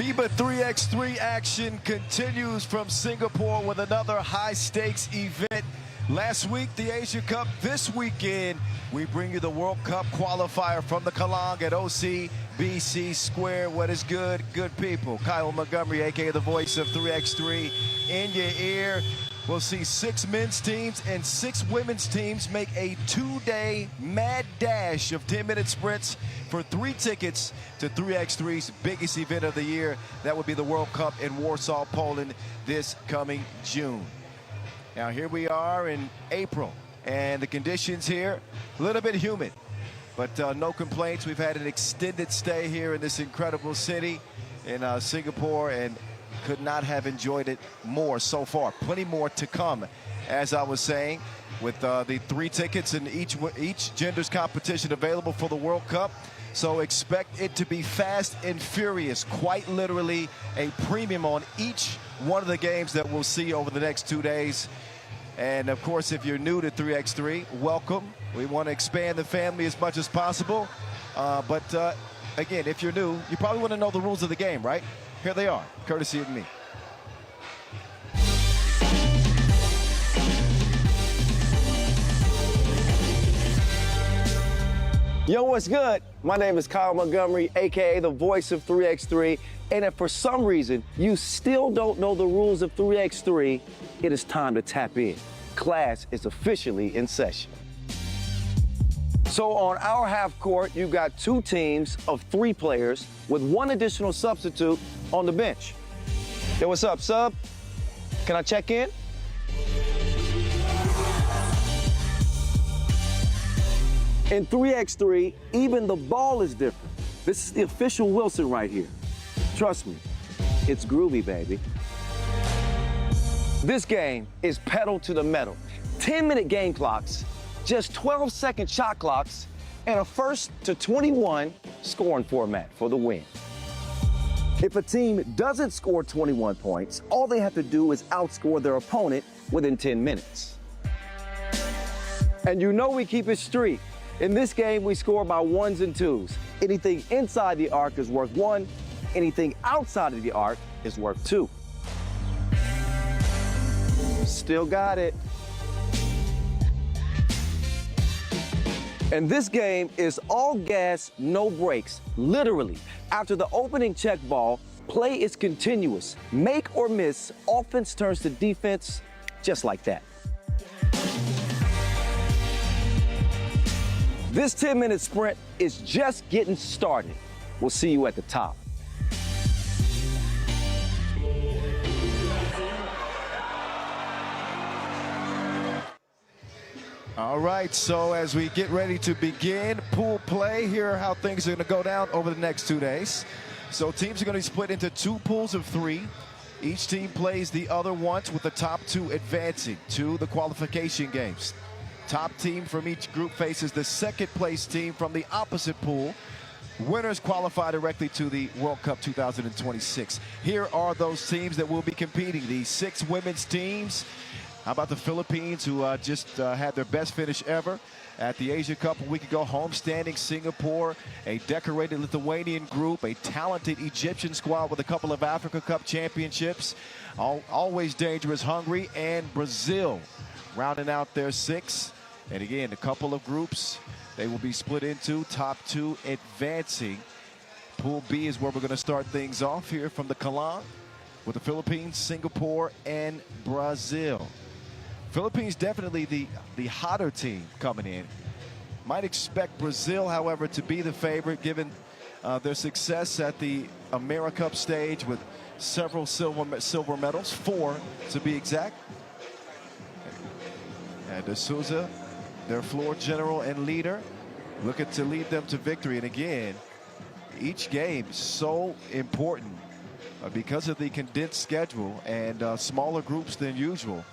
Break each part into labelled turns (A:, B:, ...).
A: FIBA 3x3 action continues from Singapore with another high-stakes event. Last week, the Asia Cup. This weekend, we bring you the World Cup qualifier from the Kallang at OCBC Square. What is good? Good people. Kyle Montgomery, a.k.a. the voice of 3x3, in your ear. We'll see 6 men's teams and 6 women's teams make a 2-day mad dash of 10-minute sprints for 3 tickets to 3x3's biggest event of the year. That would be the World Cup in Warsaw, Poland, this coming June. Now here we are in April, and the conditions here, a little bit humid, but no complaints. We've had an extended stay here in this incredible city in Singapore, and could not have enjoyed it more so far. Plenty more to come, as I was saying, with the 3 tickets in each gender's competition available for the World Cup. So expect it to be fast and furious, quite literally a premium on each one of the games that we'll see over the next 2 days. And of course, if you're new to 3x3, welcome. We want to expand the family as much as possible. But again, if you're new, you probably want to know the rules of the game, right? Here they are, courtesy of me.
B: Yo, what's good? My name is Kyle Montgomery, a.k.a. the voice of 3x3. And if for some reason you still don't know the rules of 3x3, it is time to tap in. Class is officially in session. So on our half court, you've got 2 teams of 3 players with 1 additional substitute on the bench. Yo, what's up, sub? Can I check in? In 3x3, even the ball is different. This is the official Wilson right here. Trust me, it's groovy, baby. This game is pedal to the metal. 10-minute game clocks, just 12-second shot clocks, and a 1st to 21 scoring format for the win. If a team doesn't score 21 points, all they have to do is outscore their opponent within 10 minutes. And you know we keep it street. In this game, we score by 1s and 2s. Anything inside the arc is worth 1. Anything outside of the arc is worth 2. Still got it. And this game is all gas, no brakes. Literally, after the opening check ball, play is continuous. Make or miss, offense turns to defense just like that. This 10-minute sprint is just getting started. We'll see you at the top.
A: All right, so as we get ready to begin pool play, here are how things are going to go down over the next 2 days. So teams are going to be split into 2 pools of 3. Each team plays the other once, with the top 2 advancing to the qualification games. Top team from each group faces the second place team from the opposite pool. Winners qualify directly to the World Cup 2026. Here are those teams that will be competing. The 6 women's teams. How about the Philippines, who just had their best finish ever at the Asia Cup a week ago, homestanding Singapore, a decorated Lithuanian group, a talented Egyptian squad with a couple of Africa Cup championships, always dangerous Hungary, and Brazil rounding out their 6. And again, a couple of groups they will be split into, top 2 advancing. Pool B is where we're going to start things off here from the Kallang, with the Philippines, Singapore, and Brazil. Philippines definitely the hotter team coming in. Might expect Brazil, however, to be the favorite, given their success at the AmeriCup stage with several silver medals, 4 to be exact. And De Souza, their floor general and leader, looking to lead them to victory. And again, each game so important because of the condensed schedule and smaller groups than usual.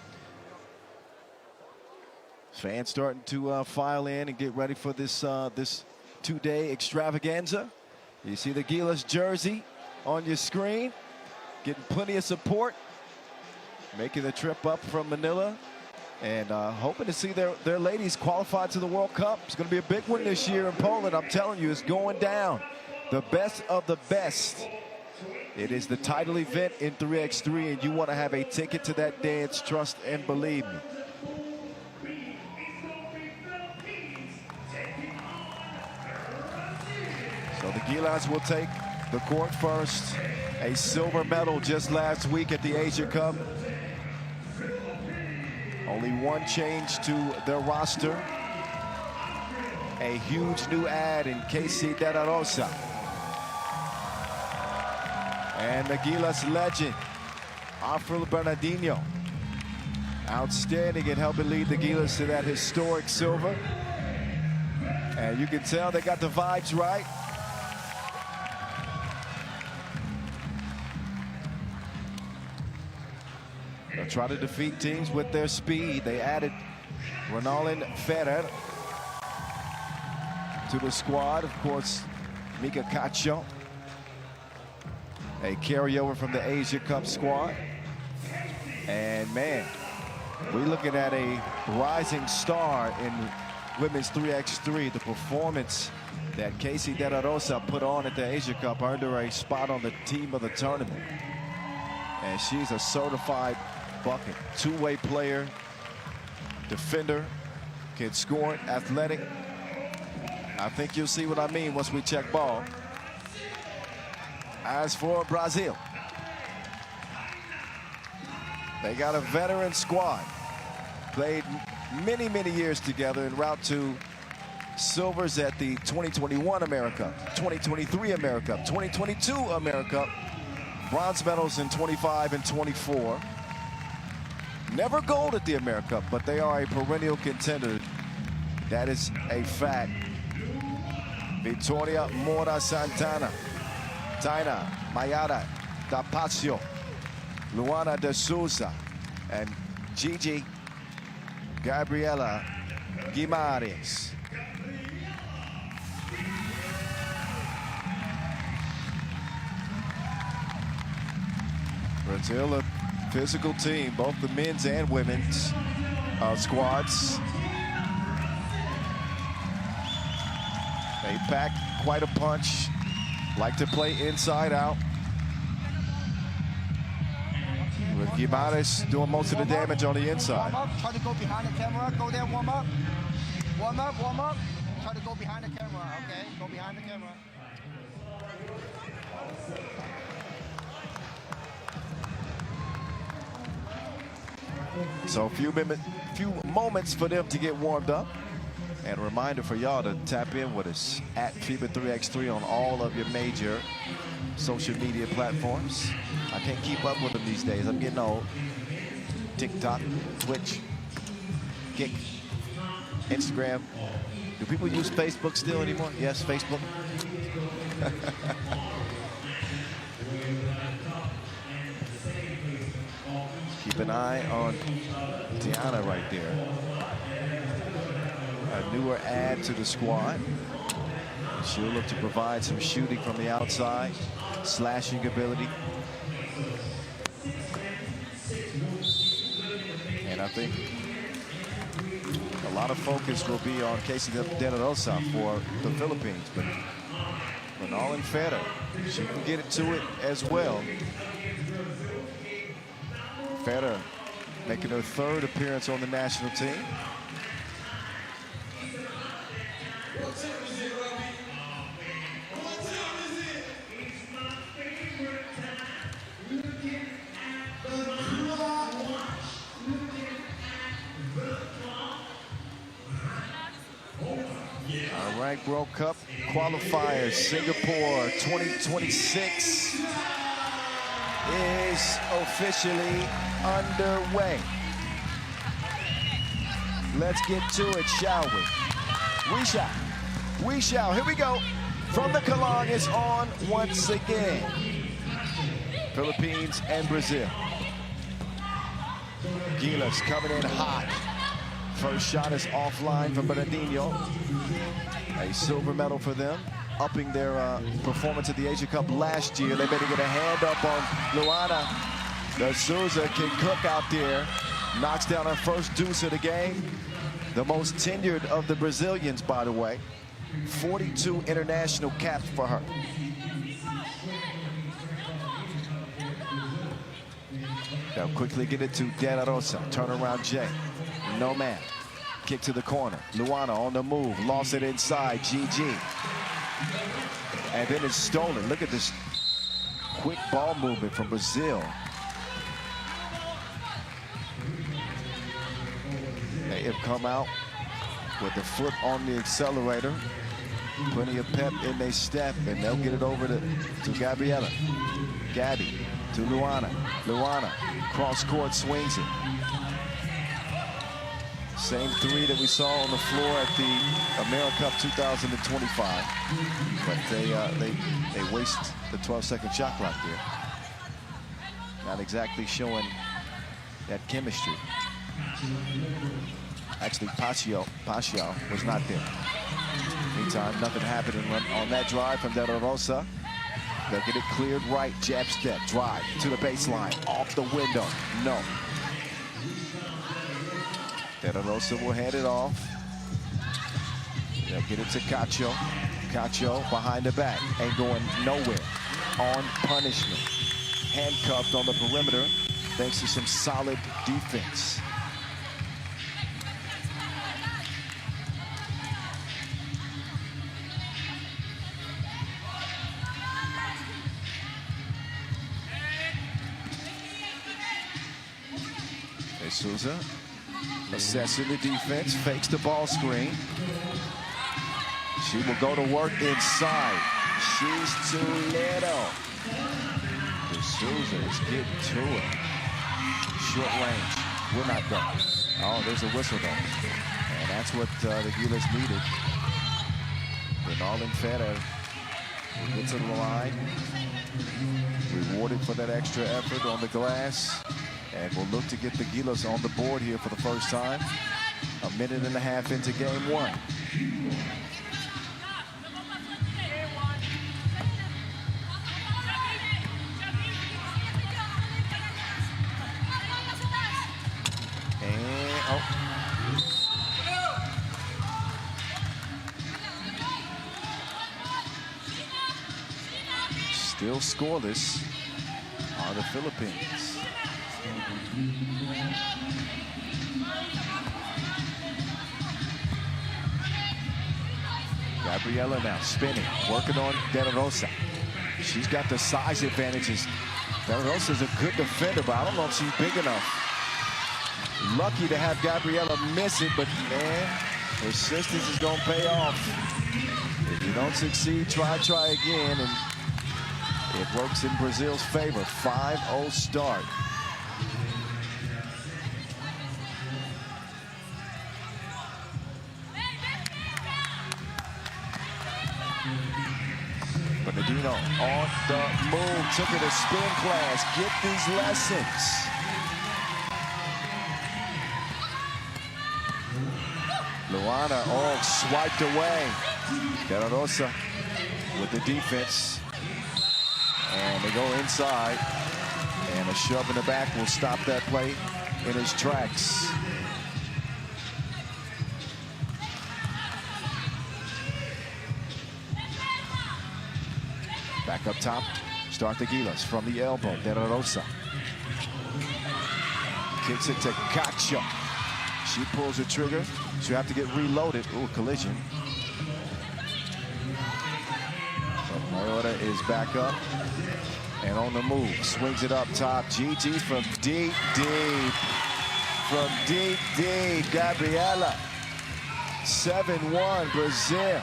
A: Fans starting to file in and get ready for this this 2-day extravaganza. You see the Gilas jersey on your screen, getting plenty of support, making the trip up from Manila, and hoping to see their ladies qualified to the World Cup. It's going to be a big one this year in Poland. I'm telling you, it's going down. The best of the best It is the title event in 3x3, and you want to have a ticket to that dance, trust and believe me. So the Gilas will take the court first. A silver medal just last week at the Asia Cup. Only one change to their roster. A huge new add in Casey De La Rosa. And the Gilas legend, Afril Bernardino. Outstanding in helping lead the Gilas to that historic silver. And you can tell they got the vibes right. They'll try to defeat teams with their speed. They added Ronalyn Ferrer to the squad. Of course, Mika Cacho, a carryover from the Asia Cup squad. And man, we're looking at a rising star in women's 3x3. The performance that Casey De La Rosa put on at the Asia Cup earned her a spot on the team of the tournament. And she's a certified bucket, two-way player, defender, can score, athletic. I think you'll see what I mean once we check ball. As for Brazil, they got a veteran squad. Played many, many years together en route to silvers at the 2021 America, 2023 America, 2022 America, bronze medals in 25 and 24. Never gold at the America, but they are a perennial contender. That is a fact. Victoria Mora Santana, Taina Mayara Dapacio, Luana de Souza, and Gigi Gabriela Guimarães. Brazil, a physical team, both the men's and women's squads. They pack quite a punch, like to play inside out. With Guimarães doing most of the damage on the inside.
C: Warm up, try to go behind the camera, go there, warm up. Warm up, warm up. Try to go behind the camera, okay? Go behind the camera.
A: So a few moments for them to get warmed up. And a reminder for y'all to tap in with us at FIBA 3x3 on all of your major social media platforms. I can't keep up with them these days. I'm getting old. TikTok, Twitch, Kick, Instagram. Do people use Facebook still anymore? Yes, Facebook. Keep an eye on Tiana right there. A newer add to the squad. She'll look to provide some shooting from the outside, slashing ability. And I think a lot of focus will be on Casey De La Rosa for the Philippines, but Ronalyn Ferrer, she can get it to it as well. Ferrer making her third appearance on the national team. Our ranked World Cup qualifiers, Singapore 2026 is officially underway. Let's get to it, shall we? We shall. We shall. Here we go. From the Kalong is on once again. Philippines and Brazil. Gilas coming in hot. First shot is offline from Bernardino. A silver medal for them, upping their performance at the Asia Cup last year. They better get a hand up on Luana. De Souza can cook out there. Knocks down her first deuce of the game. The most tenured of the Brazilians, by the way. 42 international caps for her. They'll quickly get it to De La Rosa. Turnaround Jay. No man. Kick to the corner. Luana on the move. Lost it inside. GG. And then it's stolen. Look at this quick ball movement from Brazil. They have come out with the foot on the accelerator. Plenty of pep in their step, and they'll get it over to Gabriela. Gabby to Luana. Luana, cross court, swings it. Same three that we saw on the floor at the AmeriCup 2025. But they waste the 12-second shot clock there. Not exactly showing that chemistry. Actually, Pacio was not there. Meantime, nothing happening on that drive from De La Rosa. They'll get it cleared right. Jab step, drive to the baseline, off the window. No. De La Rosa will hand it off. They'll get it to Cacho. Cacho behind the back, ain't going nowhere. On punishment. Handcuffed on the perimeter thanks to some solid defense. Souza assessing the defense, fakes the ball screen. She will go to work inside. She's too little. Souza is getting to it. Short range, will not go. Oh, there's a whistle though. And that's what the Gilas needed. Ronaldo Federer will get to the line. Rewarded for that extra effort on the glass. And we'll look to get the Gilas on the board here for the first time. A minute and a half into game one. And, oh. Still scoreless are the Philippines. Gabriela now spinning, working on De La Rosa. She's got the size advantages. De La Rosa's a good defender, but I don't know if she's big enough. Lucky to have Gabriela miss it, but man, persistence is gonna pay off. If you don't succeed, try again, and it works in Brazil's favor. 5-0 start. Bernardino on the move, took her to spin class. Get these lessons. Luana, oh, swiped away. De La Rosa with the defense. And they go inside. And a shove in the back will stop that play in its tracks. Back up top, start the Gilas from the elbow. De La Rosa kicks it to Cacho. She pulls the trigger. She'll have to get reloaded. Ooh, collision. But Mayotta is back up and on the move. Swings it up top. GG from deep. From deep. Gabriela. 7-1 Brazil.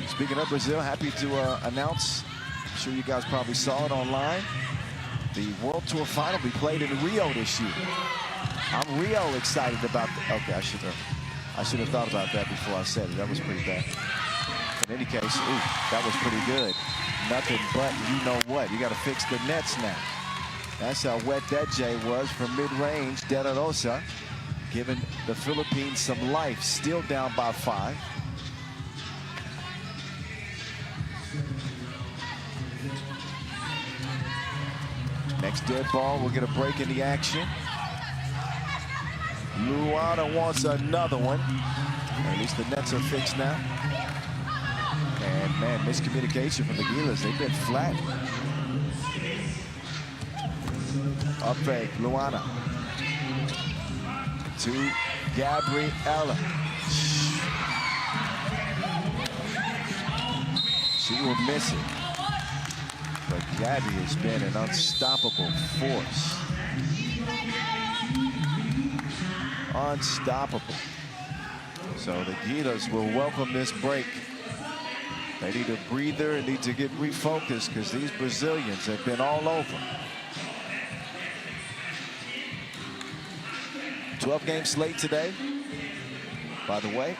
A: Speaking of Brazil, happy to announce, I'm sure you guys probably saw it online, the World Tour final will be played in Rio this year. I'm real excited about okay, I should have thought about that before I said it. That was pretty bad. In any case, ooh, that was pretty good. Nothing but you know what. You got to fix the nets now. That's how wet that J was from mid-range. De La Rosa giving the Philippines some life. Still down by 5. Next dead ball, we'll get a break in the action. Luana wants another one. At least the nets are fixed now. And man, miscommunication from the Gilas. They've been flat. Up fake, Luana. To Gabriella. She will miss it. But Gabby has been an unstoppable force. Unstoppable. So the Gilas will welcome this break. They need a breather and need to get refocused because these Brazilians have been all over. 12-game slate today, by the way.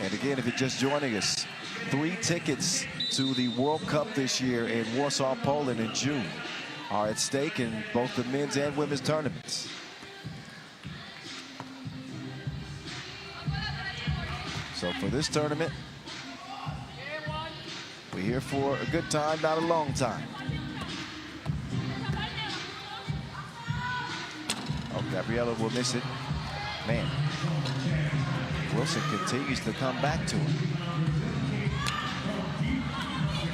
A: And again, if you're just joining us, 3 tickets to the World Cup this year in Warsaw, Poland in June are at stake in both the men's and women's tournaments. So for this tournament, we're here for a good time, not a long time. Oh, Gabriella will miss it. Man, Wilson continues to come back to it.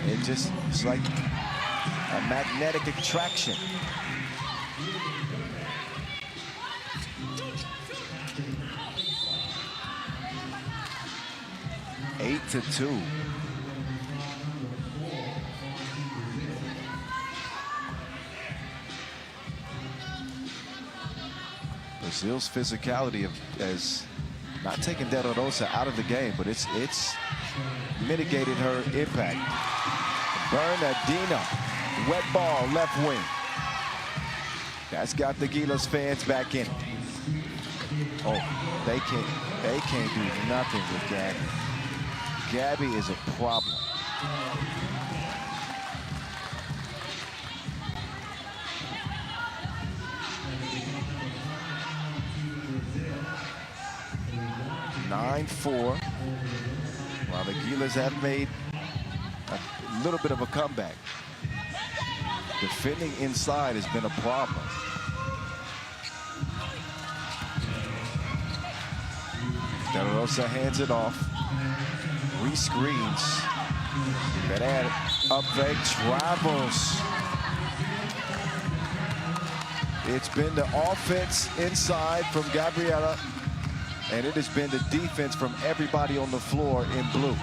A: It's like a magnetic attraction. Eight to 2. Brazil's physicality has not taken De La Rosa out of the game, but it's mitigated her impact. Bernardino, wet ball, left wing. That's got the Gilas fans back in. Oh, they can't do nothing with Gabby. Gabby is a problem. (9-4). While the Gilas have made a little bit of a comeback. Defending inside has been a problem. De La Rosa hands it off. Re-screens. Bad up fake, travels. It's been the offense inside from Gabriella, and it has been the defense from everybody on the floor in blue.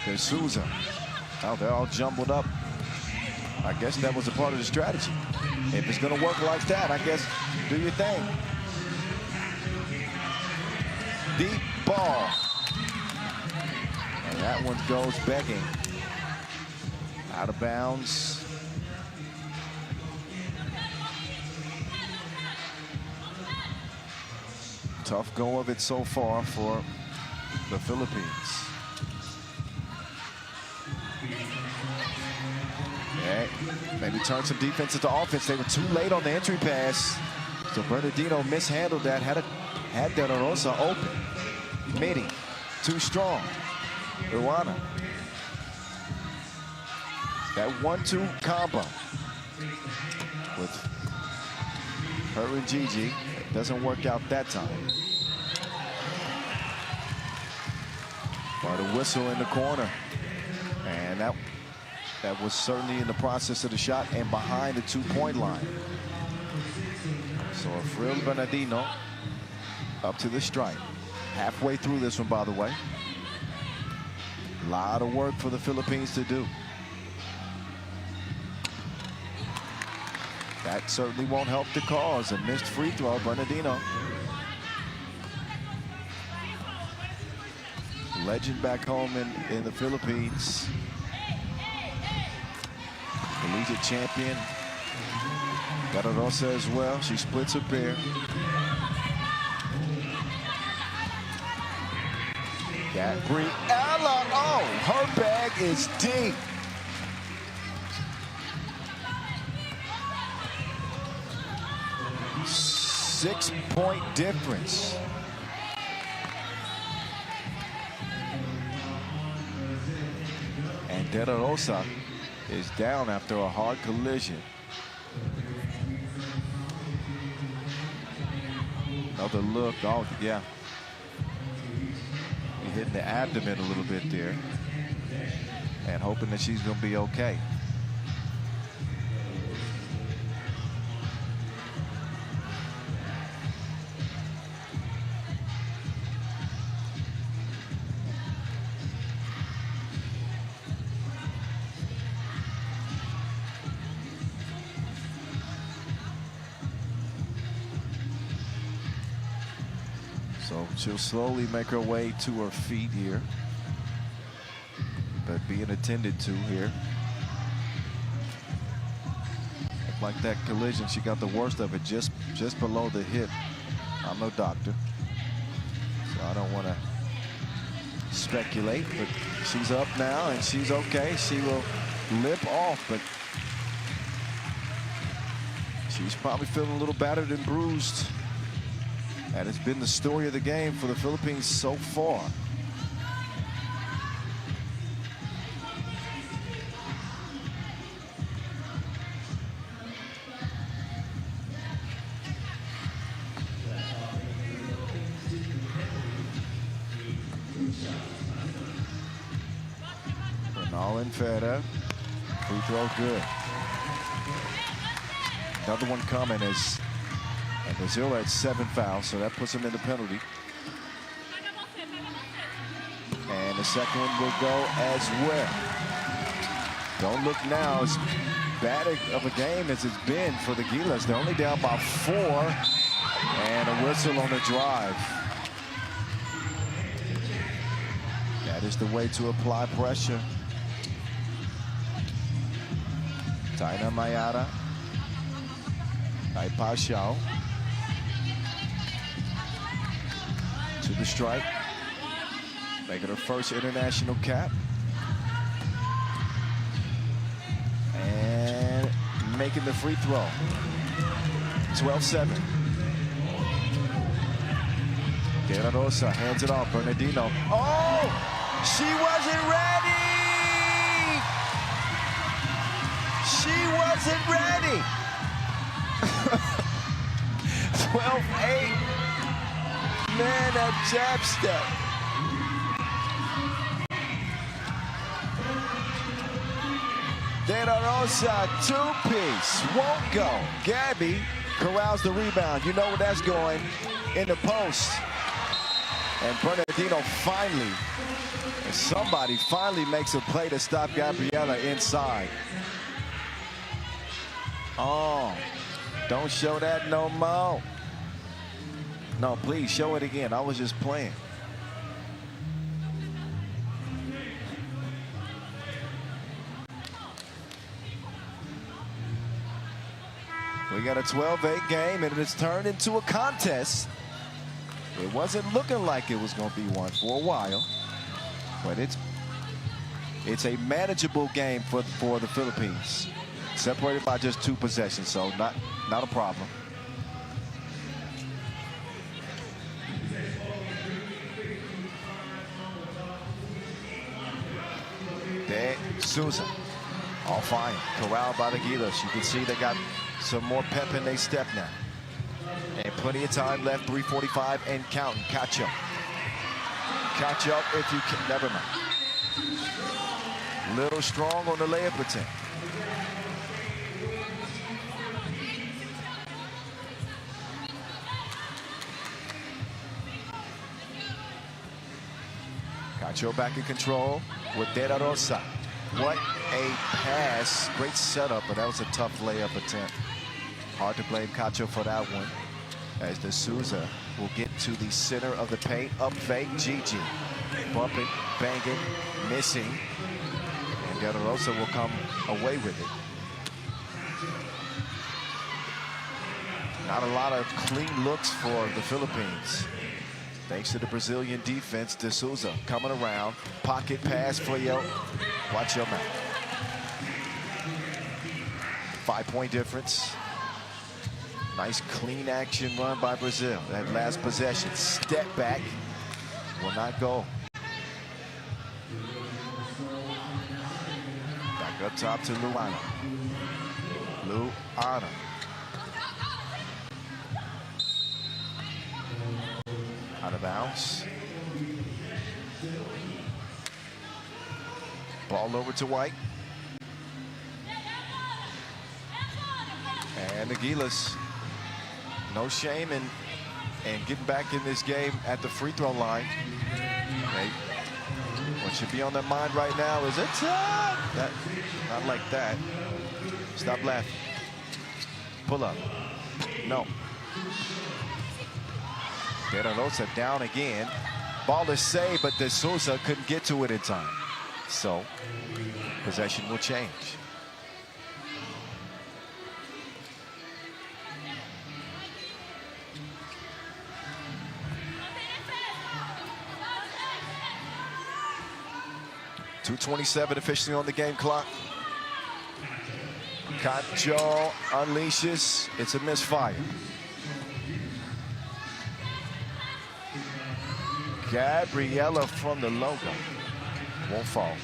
A: There's Souza. Oh, they're all jumbled up. I guess that was a part of the strategy. If it's going to work like that, I guess do your thing. Deep ball. And that one goes begging. Out of bounds. Tough go of it so far for the Philippines. Okay. Maybe turn some defense into offense. They were too late on the entry pass. So Bernardino mishandled that. Had De La Rosa open. Midi, too strong. Luana. That 1-2 combo with her and Gigi. It doesn't work out that time. But a whistle in the corner. And that was certainly in the process of the shot and behind the 2-point line. So Fril Bernardino up to the stripe. Halfway through this one, by the way. A lot of work for the Philippines to do. That certainly won't help the cause. A missed free throw, Bernardino. Legend back home in the Philippines. Collegiate champion. De La Rosa as well. She splits a pair. Gabriella, oh, her bag is deep. Six-point difference. And De La Rosa is down after a hard collision. Another look. Oh, yeah. You're hitting the abdomen a little bit there. And hoping that she's going to be okay. So she'll slowly make her way to her feet here, but being attended to here. Looked like that collision, she got the worst of it just below the hip. I'm no doctor, so I don't want to speculate, but she's up now and she's okay. She will limp off, but she's probably feeling a little battered and bruised. That has been the story of the game for the Philippines so far. Bernal and Fera. Free throw good. Another one coming as and Brazil had 7 fouls, so that puts them in the penalty. And the second one will go as well. Don't look now, as bad of a game as it's been for the Gilas. They're only down by 4, and a whistle on the drive. That is the way to apply pressure. Taina Mayara. Paixão. To the strike, making her first international cap, and making the free throw. 12-7. De La Rosa hands it off. Bernardino. Oh, she wasn't ready. She wasn't ready. 12-8. Man, that jab step. De La Rosa, 2-piece, won't go. Gabby corrals the rebound. You know where that's going, in the post. And Bernardino finally, and somebody finally makes a play to stop Gabriela inside. Oh, don't show that no more. No, please show it again. I was just playing. We got a 12-8 game, and it's turned into a contest. It wasn't looking like it was going to be one for a while, but it's a manageable game for the Philippines. Separated by just 2 possessions, so not a problem. De Souza, all fine, corralled by the Gilas. You can see they got some more pep in their step now. And plenty of time left, 3:45 and counting. Catch up. Catch up if you can, never mind. Little strong on the layup attempt. Cacho back in control with De La Rosa. What a pass. Great setup, but that was a tough layup attempt. Hard to blame Cacho for that one, as De Souza will get to the center of the paint. Up fake, Gigi. Bumping, banging, missing. And De La Rosa will come away with it. Not a lot of clean looks for the Philippines. Thanks to the Brazilian defense. De Souza coming around. Pocket pass for Yo. Watch your mouth. 5-point difference. Nice clean action run by Brazil. That last possession. Step back. Will not go. Back up top to Luana. Luana. of bounds. Ball over to White. And the Gilas, no shame in getting back in this game at the free throw line. What should be on their mind right now is it's not like that. Stop laughing. Pull up. No. De La Rosa down again. Ball is saved, but De Souza couldn't get to it in time. So possession will change. .227 officially on the game clock. Cacho unleashes. It's a misfire. Gabriella from the logo. Won't fall.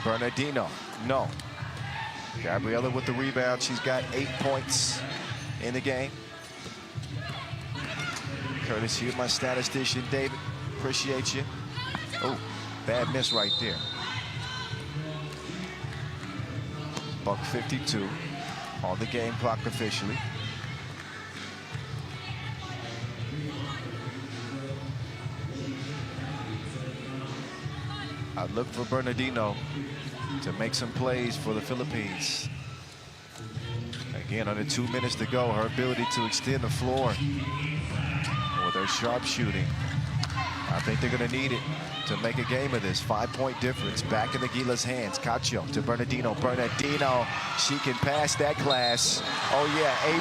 A: Bernardino. No. Gabriella with the rebound. She's got 8 points in the game. Courtesy of my statistician, David. Appreciate you. Oh, bad miss right there. Buck 52 on the game clock officially. I look for Bernardino to make some plays for the Philippines. Again, under 2 minutes to go, her ability to extend the floor with her sharp shooting. I think they're going to need it to make a game of this. 5-point difference back in the Gilas' hands. Cacho to Bernardino. Bernardino, she can pass that class. Oh yeah, A+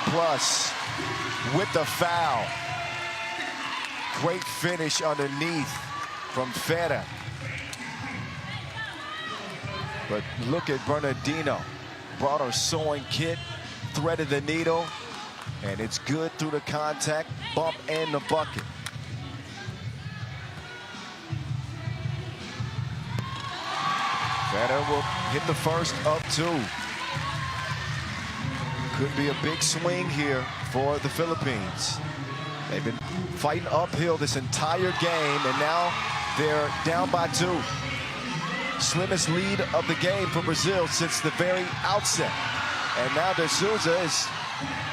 A: with the foul. Great finish underneath from Fera. But look at Bernardino. Brought her sewing kit, threaded the needle, and it's good through the contact, bump, and the bucket. Fera will hit the first of 2. Could be a big swing here for the Philippines. They've been fighting uphill this entire game, and now they're down by 2. Slimmest lead of the game for Brazil since the very outset. And now De Souza is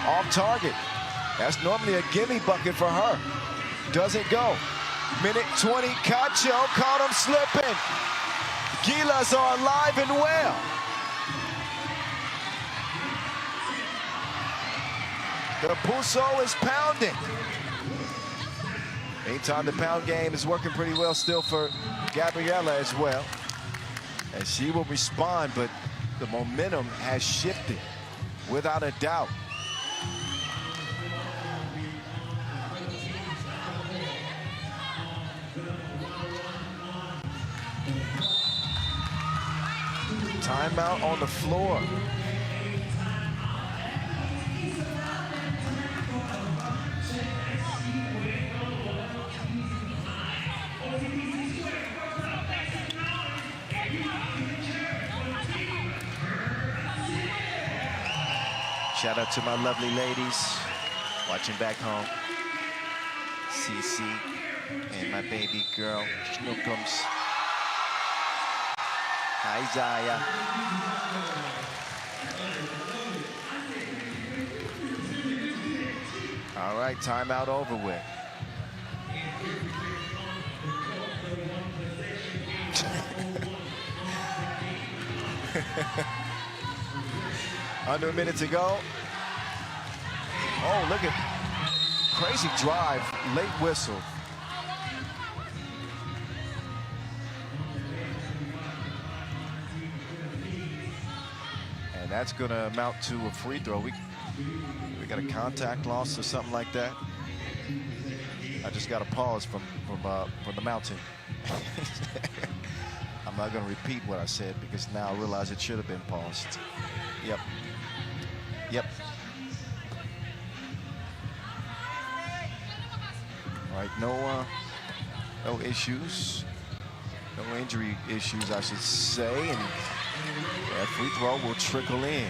A: off target. That's normally a gimme bucket for her. Doesn't go. Minute 20, Cacho caught him slipping. Gilas are alive and well. The Puso is pounding. Meantime, the pound game is working pretty well still for Gabriella as well. And she will respond, but the momentum has shifted without a doubt. Timeout on the floor. Shout out to my lovely ladies watching back home. Cece and my baby girl, Schnookums. Hi, Zaya. All right, timeout over with. Under a minute to go. Oh, look at crazy drive, late whistle. And that's going to amount to a free throw. We got a contact loss or something like that. I just got a pause from the mountain. I'm not going to repeat what I said because now I realize it should have been paused. Yep. Yep. All right, no issues. No injury issues, I should say. And that free throw will trickle in.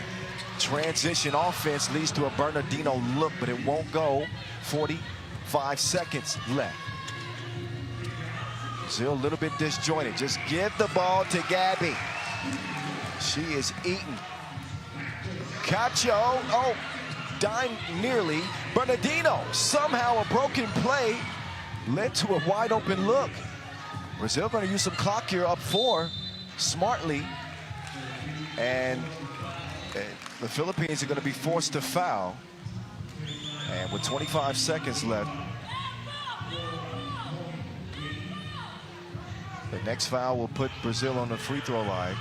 A: transition offense leads to a Bernardino look, but it won't go. 45 seconds left. Still a little bit disjointed. Just give the ball to Gabby. She is eaten. Cacho, oh, dime nearly. Bernardino, somehow a broken play led to a wide open look. Brazil going to use some clock here, up 4, smartly. And the Philippines are going to be forced to foul. And with 25 seconds left, the next foul will put Brazil on the free throw line.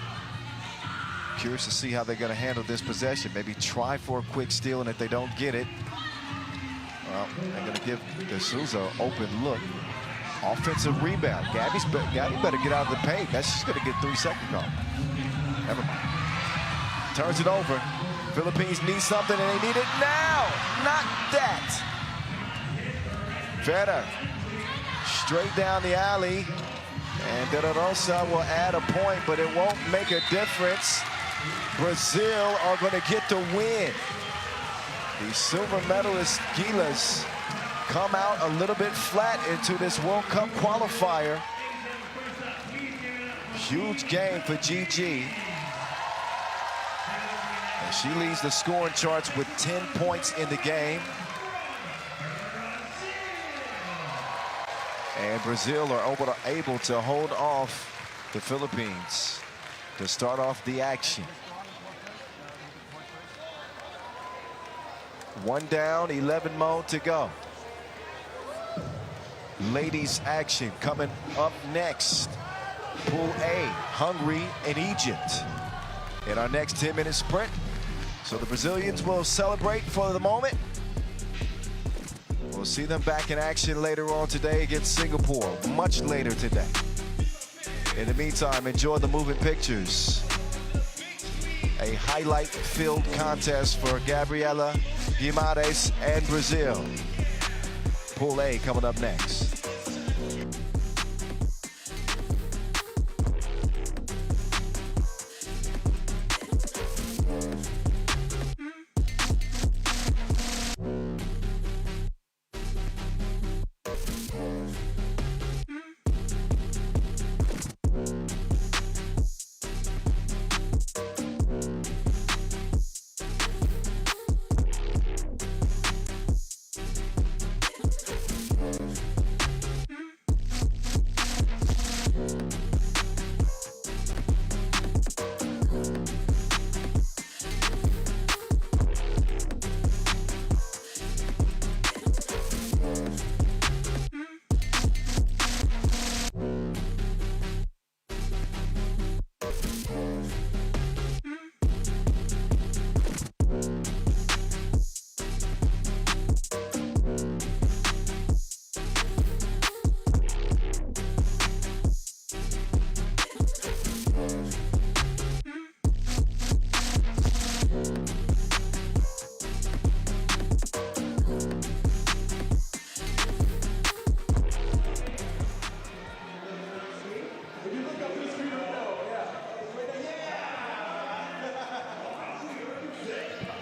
A: Curious to see how they're going to handle this possession. Maybe try for a quick steal, and if they don't get it, well, they're going to give De Souza an open look. Offensive rebound. Gabby better get out of the paint. That's just going to get 3 seconds off. Never mind. Turns it over. Philippines need something, and they need it now. Not that. Vera straight down the alley. And De La Rosa will add a point, but it won't make a difference. Brazil are going to get the win. The silver medalist Gilas come out a little bit flat into this World Cup qualifier. Huge game for Gigi. And she leads the scoring charts with 10 points in the game. And Brazil are able to hold off the Philippines to start off the action. 1 down, 11 more to go. Ladies action coming up next. Pool A, Hungary and Egypt in our next 10-minute sprint. So the Brazilians will celebrate for the moment. We'll see them back in action later on today against Singapore, much later today. In the meantime, enjoy the moving pictures. A highlight-filled contest for Gabriela Guimarães and Brazil. Pool A coming up next.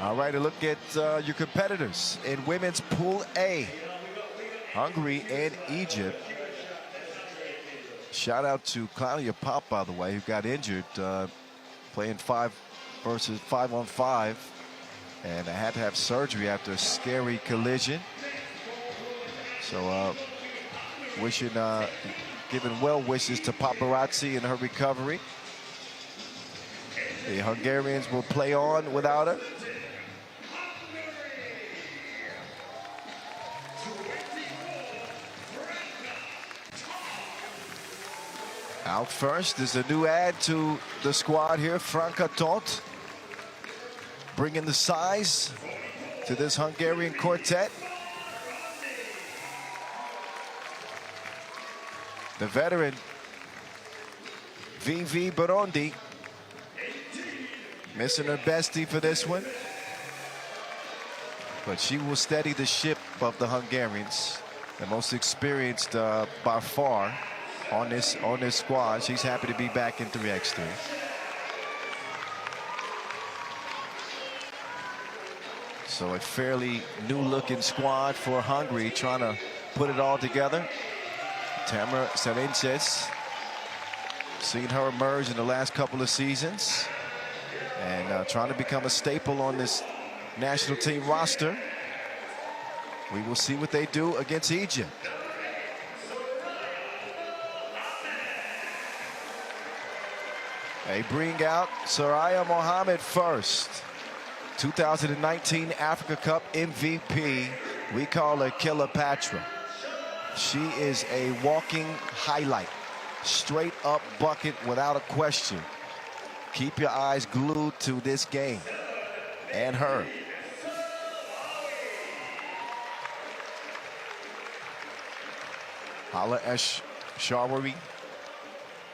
A: All right, a look at your competitors in women's Pool A. Hungary and Egypt. Shout out to Claudia Pop, by the way, who got injured playing 5 versus 5-on-5 and had to have surgery after a scary collision. So giving well wishes to Paparazzi in her recovery. The Hungarians will play on without her. Out first is a new add to the squad here, Franca Tot, bringing the size to this Hungarian quartet. The veteran Vivi Burundi missing her bestie for this one, but she will steady the ship of the Hungarians, the most experienced by far on this squad. She's happy to be back in 3x3. So a fairly new-looking squad for Hungary, trying to put it all together. Tamara Sanchez, seen her emerge in the last couple of seasons, and trying to become a staple on this national team roster. We will see what they do against Egypt. They bring out Soraya Mohammed first. 2019 Africa Cup MVP. We call her Kilopatra. She is a walking highlight. Straight up bucket without a question. Keep your eyes glued to this game and her. Hala Esh Shawari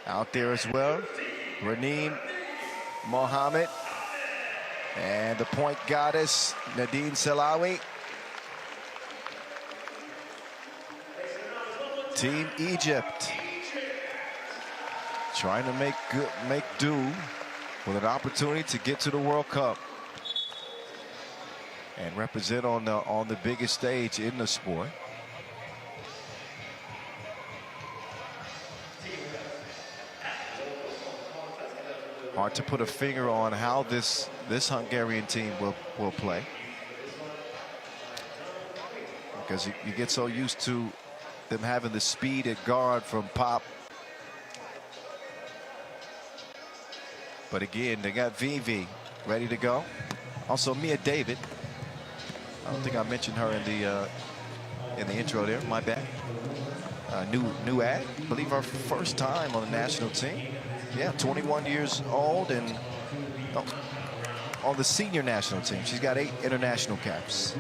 A: out there as well. Raneem Mohammed. And the point goddess, Nadine Selawi. Team Egypt trying to make do with an opportunity to get to the World Cup and represent on the biggest stage in the sport. Hard to put a finger on how this Hungarian team will play, because you get so used to them having the speed at guard from Pop. But again, they got Vivi ready to go. Also Mia David. I don't think I mentioned her in the intro there. My bad. New ad. I believe her first time on the national team. Yeah, 21 years old and on the senior national team. She's got 8 international caps.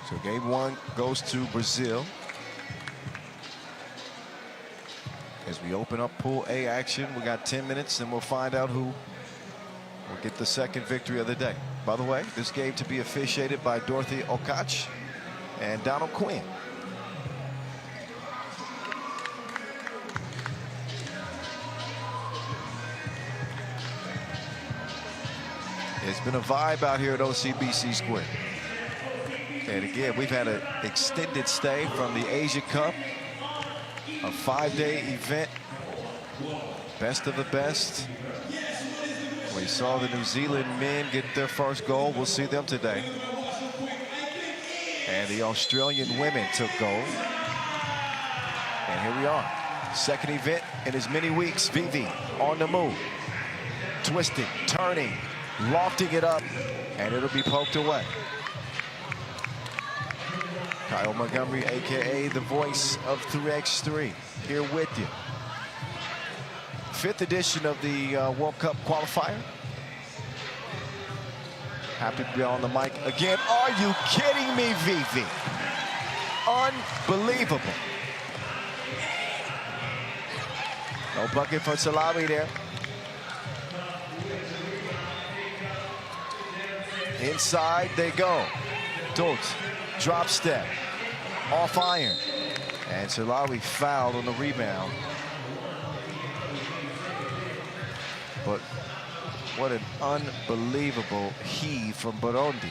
A: So game 1 goes to Brazil. As we open up Pool A action, we got 10 minutes and we'll find out who will get the second victory of the day. By the way, this game to be officiated by Dorothy Okach and Donald Quinn. It's been a vibe out here at OCBC Square. And again, we've had an extended stay from the Asia Cup, a 5-day event, best of the best. We saw the New Zealand men get their first goal. We'll see them today. And the Australian women took gold. And here we are. Second event in as many weeks. Vivi on the move. Twisting, turning, lofting it up, and it'll be poked away. Kyle Montgomery, a.k.a. the voice of 3x3, here with you. 5th edition of the World Cup qualifier. Happy to be on the mic again. Are you kidding me, Vivi? Unbelievable. No bucket for Salawi there. Inside they go. Dolt, drop step, off iron. And Salawi fouled on the rebound. But what an unbelievable heave from Burundi.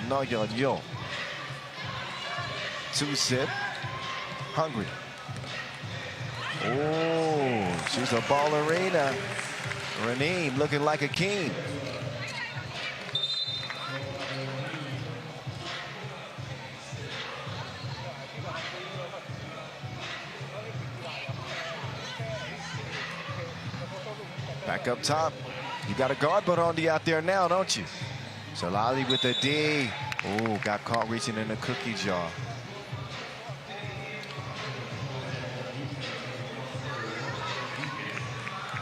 A: Noyonyo. 2-zip. Hungary. Oh, she's a ballerina. Raneem looking like a king. Back up top. You got a guard Burundi out there now, don't you? Salali with the D. Oh, got caught reaching in the cookie jar.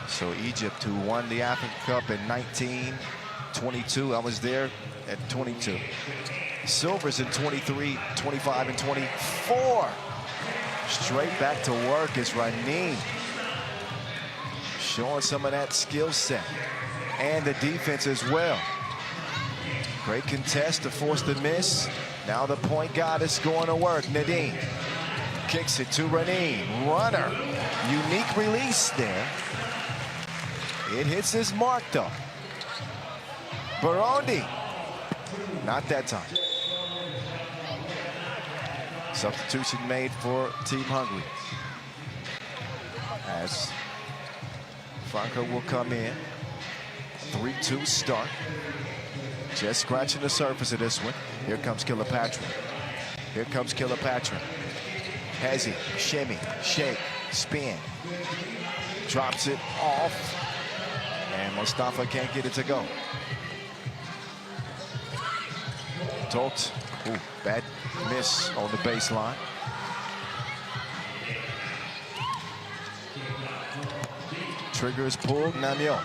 A: So Egypt, who won the Africa Cup in 1922. I was there at 22. Silvers in 23, 25, and 24. Straight back to work is Raneem. Showing some of that skill set and the defense as well. Great contest to force the miss. Now the point guard is going to work. Nadine kicks it to Reneen. Runner. Unique release there. It hits his mark, though. Burundi. Not that time. Substitution made for Team Hungary. As Franco will come in. 3-2 start. Just scratching the surface of this one. Here comes Kilpatrick. Here comes Kilpatrick. Hezzy, shimmy, shake, spin. Drops it off. And Mustafa can't get it to go. Tolt, ooh, bad miss on the baseline. Trigger is pulled, Namio.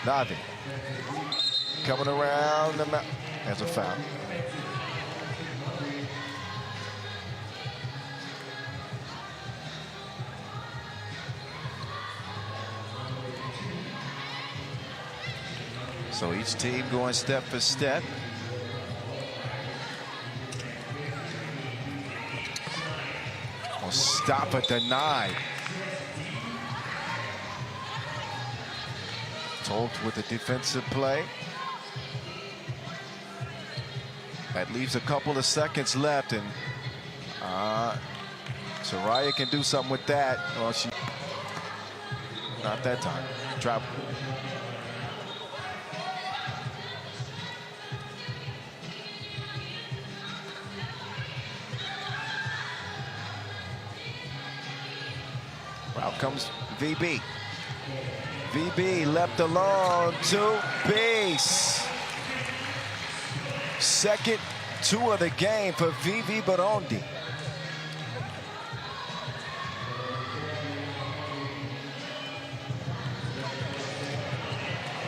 A: Navi. Coming around the mount. There's a foul. So each team going step for step. Stop it, denied. Tolt with a defensive play. That leaves a couple of seconds left, and Soraya can do something with that. Well, she not that time. Travel. Out comes VB. VB left alone to base. Second two of the game for VV Burundi.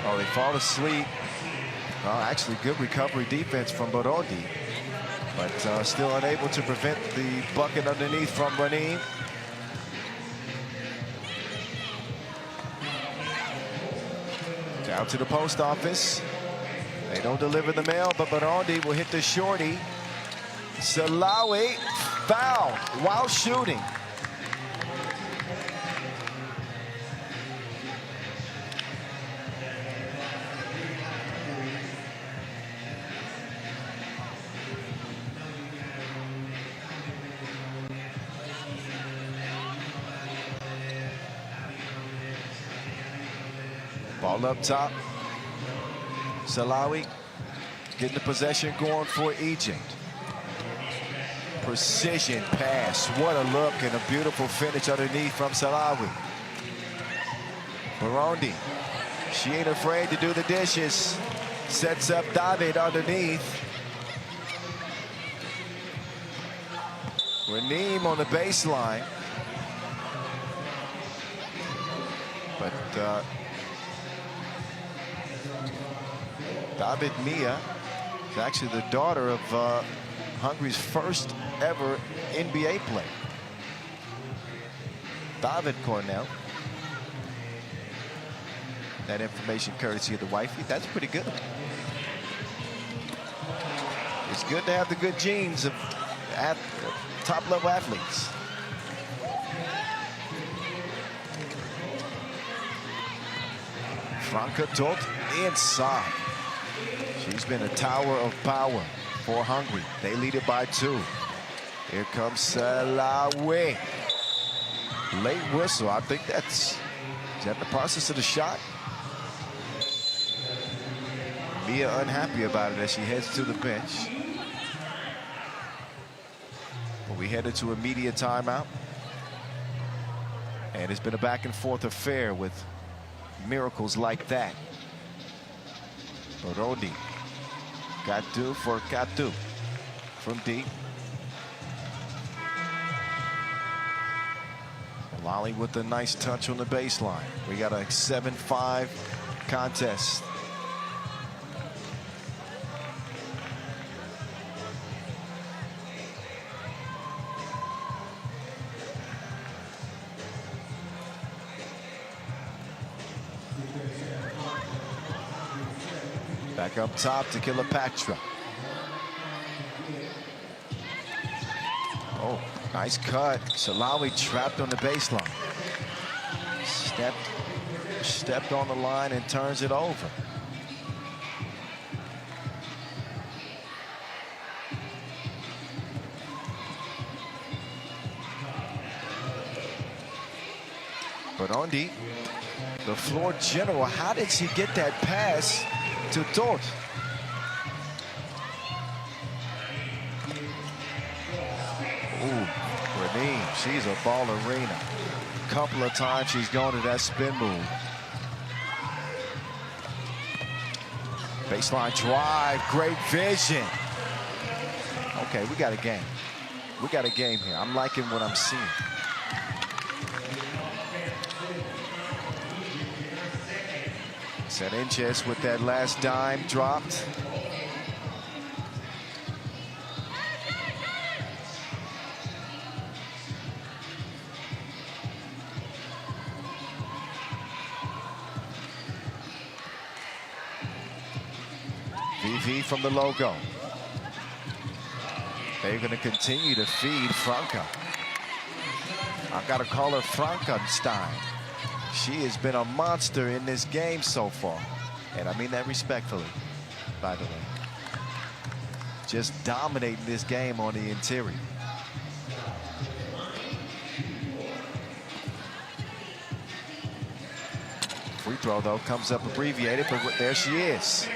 A: Oh, they fall asleep. Well, actually, good recovery defense from Burundi, but still unable to prevent the bucket underneath from Reneen. Down to the post office. They don't deliver the mail, but Burundi will hit the shorty. Salawi foul while shooting. Ball up top. Salawi getting the possession going for Egypt. Precision pass. What a look and a beautiful finish underneath from Salawi. Burundi. She ain't afraid to do the dishes. Sets up David underneath. Reneem on the baseline. But David Mia is actually the daughter of Hungary's first ever NBA player, David Cornell. That information courtesy of the wifey. That's pretty good. It's good to have the good genes of top-level athletes. Franca Tolt inside. She's been a tower of power for Hungary. They lead it by 2. Here comes Salawi. Late whistle. I think is that the process of the shot? Mia unhappy about it as she heads to the bench. But we headed to immediate timeout. And it's been a back and forth affair with miracles like that. Burundi. Katu for Katu from deep. Lally with a nice touch on the baseline. We got a 7-5 contest. Back up top to Kilpatrick. Nice cut. Salawi trapped on the baseline. Stepped on the line and turns it over. Burundi, the floor general. How did she get that pass to Dort? Ooh, Renee, she's a ballerina. A couple of times she's gone to that spin move. Baseline drive, great vision. Okay, we got a game. We got a game here. I'm liking what I'm seeing. Sanchez with that last dime dropped. VV from the logo. They're going to continue to feed Franca. I've got to call her Frankenstein. She has been a monster in this game so far. And I mean that respectfully, by the way. Just dominating this game on the interior. Free throw, though, comes up abbreviated, but there she is.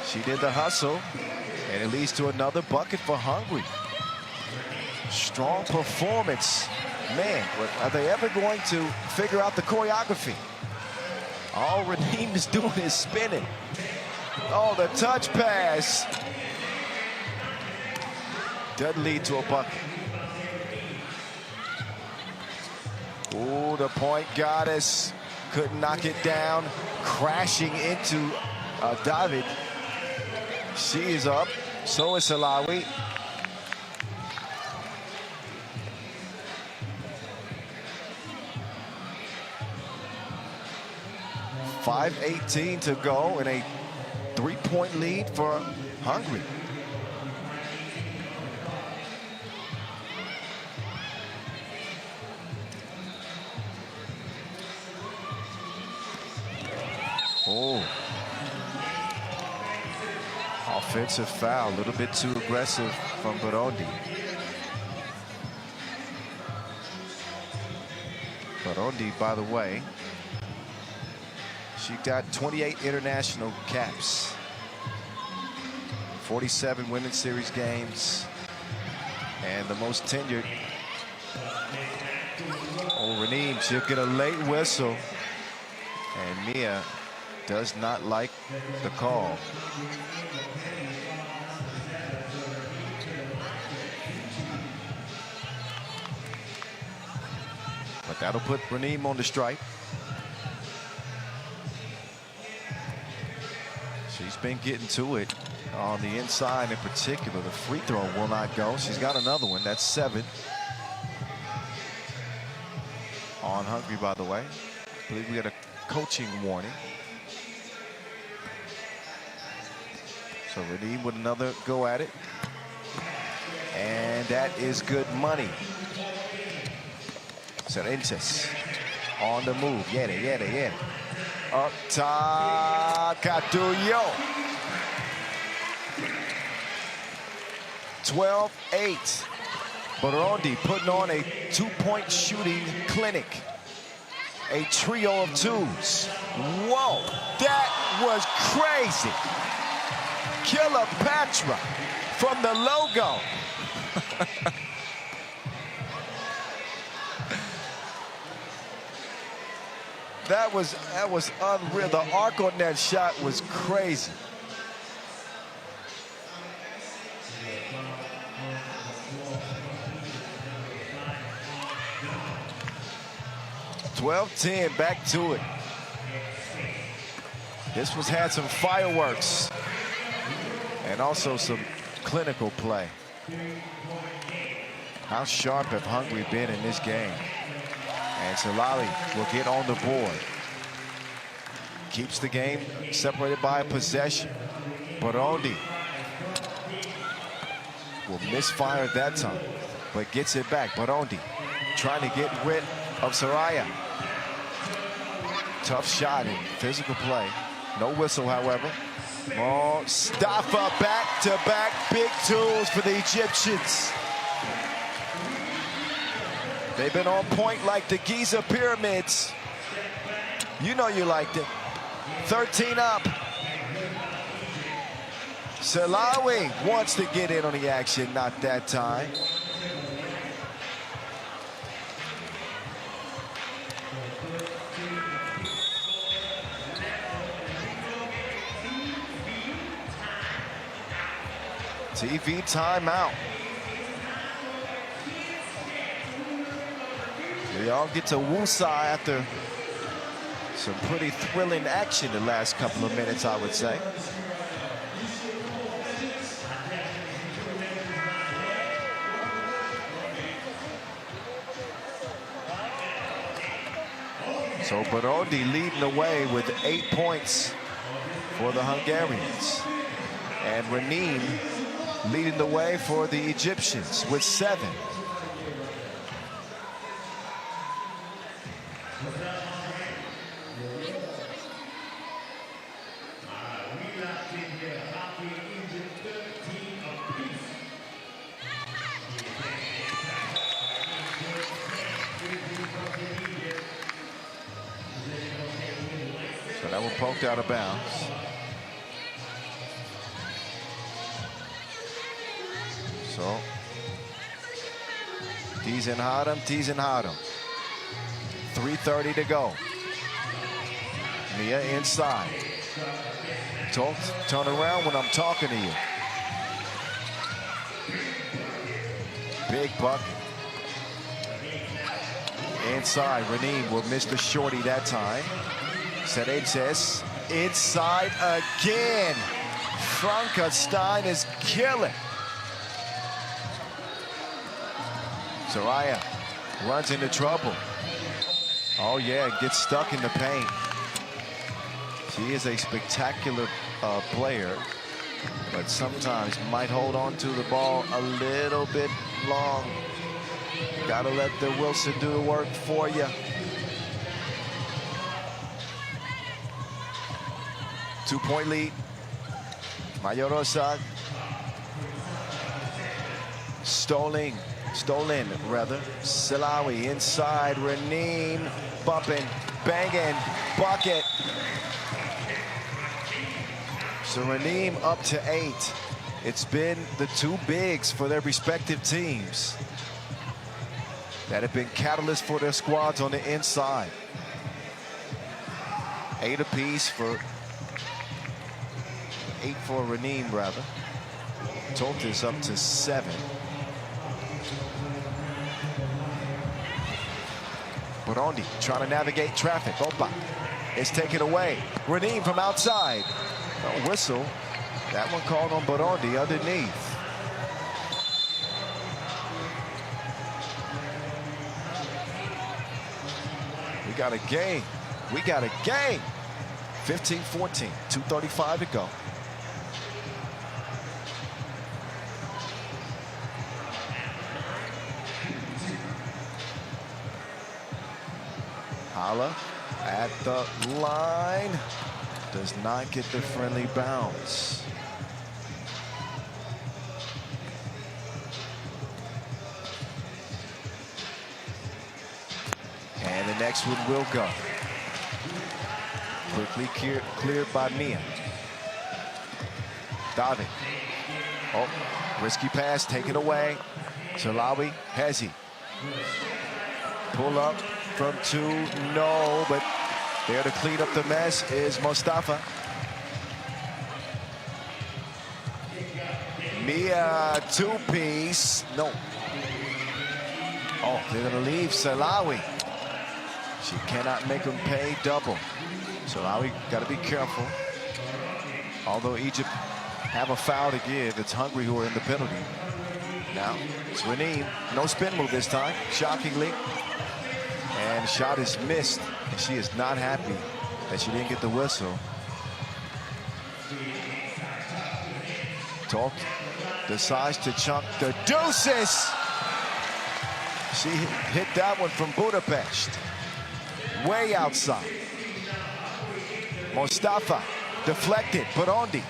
A: She did the hustle, and it leads to another bucket for Hungary. Strong performance. Man, are they ever going to figure out the choreography? All Raheem is doing is spinning. Oh, the touch pass. Doesn't lead to a bucket. Oh, the point goddess couldn't knock it down. Crashing into David. She is up. So is Salawi. .5:18 to go and a 3-point lead for Hungary. Oh. Offensive foul, a little bit too aggressive from Burundi. Burundi, by the way, she got 28 international caps, 47 Women's Series games, and the most tenured. Oh, Raheem, she'll get a late whistle, and Mia does not like the call. But that'll put Raheem on the stripe. She's been getting to it on the inside in particular. The free throw will not go. She's got another one. That's 7 on Hungary, by the way. I believe we had a coaching warning. So Raheem with another go at it. And that is good money. Sanchez on the move. Yere. Up top, Catullo. 12-8. Burundi putting on a 2-point shooting clinic. A trio of twos. Whoa, that was crazy. Killer Patra from the logo. That was unreal. The arc on that shot was crazy. (12-10), back to it. This was had some fireworks and also some clinical play. How sharp have Hungary been in this game? And Salawi will get on the board. Keeps the game separated by a possession. Burundi will misfire that time. but gets it back. Burundi trying to get rid of Saraya. Tough shot in physical play. No whistle, however. Mustafa back-to-back big tools for the Egyptians. They've been on point like the Giza pyramids. You know you liked it. 13 up. Selawi wants to get in on the action, not that time. TV timeout. We all get to woosah after some pretty thrilling action the last couple of minutes, I would say. So Burundi leading the way with 8 points for the Hungarians. And Renim leading the way for the Egyptians with 7. So that one poked out of bounds. So, teasing Hadam. 3:30 to go. Mia inside. Turn around when I'm talking to you. Big bucket. Inside, Renim will miss the shorty that time. Cereces inside again. Frankenstein is killing. Saraya runs into trouble. Oh yeah, gets stuck in the paint. She is a spectacular player, but sometimes might hold on to the ball a little bit long. Gotta let the Wilson do the work for you. 2-point lead. Mayorosag. Stolen rather. Selawi inside. Renim bumping, banging, bucket. So Renim up to 8. It's been the 2 bigs for their respective teams that have been catalysts for their squads on the inside. 8 apiece for 8 for Renim rather. Tolt is up to 7. Burundi trying to navigate traffic. Opa is taken away. Renim from outside. No whistle. That one called on Burundi underneath. We got a game. 15-14. 2:35 to go. Hala at the line. Does not get the friendly bounce. And the next one will go. Quickly cleared by Mia. David. Oh, risky pass taken away. Selawi, Hezi. Pull up from 2, no, but there to clean up the mess is Mustafa. Mia 2-piece, no. Oh, they're gonna leave Selawi. She cannot make him pay double. Selawi gotta be careful. Although Egypt have a foul to give, it's Hungary who are in the penalty. Now, it's Renim, no spin move this time, shockingly. And shot is missed, and she is not happy that she didn't get the whistle. Tolt decides to chunk the deuces. She hit that one from Budapest. Way outside. Mostafa deflected. Burundi.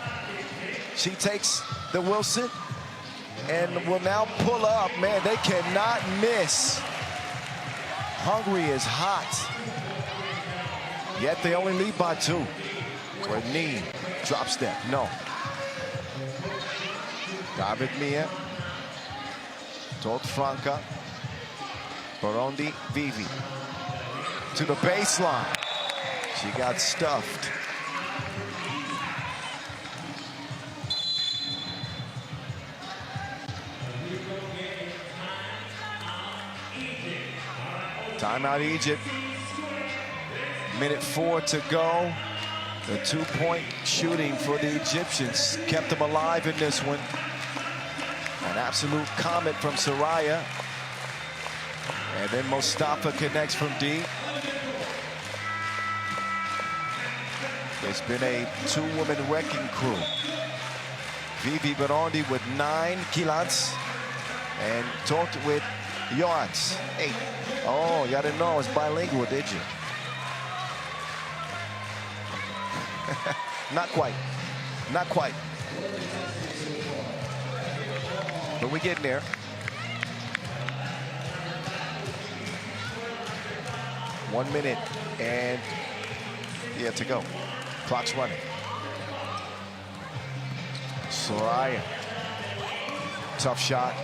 A: She takes the Wilson and will now pull up. Man, they cannot miss. Hungary is hot. Yet they only lead by 2. For a knee. Drop step. No. David Mia. Todd Franca. Burundi Vivi. To the baseline. She got stuffed. Timeout Egypt. Minute 4 to go. The 2-point shooting for the Egyptians kept them alive in this one. An absolute comet from Soraya. And then Mostafa connects from deep. It's been a 2-woman wrecking crew. Vivi Burundi with 9 kilats. And talked with Joans, 8. Oh, y'all didn't know I was bilingual, did you? Not quite. Not quite. But we're getting there. One minute and to go. Clock's running. Soraya. Tough shot.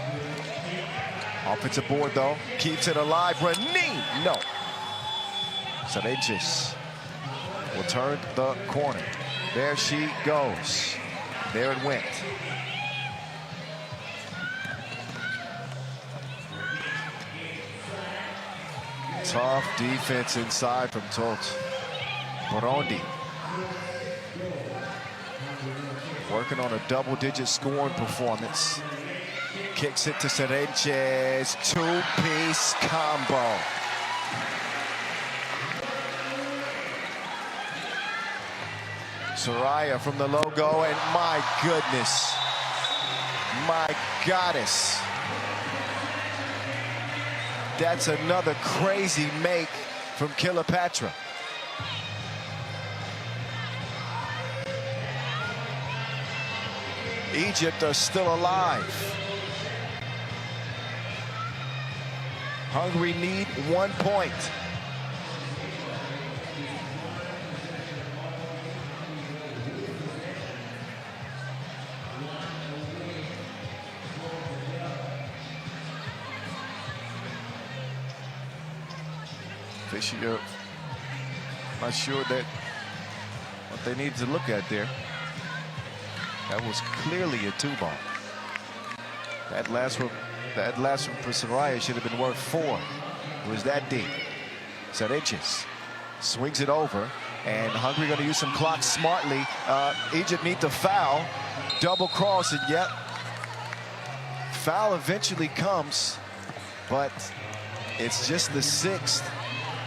A: Offensive board though. Keeps it alive. Renee. No. Sareches will turn the corner. There she goes. There it went. Tough defense inside from Tot. Burundi. Working on a double-digit scoring performance. Kicks it to Sareches. 2-piece combo. Soraya from the logo, and my goodness. My goddess. That's another crazy make from Kilpatrick. Egypt are still alive. Hungary need 1 point. Fisher, not sure that what they need to look at there. That was clearly a 2-ball. That last one for Soraya should have been worth 4. It was that deep. Sareches swings it over, and Hungary going to use some clock smartly. Egypt need to foul. Double cross it. Yep. Foul eventually comes, but it's just the 6th.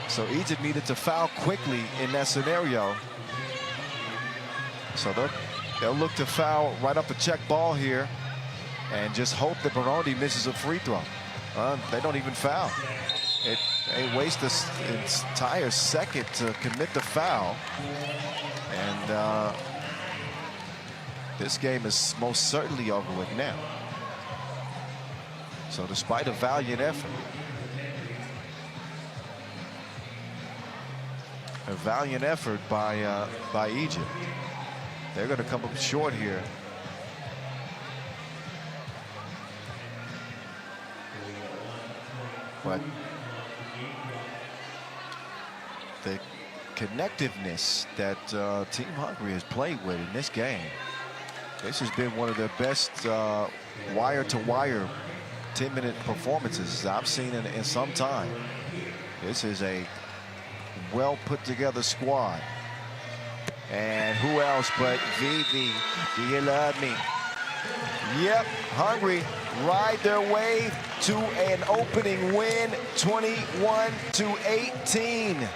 A: So Egypt needed to foul quickly in that scenario. So they'll look to foul right up a check ball here and just hope that Burundi misses a free throw. They don't even foul. They waste this entire second to commit the foul. And this game is most certainly over with now. So despite a valiant effort, by Egypt, they're going to come up short here. But the connectiveness that Team Hungary has played with in this game, this has been one of their best wire-to-wire 10-minute performances I've seen in some time. This is a well put together squad. And who else but Vivi? Do you love me? Yep, Hungary ride their way to an opening win, 21-18.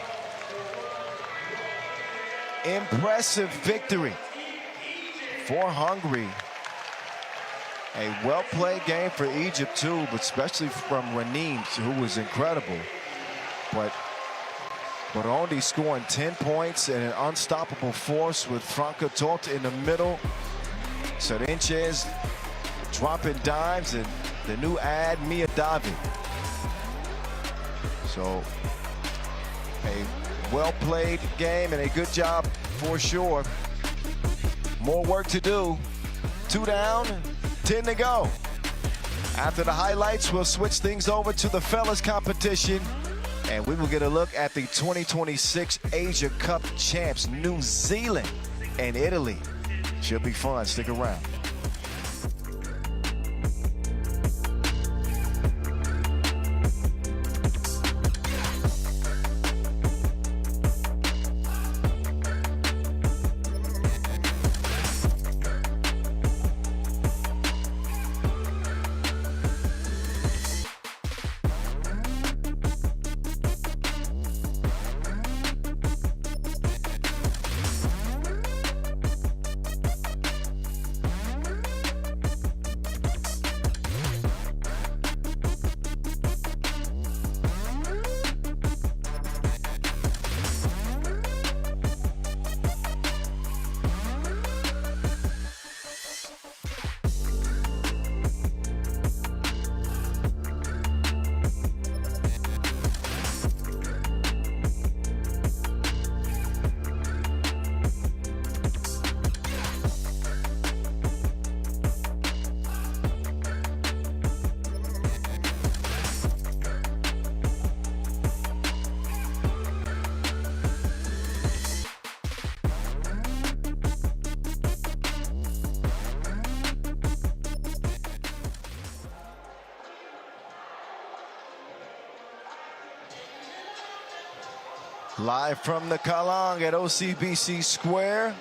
A: Impressive victory for Hungary. A well-played game for Egypt, too, but especially from Ranim, who was incredible. But Burundi scoring 10 points and an unstoppable force with Franco Todt in the middle. Sanchez dropping dimes, and the new ad, Mia David. So a well-played game and a good job for sure. More work to do. 2 down, 10 to go. After the highlights, we'll switch things over to the fellas competition, and we will get a look at the 2026 Asia Cup champs, New Zealand and Italy. Should be fun. Stick around. Live from the Kallang at OCBC Square.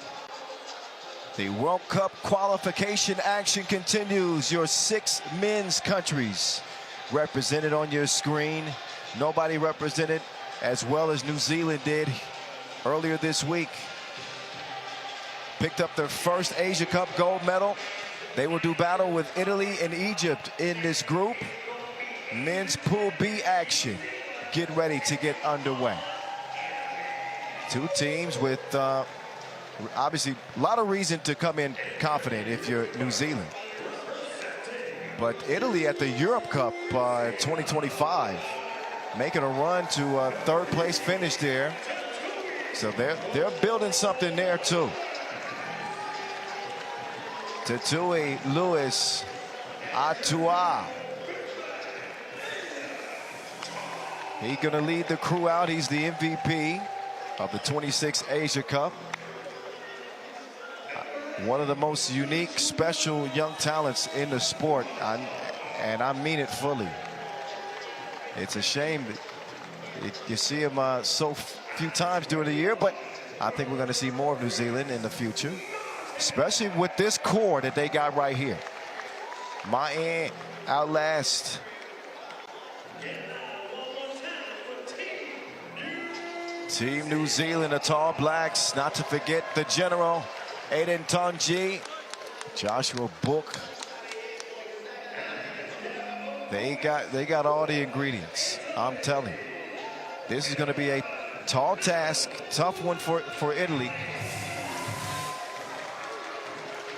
A: The World Cup qualification action continues. Your 6 men's countries represented on your screen. Nobody represented as well as New Zealand did earlier this week. Picked up their first Asia Cup gold medal. They will do battle with Italy and Egypt in this group. Men's Pool B action. Get ready to get underway. 2 teams with obviously a lot of reason to come in confident if you're New Zealand. But Italy at the Europe Cup 2025 making a run to a 3rd place finish there. So they're building something there too. Tatui Luis Atua. He's gonna lead the crew out. He's the MVP of the 26 Asia Cup. One of the most unique, special young talents in the sport, and I mean it fully. It's a shame that you see him so few times during the year, but I think we're going to see more of New Zealand in the future, especially with this core that they got right here. Ma'e outlast Team New Zealand, the Tall Blacks, not to forget the general, Aiden Tonji, Joshua Book. They got all the ingredients. I'm telling you. This is going to be a tall task, tough one for Italy,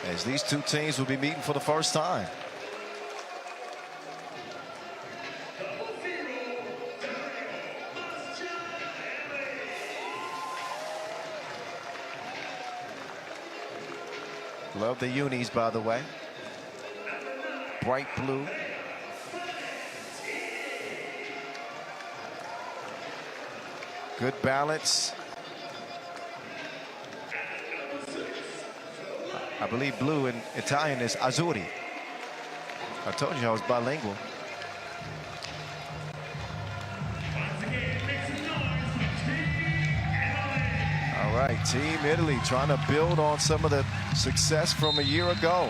A: as these 2 teams will be meeting for the first time. Love the unis, by the way. Bright blue. Good balance. I believe blue in Italian is azzurri. I told you I was bilingual. All right, Team Italy trying to build on some of the success from a year ago.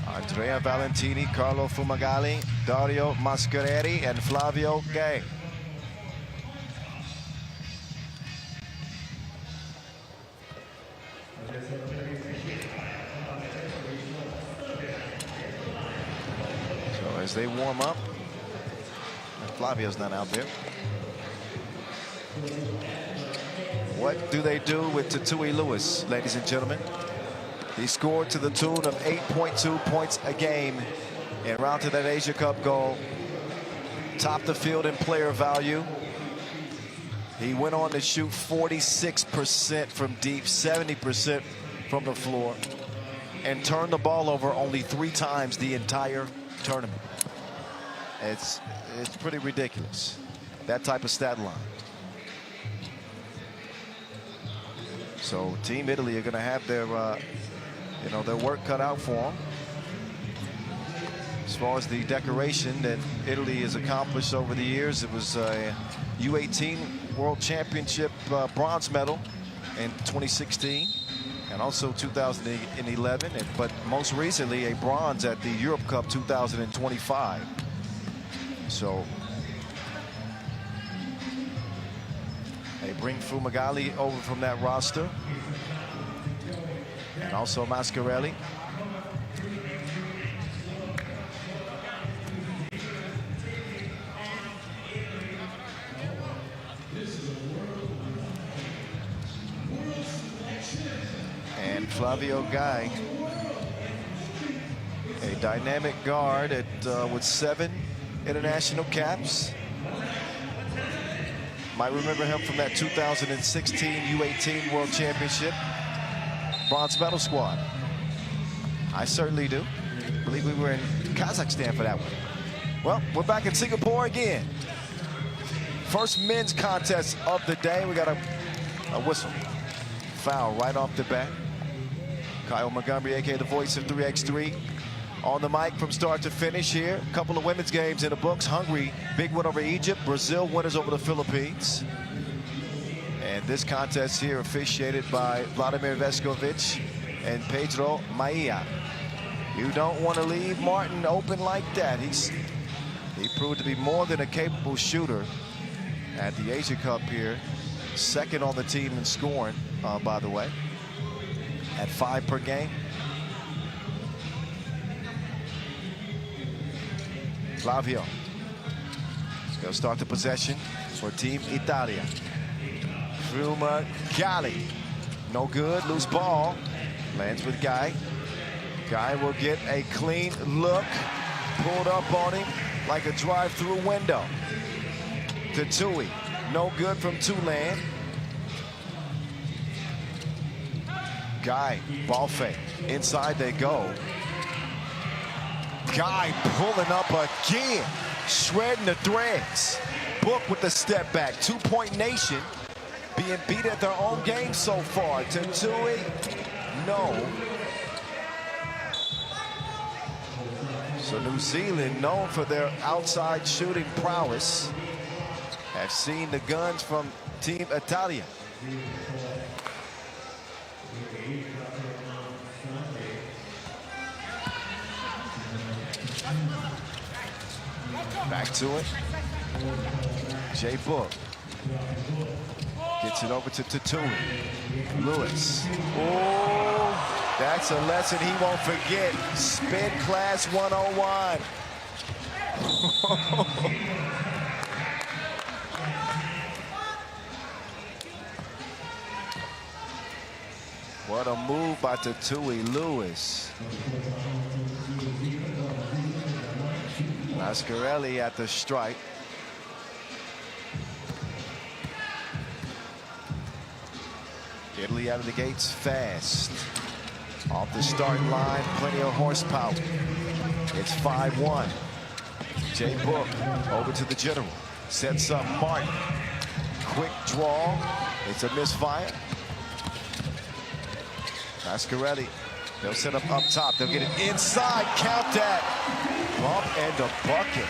A: Andrea Valentini, Carlo Fumagalli, Dario Maschereri, and Flavio Gay. they warm up. Flavio's not out there. What do they do with Tatui Lewis, ladies and gentlemen? He scored to the tune of 8.2 points a game and round to that Asia Cup goal. Topped the field in player value. He went on to shoot 46% from deep, 70% from the floor, and turned the ball over only 3 times the entire tournament. It's pretty ridiculous, that type of stat line. So Team Italy are going to have their their work cut out for them. As far as the decoration that Italy has accomplished over the years, it was a U18 World Championship bronze medal in 2016 and also 2011, but most recently a bronze at the Europe Cup 2025. So they bring Fumagalli over from that roster, and also Mascarelli. And Flavio Guy, a dynamic guard with 7 international caps. Might remember him from that 2016 U18 World Championship bronze medal squad. I certainly do. I believe we were in Kazakhstan for that one. Well, we're back in Singapore again. First men's contest of the day. We got a whistle. Foul right off the bat. Kyle Montgomery, aka the voice of 3x3, on the mic from start to finish here. A couple of women's games in the books. Hungary, big win over Egypt. Brazil, winners over the Philippines. And this contest here officiated by Vladimir Veskovic and Pedro Maia. You don't want to leave Martin open like that. He proved to be more than a capable shooter at the Asia Cup here. Second on the team in scoring, by the way, at 5 per game. Flavio is going to start the possession for Team Italia. Fumagalli, no good, loose ball, lands with Guy. Guy will get a clean look, pulled up on him like a drive-through window. Tatui, no good from Tulane. Guy, ball fake, inside they go. Guy pulling up again, shredding the threads. Book with the step back. 2-point nation being beat at their own game so far. Tatui, no. So New Zealand, known for their outside shooting prowess, have seen the guns from Team Italia. Back to it. Jay Book gets it over to Tatui. Lewis. Oh, that's a lesson he won't forget. Spin class 101. What a move by Tatui Lewis. Mascarelli at the strike. Italy out of the gates fast. Off the starting line, plenty of horsepower. It's 5-1. Jay Book over to the general. Sets up Martin. Quick draw. It's a misfire. Mascarelli, they'll set up top. They'll get it inside. Count that. Bump and a bucket.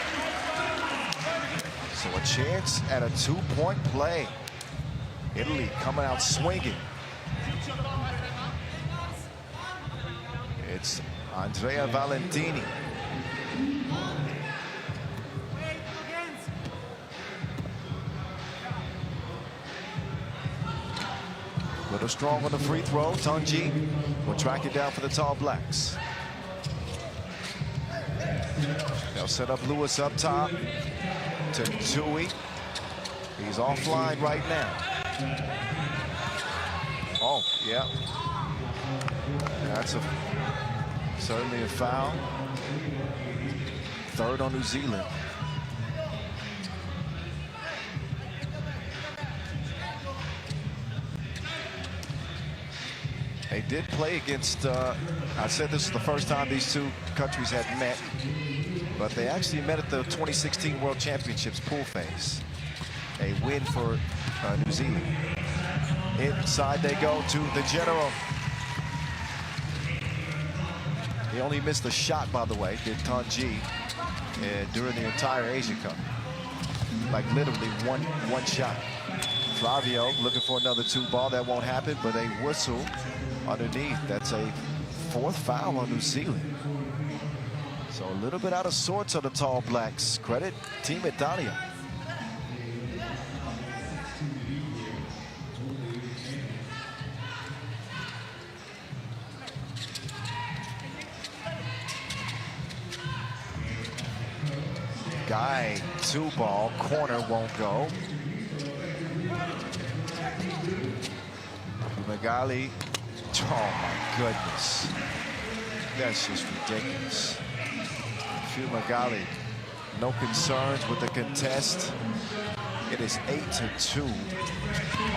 A: So a chance at a 2-point play. Italy coming out swinging. It's Andrea Valentini. Little strong on the free throw. Tunji will track it down for the Tall Blacks. They'll They'll set up Lewis up top to Tui. He's offline right now. Oh, yeah. That's certainly a foul. Third on New Zealand. They did play against, I said this is the first time these two countries had met, but they actually met at the 2016 World Championships pool phase. A win for New Zealand. Inside they go to the general. He only missed a shot, by the way, did Tanji, during the entire Asia Cup. Like literally one shot. Flavio looking for another 2-ball. That won't happen, but a whistle underneath. That's a 4th foul on New Zealand. So a little bit out of sorts on the Tall Blacks. Credit Team Italia. Guy, 2-ball, corner won't go. Magali, oh my goodness. That's just ridiculous. Fumagalli, no concerns with the contest. It is 8-2,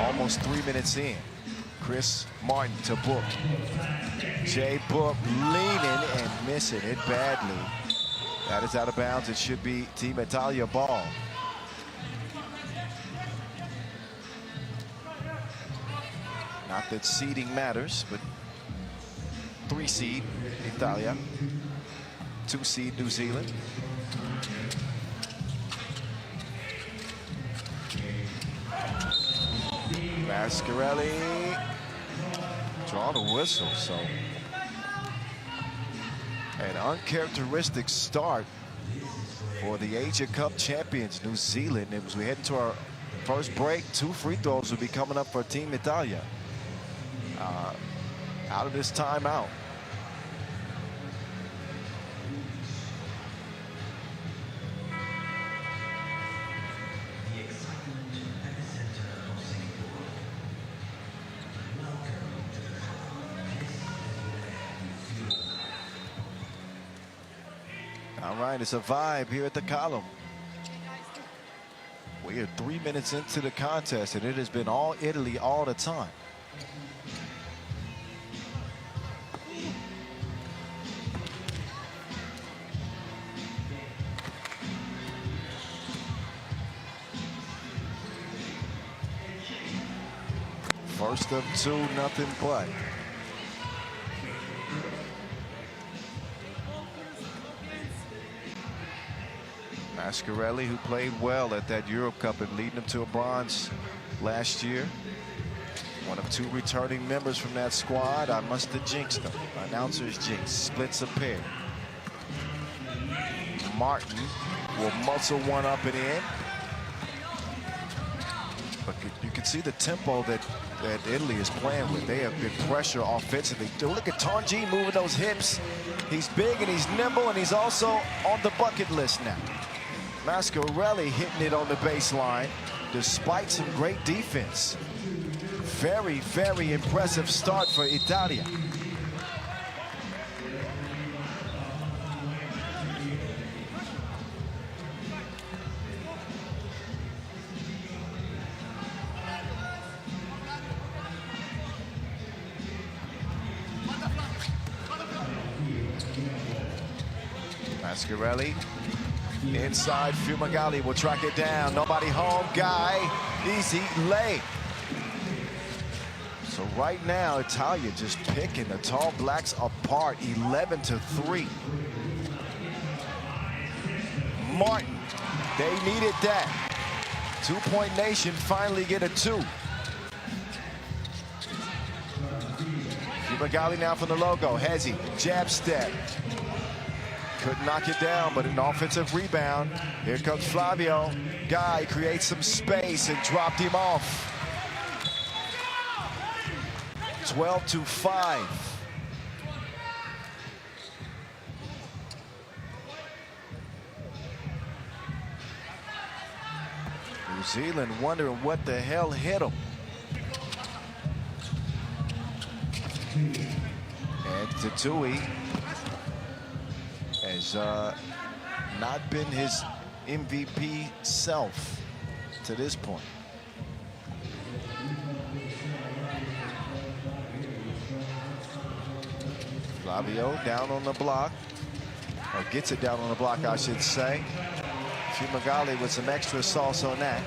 A: almost 3 minutes in. Chris Martin to Book. Jay Book leaning and missing it badly. That is out of bounds. It should be Team Italia ball. Not that seeding matters, but 3 seed Italia, 2 seed New Zealand. Mascarelli draw the whistle, so an uncharacteristic start for the Asia Cup champions, New Zealand. As we head into our first break, 2 free throws will be coming up for Team Italia. Out of this timeout. All right, it's a vibe here at the Column. We are 3 minutes into the contest, and it has been all Italy all the time. First of 2, nothing but. Mascarelli, who played well at that Europe Cup and leading them to a bronze last year. One of 2 returning members from that squad. I must have jinxed them. Announcer's jinx. Splits a pair. Martin will muscle one up and in. But you can see the tempo that Italy is playing with. They have good pressure offensively. Look at Tanji moving those hips. He's big and he's nimble, and he's also on the bucket list now. Mascarelli hitting it on the baseline despite some great defense. Very, very impressive start for Italia. Mascarelli inside. Fumagalli will track it down. Nobody home. Guy, easy lay. So right now, Italia just picking the Tall Blacks apart, 11-3. Martin, they needed that. 2-point nation finally get a 2. Fumagalli now from the logo. Hezzy, jab step. Couldn't knock it down, but an offensive rebound. Here comes Flavio. Guy creates some space and dropped him off. 12-5. New Zealand wondering what the hell hit them. And Tatui has not been his MVP self to this point. Flavio down on the block, or gets it down on the block, I should say. Fumagalli with some extra sauce on that.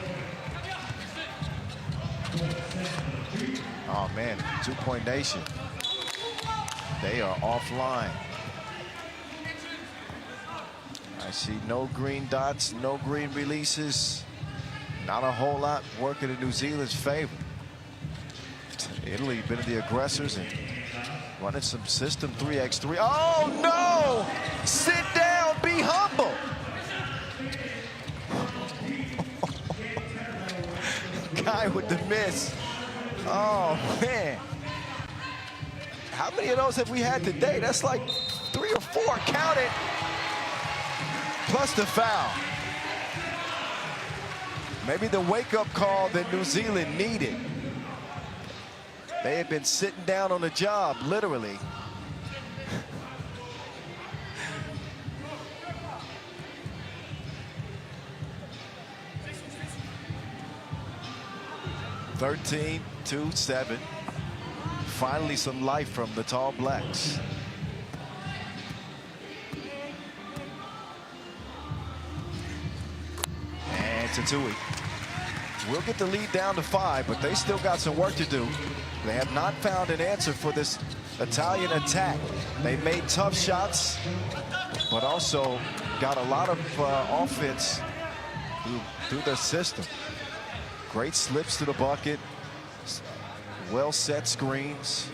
A: Oh man, 2-point nation. They are offline. I see no green dots, no green releases. Not a whole lot working in New Zealand's favor. Italy been the aggressors and running some system 3x3. Oh no! Sit down, be humble. Guy with the miss. Oh man. How many of those have we had today? That's like 3 or 4, count it. Plus the foul. Maybe the wake-up call that New Zealand needed. They had been sitting down on the job, literally. (13-7). Finally some life from the Tall Blacks. And Tatui will get the lead down to 5, but they still got some work to do. They have not found an answer for this Italian attack. They made tough shots, but also got a lot of offense through their system. Great slips to the bucket, well set screens.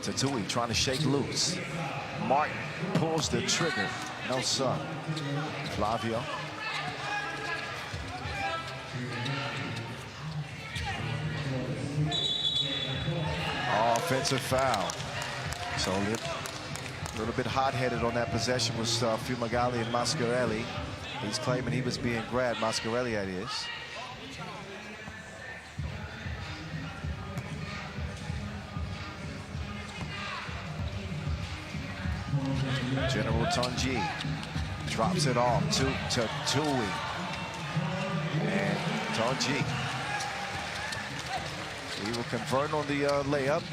A: Tatui trying to shake loose. Martin pulls the trigger. No sir. Flavio. Offensive foul. So a little bit hot-headed on that possession was Fumagalli and Mascarelli. He's claiming he was being grabbed. Mascarelli, that is. General Tonji drops it off to Tui. And Tonji. He will convert on the layup.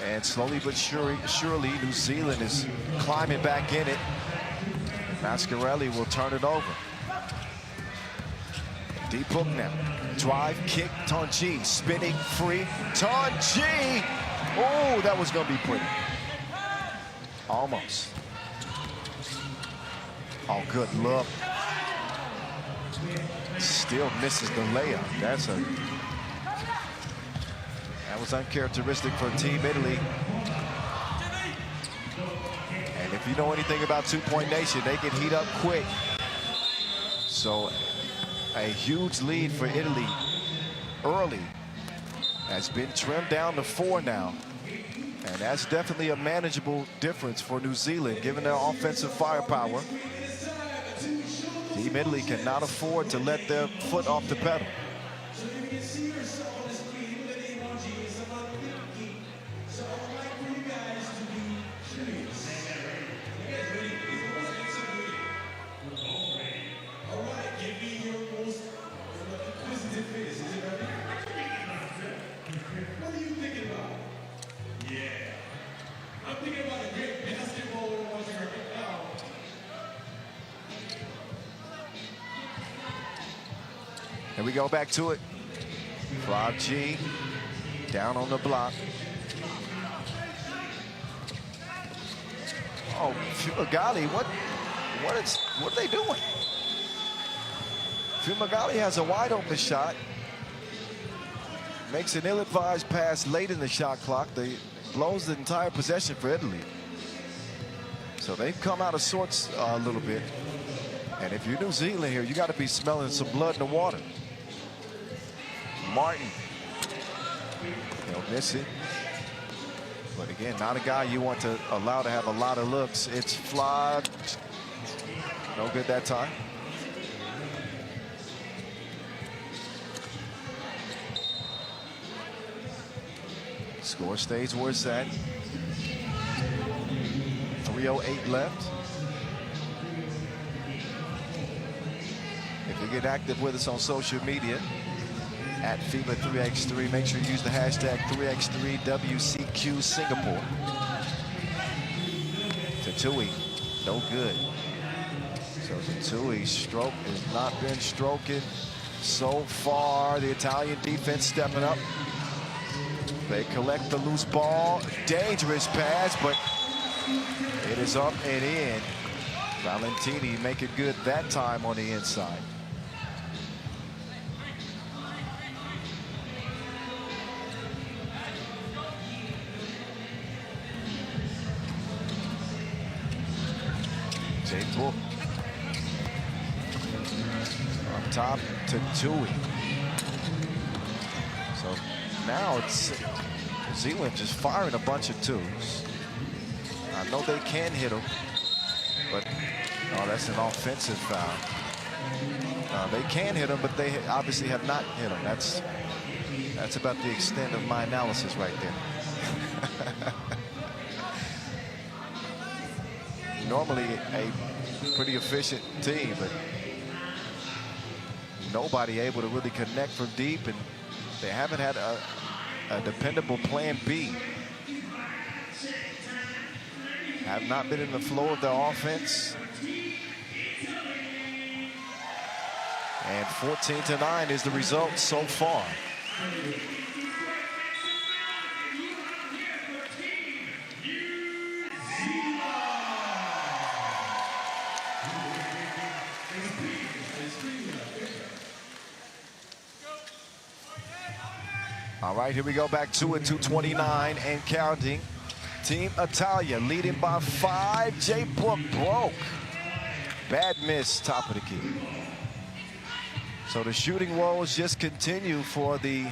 A: And slowly but surely, New Zealand is climbing back in it. Mascarelli will turn it over. Deep hook now. Drive, kick, Tonji, spinning free. Tonji! Oh, that was going to be pretty. Almost. Oh, good look. Still misses the layup. That was uncharacteristic for Team Italy. And if you know anything about 2-point nation, they can heat up quick. So a huge lead for Italy early has been trimmed down to 4 now. And that's definitely a manageable difference for New Zealand, given their offensive firepower. Team Italy cannot afford to let their foot off the pedal. And we go back to it. Flav G down on the block. Oh, Fumagalli, what are they doing? Fumagalli has a wide open shot. Makes an ill-advised pass late in the shot clock. They blows the entire possession for Italy. So they've come out of sorts a little bit. And if you're New Zealand here, you got to be smelling some blood in the water. Martin. He'll miss it. But again, not a guy you want to allow to have a lot of looks. It's fly. No good that time. Score stays where it's at. 3:08 left. If you get active with us on social media, at FIBA 3x3, make sure you use the hashtag 3x3WCQ Singapore. Tatui, no good. So Tatui's stroke has not been stroking so far. The Italian defense stepping up. They collect the loose ball. Dangerous pass, but it is up and in. Valentini make it good that time on the inside. Book. On top to Tui. So now it's New Zealand just firing a bunch of twos. I know they can hit them, but oh, that's an offensive foul. They can hit them, but they obviously have not hit them. That's about the extent of my analysis right there. Normally a pretty efficient team, but nobody able to really connect from deep, and they haven't had a dependable plan B. Have not been in the flow of their offense. And 14-9 is the result so far. All right, here we go, back to it, 2:29 and counting. Team Italia leading by 5. Jay Book broke. Bad miss, top of the key. So the shooting woes just continue for the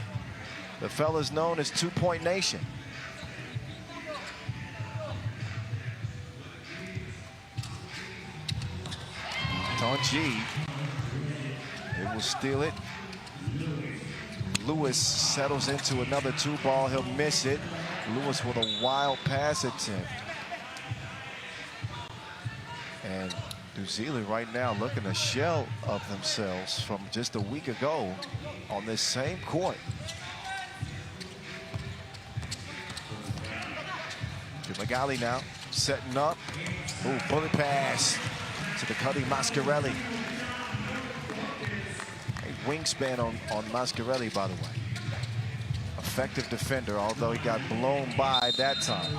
A: fellas known as 2-point nation. Tonji, it will steal it. Lewis settles into another 2-ball. He'll miss it. Lewis with a wild pass attempt. And New Zealand right now looking a shell of themselves from just a week ago on this same court. To Magali now, setting up. Ooh, bullet pass to the Cuddy Mascarelli. Wingspan on Mascarelli, by the way. Effective defender, although he got blown by that time.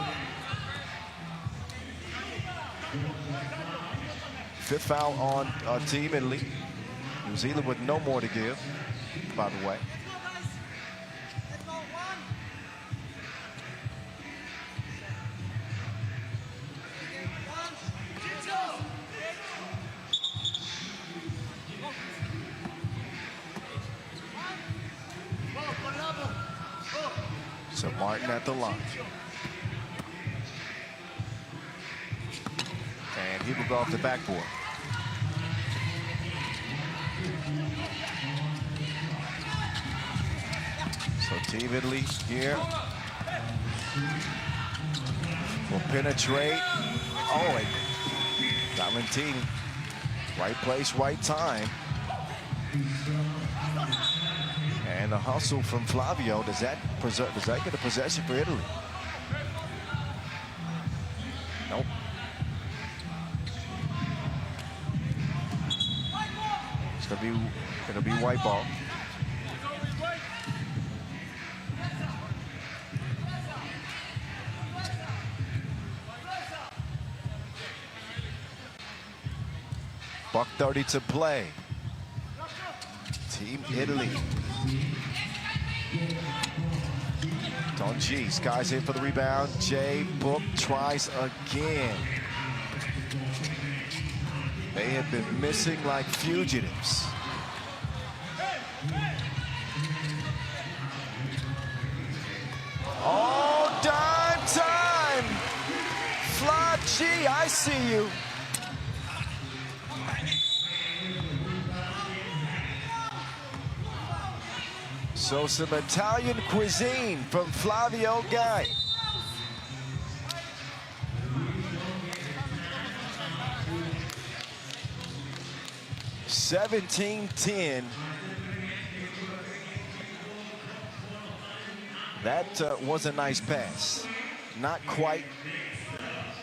A: 5th foul on Team Italy. New Zealand with no more to give, by the way. So Martin at the line. And he will go off the backboard. So Team Italy here will penetrate. Oh, and Valentini, right place, right time. And a hustle from Flavio. Does that get a possession for Italy? Nope. It's gonna be white ball. .30 to play. Team Italy. Tonji, Sky's in for the rebound. Jay Book tries again. They have been missing like fugitives. Oh, dime time! Italy, I see you. So some Italian cuisine from Flavio Guy. (17-10). That was a nice pass. Not quite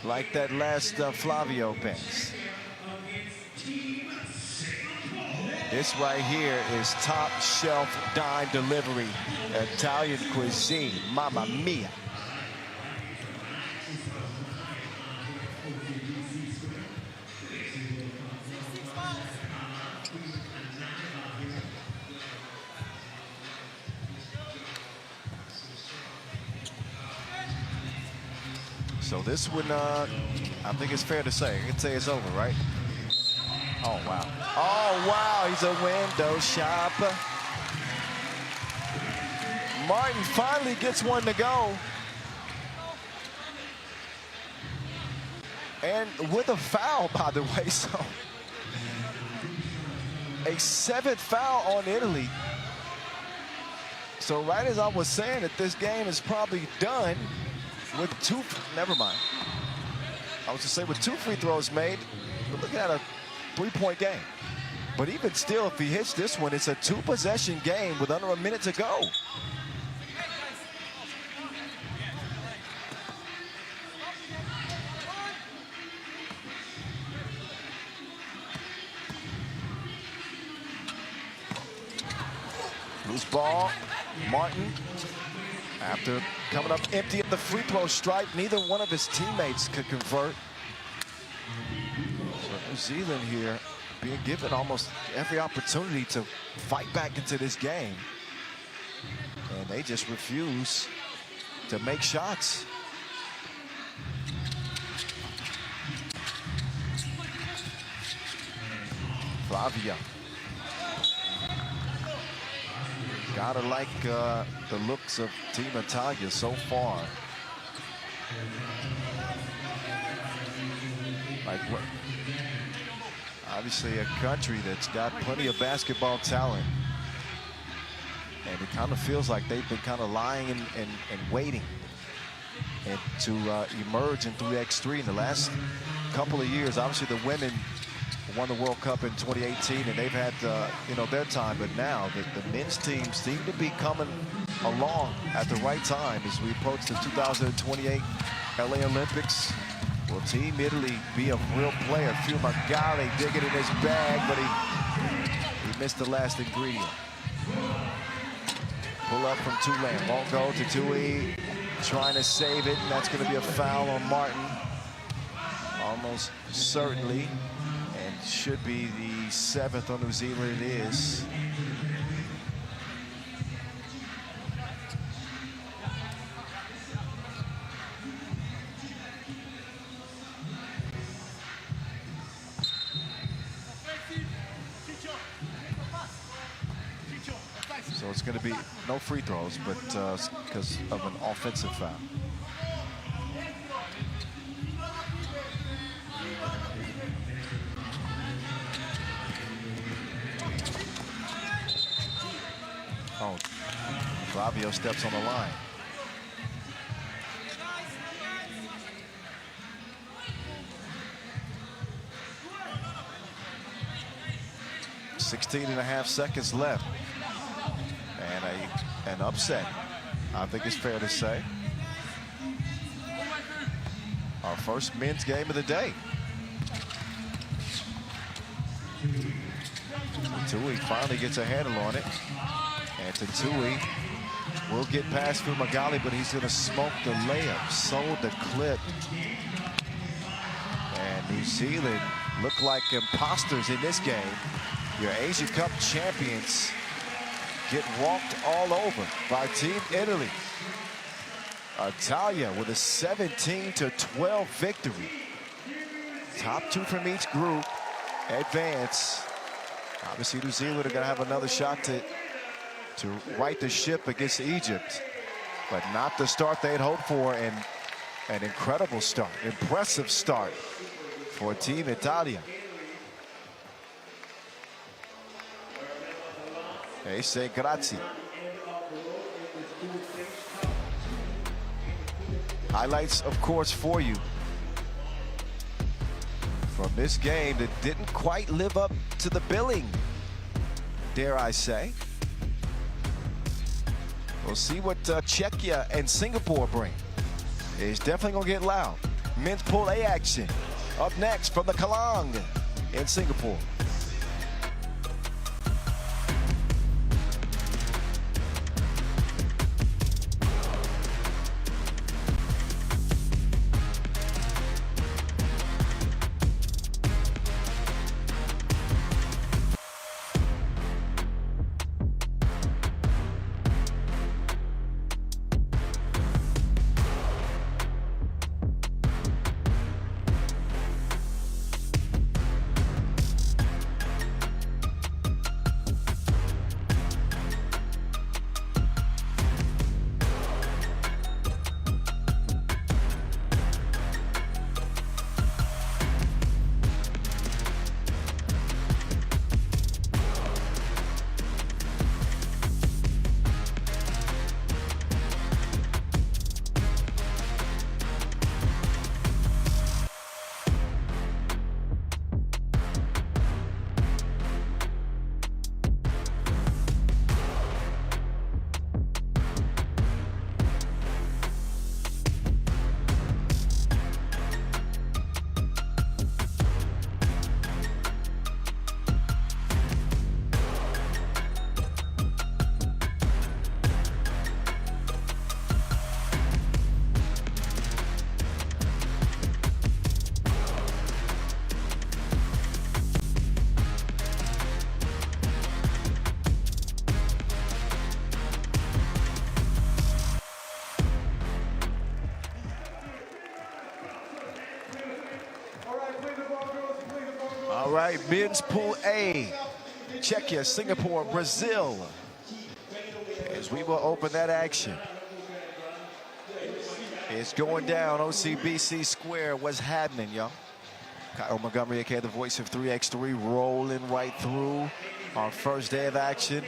A: like that last Flavio pass. This right here is top shelf dime delivery. Italian cuisine, mamma mia. So this one, I think it's fair to say, I can say it's over, right? Oh, wow. Oh, wow, he's a window shopper. Martin finally gets one to go. And with a foul, by the way, so. A 7th foul on Italy. So right as I was saying that this game is probably done with never mind. I was to say with 2 free throws made, we're looking at a 3-point game. But even still, if he hits this one, it's a 2-possession game with under a minute to go. Loose ball, Martin. After coming up empty at the free throw stripe, neither one of his teammates could convert. So New Zealand here being given almost every opportunity to fight back into this game. And they just refuse to make shots. Flavia. Gotta like the looks of Team Italia so far. Like, obviously a country that's got plenty of basketball talent. And it kind of feels like they've been kind of lying and waiting and to emerge in 3x3 in the last couple of years. Obviously the women won the World Cup in 2018, and they've had you know, their time, but now the men's team seem to be coming along at the right time as we approach the 2028 LA Olympics. Will Team Italy be a real player? Fumagalli digging in his bag, but he missed the last ingredient. Pull up from Tulane, won't go to Tui, trying to save it, and that's going to be a foul on Martin. Almost certainly. Should be the 7th on New Zealand. It is. So it's going to be no free throws, but because of an offensive foul. Oh, Flavio steps on the line. .5 seconds left. And an upset, I think it's fair to say. Our first men's game of the day. Tui finally gets a handle on it. And Tui will get past Fumagalli, but he's going to smoke the layup. Sold the clip. And New Zealand look like imposters in this game. Your Asia Cup champions get walked all over by Team Italy. Italia with a 17-12 victory. Top 2 from each group advance. Obviously, New Zealand are going to have another shot to right the ship against Egypt, but not the start they'd hoped for. And An incredible start, impressive start for Team Italia. They say grazie. Highlights, of course, for you from this game that didn't quite live up to the billing, dare I say. We'll see what Czechia and Singapore bring. It's definitely gonna get loud. Men's Pool A action up next from the Kalang in Singapore. All right, men's Pool A, Czechia, Singapore, Brazil. As we will open that action. It's going down, OCBC Square. What's happening, y'all? Kyle Montgomery, aka the voice of 3x3, rolling right through our first day of action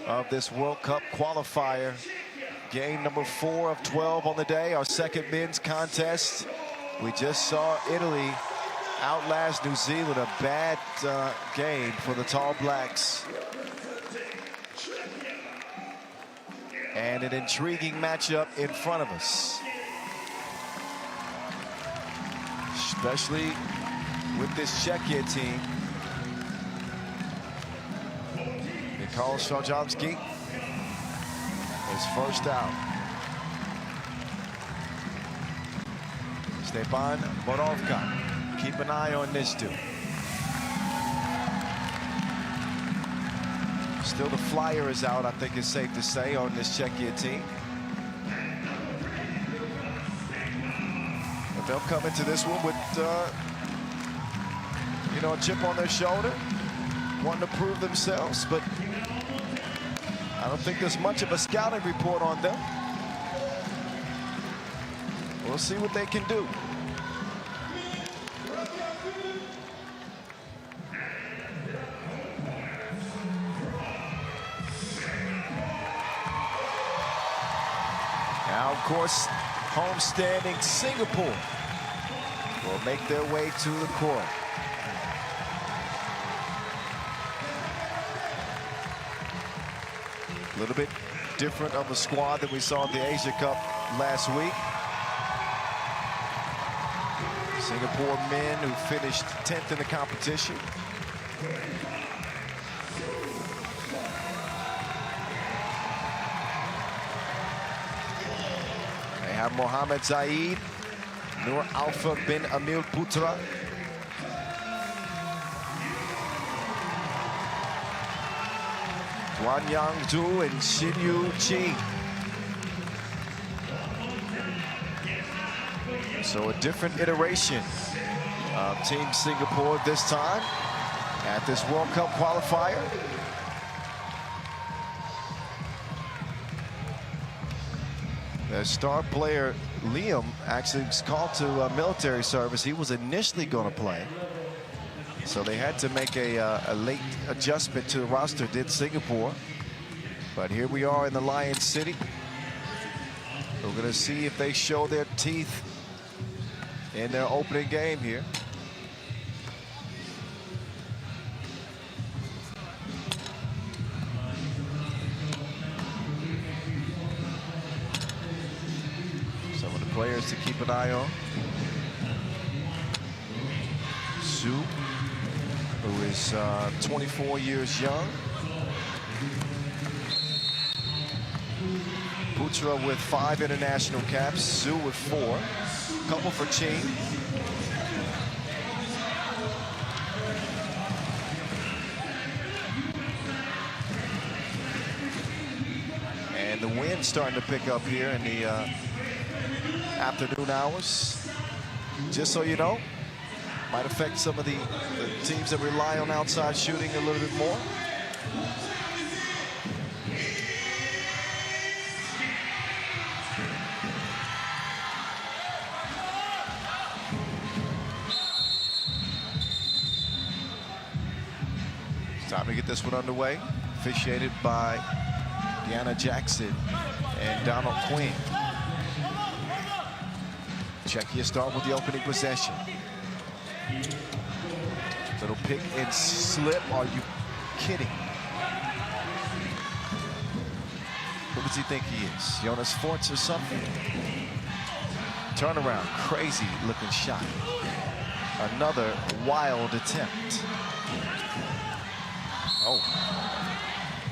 A: of this World Cup qualifier. Game number 4 of 12 on the day, our second men's contest. We just saw Italy outlast New Zealand, a bad game for the Tall Blacks. And an intriguing matchup in front of us. Especially with this Czechia team. Mikhail Szojanski is first out. Stepan Borovka. Keep an eye on this dude. Still the flyer is out, I think it's safe to say, on this Czechia team. But they'll come into this one with, you know, a chip on their shoulder, wanting to prove themselves, but I don't think there's much of a scouting report on them. We'll see what they can do. Now, of course, homestanding Singapore will make their way to the court. A little bit different of a squad than we saw at the Asia Cup last week. Singapore men who finished 10th in the competition. They have Mohamed Zaid, Nur Alpha bin Amil Putra, Duan Yang Du and Xin Yu Chi. So a different iteration of Team Singapore this time at this World Cup qualifier. The star player, Liam, actually was called to military service. He was initially going to play. So they had to make a late adjustment to the roster, did Singapore. But here we are in the Lion City. We're going to see if they show their teeth in their opening game here. Some of the players to keep an eye on. Su, who is 24 years young. Putra with 5 international caps, Su with 4, couple for Ching. And the wind's starting to pick up here in the afternoon hours. Just so you know, might affect some of the teams that rely on outside shooting a little bit more. Time to get this one underway. Officiated by Deanna Jackson and Donald Quinn. Czechia start with the opening possession. Little pick and slip. Are you kidding? Who does he think he is? Jonas Forts or something? Turnaround. Crazy looking shot. Another wild attempt. Oh,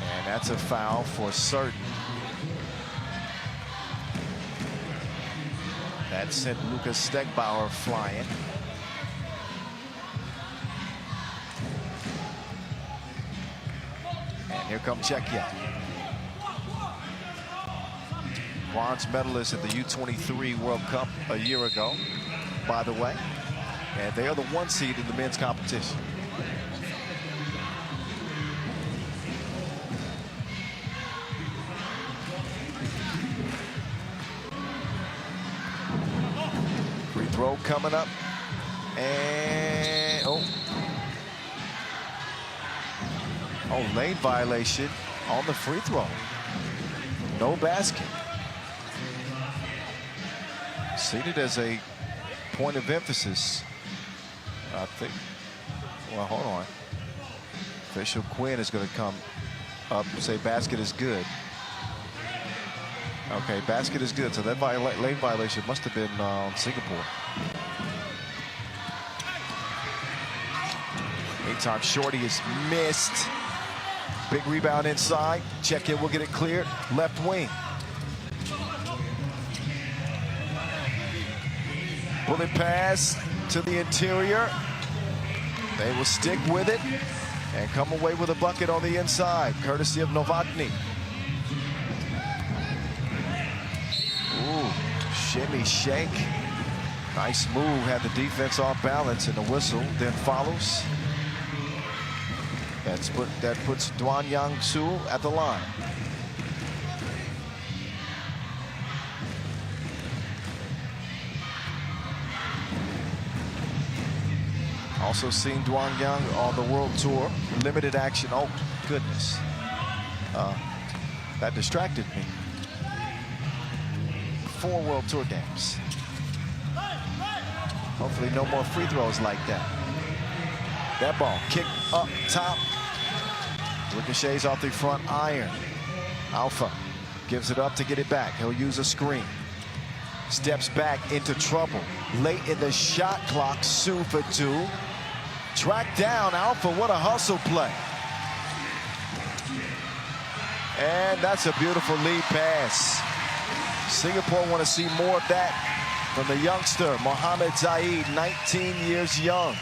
A: and that's a foul for certain. That sent Lucas Stegbauer flying. And here comes Czechia. Bronze medalist at the U23 World Cup a year ago, by the way. And they are the 1 seed in the men's competition. Throw coming up, and oh, lane violation on the free throw. No basket. Seen it as a point of emphasis. I think. Well, hold on. Official Quinn is going to come up and say basket is good. Okay, basket is good. So that lane violation must have been on Singapore. Meantime, Shorty is missed. Big rebound inside. Czechia will get it cleared. Left wing. Bullet pass to the interior. They will stick with it and come away with a bucket on the inside, courtesy of Novotny. Shimmy shake. Nice move. Had the defense off balance, and the whistle then follows. That puts Duan Yang Su at the line. Also seen Duan Yang on the World Tour. Limited action. Oh, goodness. That distracted me. 4 World Tour games. Hopefully no more free throws like that. That ball kicked up top. Ricochets off the front iron. Alpha gives it up to get it back. He'll use a screen. Steps back into trouble. Late in the shot clock, Su for 2. Tracked down Alpha, what a hustle play. And that's a beautiful lead pass. Singapore want to see more of that from the youngster, Mohamed Zaid, 19 years young.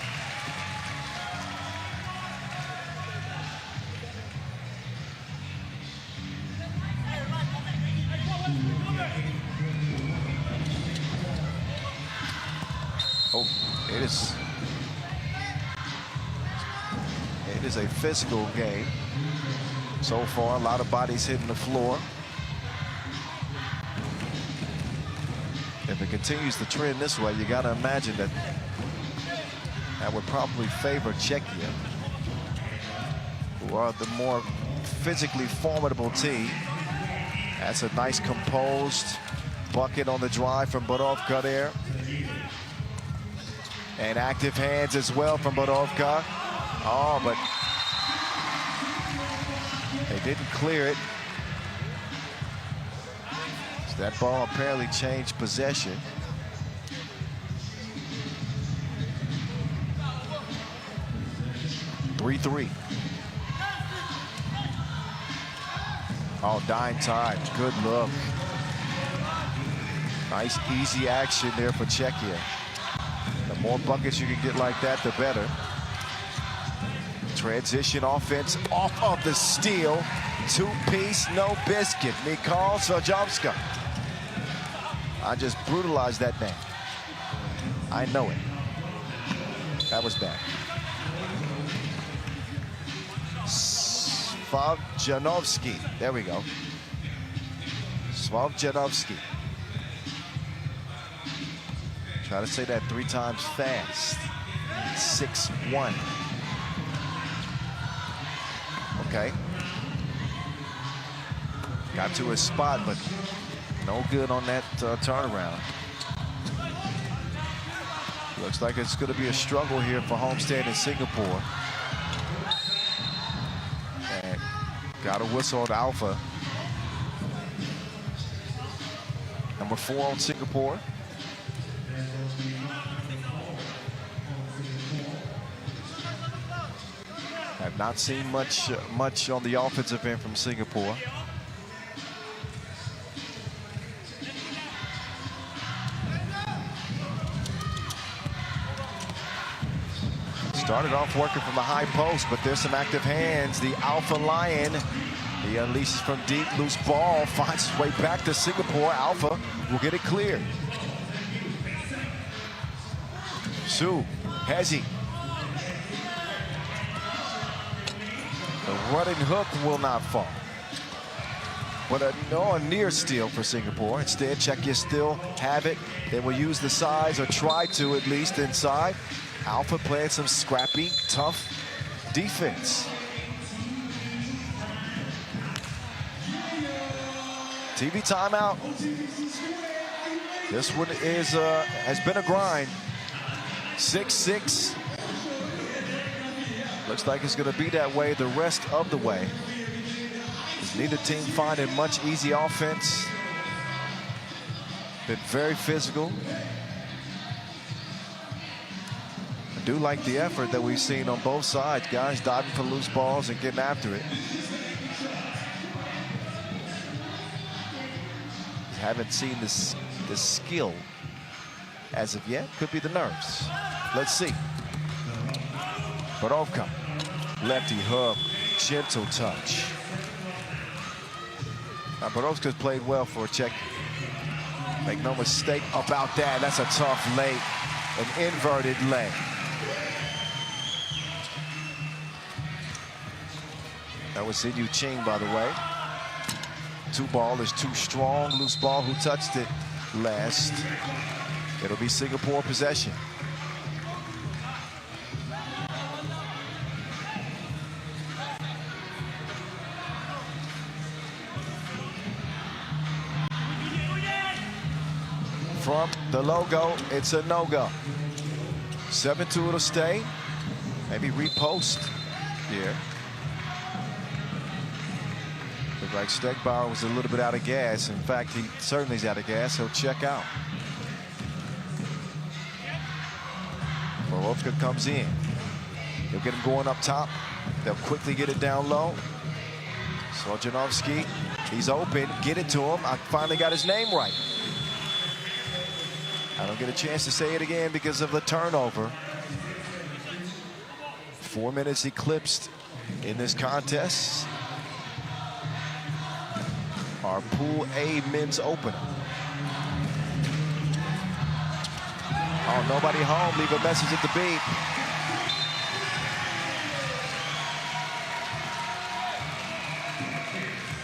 A: Oh, it is a physical game. So far, a lot of bodies hitting the floor. If it continues to trend this way, you got to imagine that would probably favor Czechia, who are the more physically formidable team. That's a nice composed bucket on the drive from Borovka there. And active hands as well from Borovka. Oh, but they didn't clear it. So that ball apparently changed possession. Three. Oh, dying time. Good look. Nice, easy action there for Czechia. The more buckets you can get like that, the better. Transition offense off of the steal. Two-piece, no biscuit. Mikhail Sajovska. I just brutalized that name. I know it. That was bad. Svavjanovski. There we go. Svavjanovski. Try to say that 3 times fast. 6-1. Okay. Got to his spot, but no good on that turnaround. Looks like it's going to be a struggle here for Homestead in Singapore. And got a whistle on Alpha. Number 4 on Singapore. Have not seen much on the offensive end from Singapore. Started off working from the high post, but there's some active hands. The Alpha Lion, he unleashes from deep, loose ball, finds his way back to Singapore. Alpha will get it cleared. Su, Hezi. The running hook will not fall. But a near steal for Singapore. Instead, Czechia still have it. They will use the size, or try to at least, inside. Alpha playing some scrappy, tough defense. TV timeout. This one is has been a grind. 6-6. Looks like it's going to be that way the rest of the way. Neither team finding much easy offense. Been very physical. I do like the effort that we've seen on both sides. Guys diving for loose balls and getting after it. Haven't seen this skill as of yet. Could be the nerves. Let's see. Borovka, lefty hook, gentle touch. Now Borovska's played well for Czech. Make no mistake about that. That's a tough lay, an inverted lay. That was Sinyu Ching, by the way. 2 ball is too strong. Loose ball, who touched it last? It'll be Singapore possession. From the logo, it's a no-go. 7-2 it'll stay. Maybe repost here. Looked like Stegbauer was a little bit out of gas. In fact, he certainly is out of gas. He'll check out. Borovka comes in. He'll get him going up top. They'll quickly get it down low. Sojanovsky, he's open. Get it to him. I finally got his name right. I don't get a chance to say it again because of the turnover. 4 minutes eclipsed in this contest. Our Pool A men's opener. Oh, nobody home. Leave a message at the beep.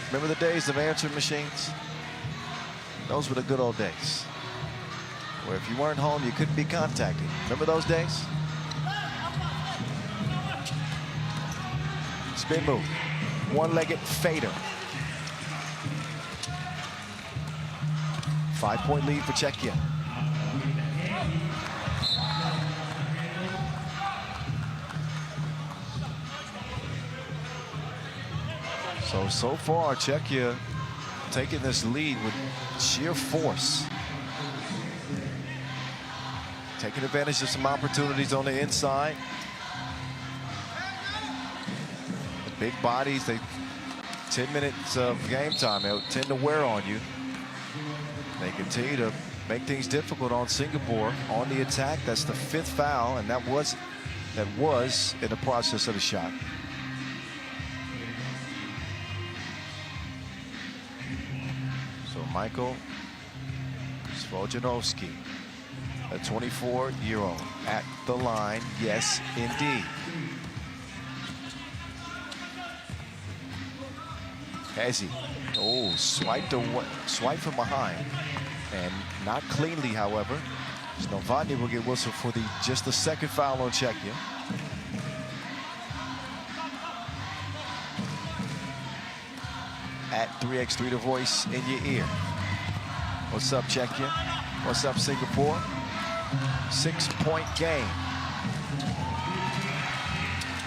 A: Remember the days of answering machines? Those were the good old days. where if you weren't home, you couldn't be contacted. Remember those days? Spin move. One-legged fader. 5-point lead for Czechia. So far, Czechia taking this lead with sheer force. Taking advantage of some opportunities on the inside. The big bodies, 10 minutes of game time, they'll tend to wear on you. They continue to make things difficult on Singapore on the attack. That's the 5th foul, and that was in the process of the shot. So Michael Svojanovski, a 24-year-old, at the line. Yes, indeed. Hezzy. Oh, swipe from behind. And not cleanly, however. Novotny will get whistled for just the 2nd foul on Czechia. At 3x3, the voice in your ear. What's up, Czechia? What's up, Singapore? 6-point game.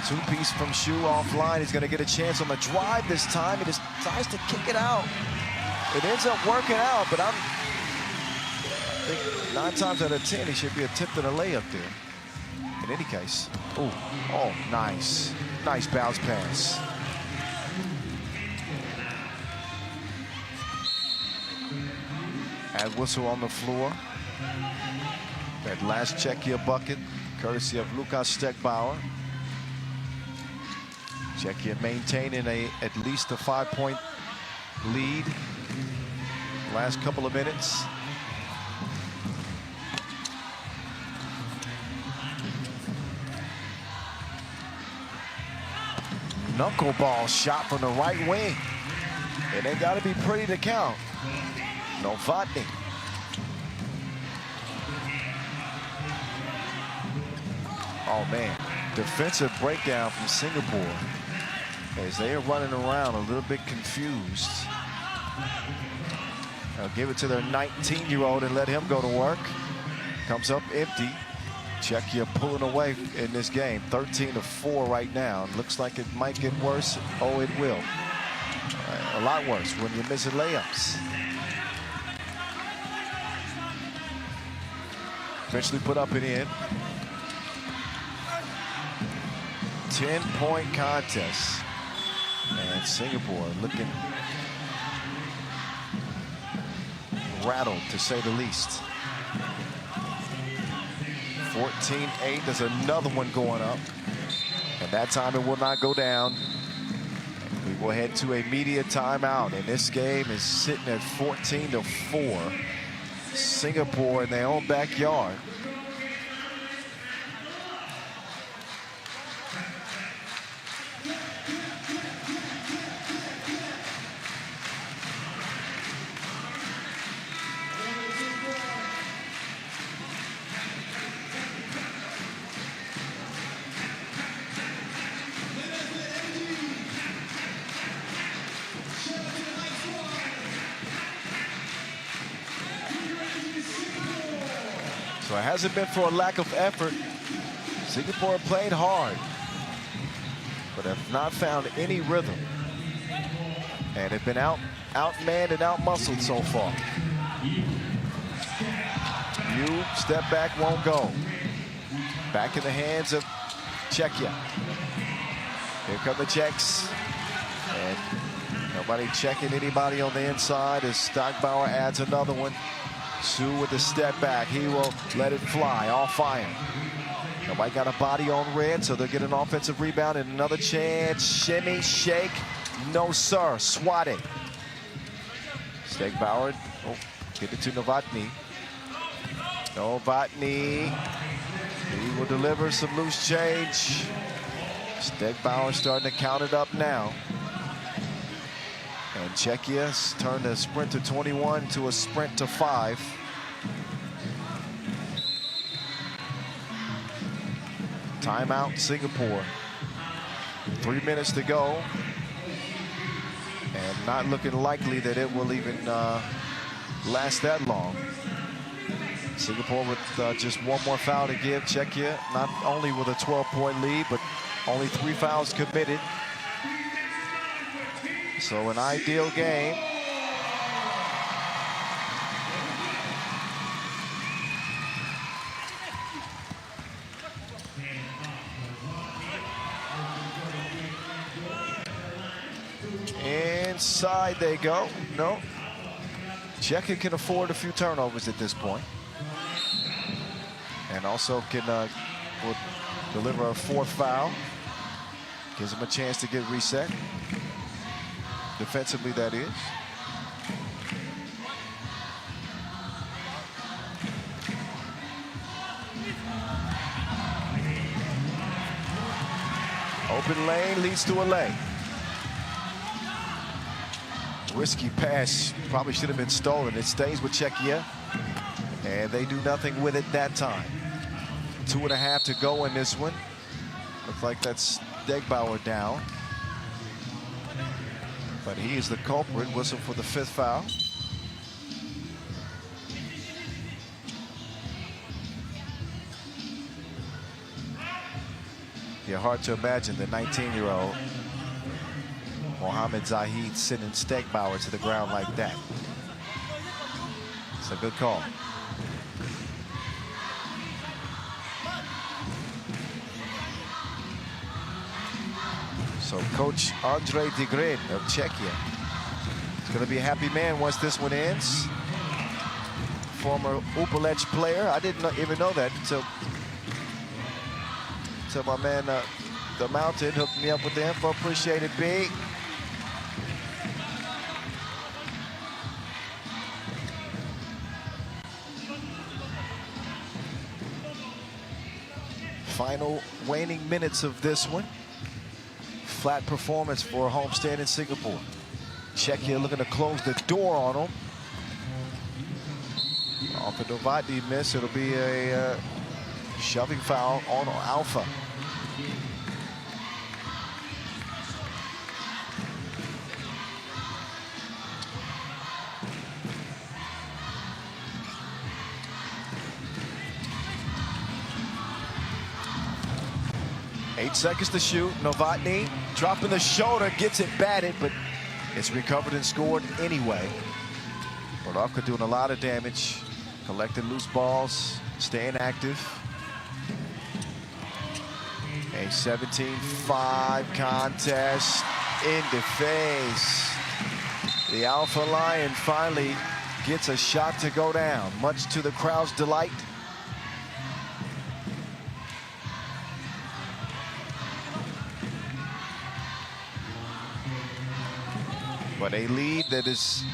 A: 2-piece from Shu offline. He's going to get a chance on the drive this time. He just tries to kick it out. It ends up working out, but I think 9 times out of 10 he should be attempting a layup there. In any case, oh, nice bounce pass. And whistle on the floor. That last Czechia bucket, courtesy of Lukas Stegbauer. Czechia maintaining at least a 5-point lead. Last couple of minutes. Knuckleball shot from the right wing. And they got to be pretty to count. Novotny. Oh, man. Defensive breakdown from Singapore as they are running around a little bit confused. They'll give it to their 19-year-old and let him go to work. Comes up empty. Czechia pulling away in this game. 13-4 right now. Looks like it might get worse. Oh, it will. A lot worse when you're missing layups. Eventually put up and in. 10-point contest. And Singapore looking rattled, to say the least. 14-8. There's another one going up. And that time it will not go down. We will head to a media timeout. And this game is sitting at 14-4. Singapore in their own backyard. So it hasn't been for a lack of effort. Singapore played hard, but have not found any rhythm. And have been outmanned and outmuscled so far. You step back, won't go. Back in the hands of Czechia. Here come the Czechs. And nobody checking anybody on the inside as Stegbauer adds another one. Su with the step back. He will let it fly, all fire. Nobody got a body on red, so they'll get an offensive rebound and another chance. Shimmy, shake. No, sir. Swatting. Stegbauer. Oh, get it to Novotny. Novotny. He will deliver some loose change. Stegbauer starting to count it up now. And Czechia's turned a sprint to 21 to a sprint to 5. Timeout, Singapore. 3 minutes to go. And not looking likely that it will even last that long. Singapore with just one more foul to give. Czechia not only with a 12-point lead, but only 3 fouls committed. So an ideal game. Inside they go. No. Czechia can afford a few turnovers at this point. And also can will deliver a 4th foul. Gives them a chance to get reset. Defensively, that is. Open lane leads to a lane. Risky pass, probably should have been stolen. It stays with Czechia, and they do nothing with it that time. 2.5 to go in this one. Looks like that's Degbauer down. But he is the culprit. Whistle for the 5th foul. Yeah, hard to imagine the 19-year-old Mohamed Zahid sending Degbauer to the ground like that. It's a good call. So Coach Andrej Digrin of Czechia is going to be a happy man once this one ends. Former Upalech player. I didn't even know that until my man, The Mountain, hooked me up with the info. Appreciate it, B. Final waning minutes of this one. Flat performance for a homestand in Singapore. Czechia looking to close the door on them. Off a Novotny miss, it'll be a shoving foul on Alpha. Eight seconds to shoot. Novotny dropping the shoulder, gets it batted, but it's recovered and scored anyway. Rodovka doing a lot of damage, collecting loose balls, staying active. A 17-5 contest in the face. The Alpha Lion finally gets a shot to go down, much to the crowd's delight. But a lead that is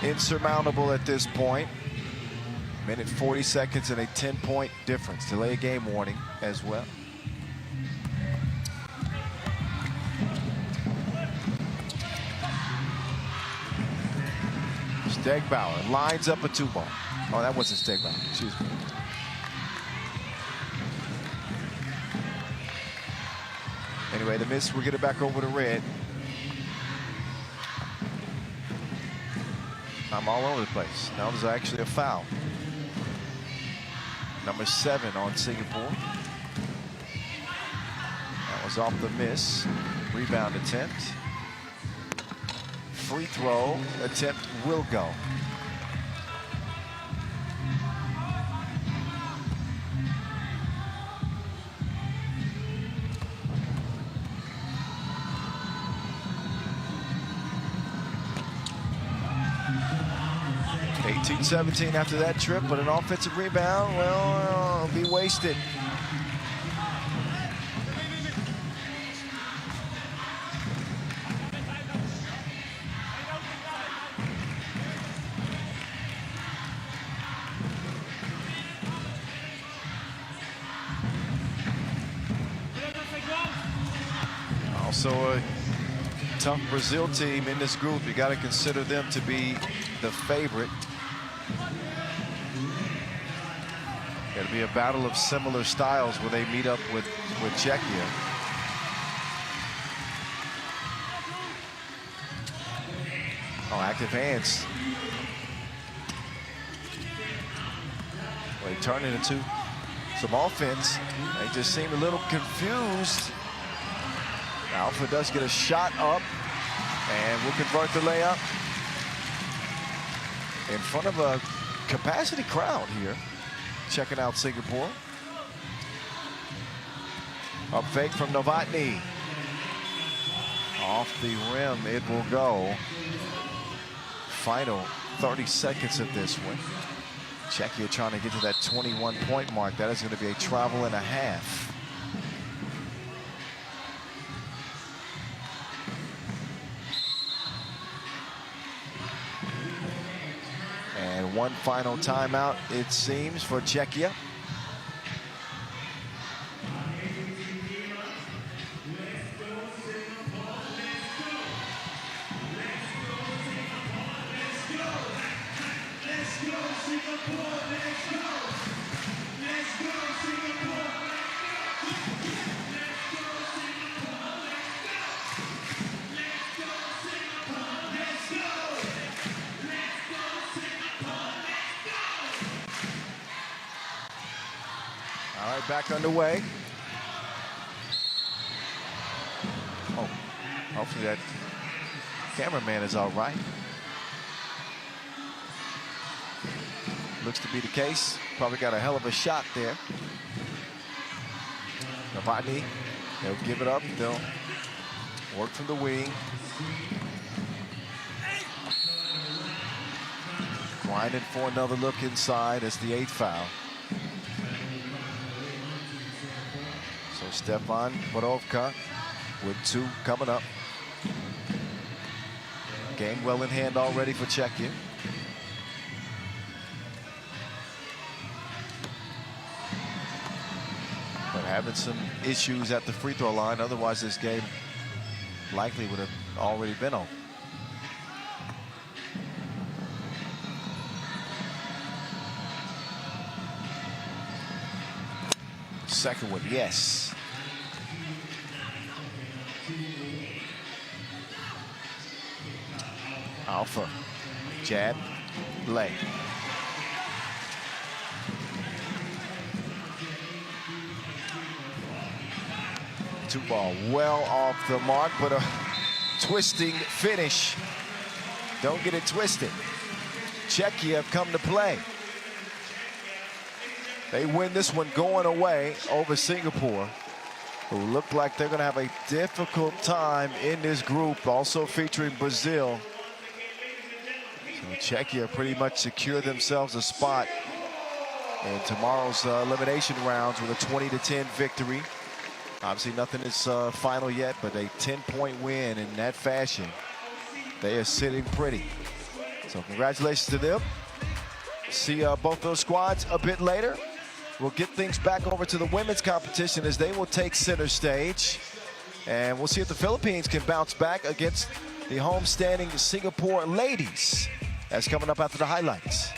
A: insurmountable at this point. Minute 40 seconds and a 10-point difference. Delay game warning as well. Degbauer lines up a 2-ball. Oh, that wasn't Degbauer. Excuse me. Anyway, the miss, we'll get it back over to red. I'm all over the place. Now there's actually a foul. Number 7 on Singapore. That was off the miss. Rebound attempt. Free throw attempt will go. .17 after that trip, but an offensive rebound, well, it'll be wasted. Also a tough Brazil team in this group. You got to consider them to be the favorite. It'll be a battle of similar styles where they meet up with Czechia. Oh, active hands. Well, they turn it into some offense. They just seem a little confused. Alpha does get a shot up and will convert the layup in front of a capacity crowd here. Checking out Singapore. Up fake from Novotny. Off the rim it will go. Final 30 seconds of this one. Czechia trying to get to that 21-point mark. That is going to be a travel and a half. And one final timeout, it seems, for Czechia. All right, back underway. Oh, hopefully that cameraman is all right. Looks to be the case. Probably got a hell of a shot there. Novotny, they'll give it up. They'll work from the wing. Grinding for another look inside. It's the 8th foul. So Stefan Borovka with 2 coming up. Game well in hand already for Czechia. But having some issues at the free throw line, otherwise this game likely would have already been on. Second one, yes. Alpha, jab, lay. 2 ball well off the mark, but a twisting finish. Don't get it twisted. Czechia have come to play. They win this one going away over Singapore, who look like they're going to have a difficult time in this group, also featuring Brazil. So Czechia pretty much secure themselves a spot in tomorrow's elimination rounds with a 20-10 victory. Obviously nothing is final yet, but a 10-point win in that fashion. They are sitting pretty. So congratulations to them. See both those squads a bit later. We'll get things back over to the women's competition as they will take center stage. And we'll see if the Philippines can bounce back against the home-standing Singapore ladies. That's coming up after the highlights.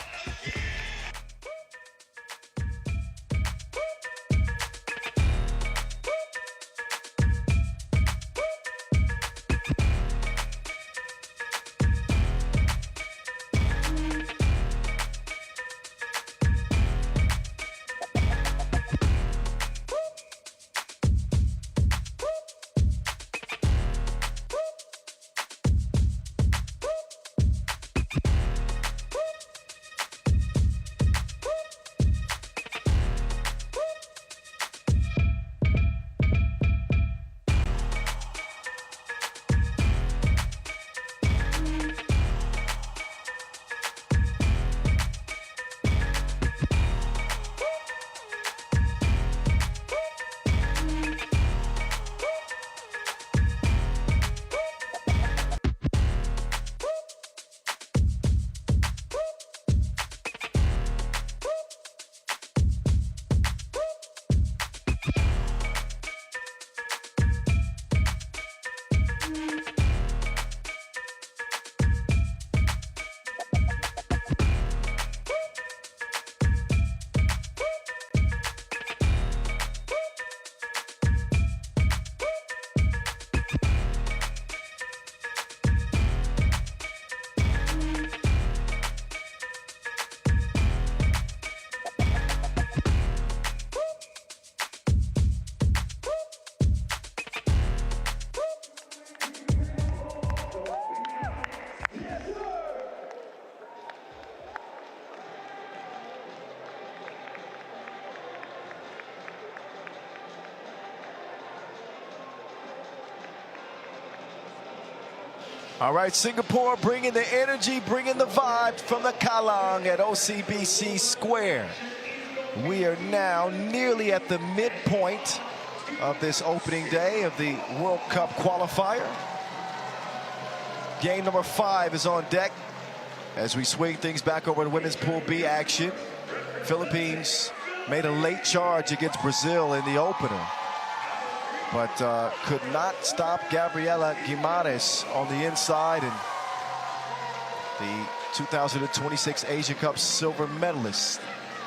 A: All right, Singapore bringing the energy, bringing the vibe from the Kallang at OCBC Square. We are now nearly at the midpoint of this opening day of the World Cup qualifier. Game number 5 is on deck as we swing things back over to women's Pool B action. Philippines made a late charge against Brazil in the opener, but could not stop Gabriela Guimares on the inside, and the 2026 Asia Cup silver medalists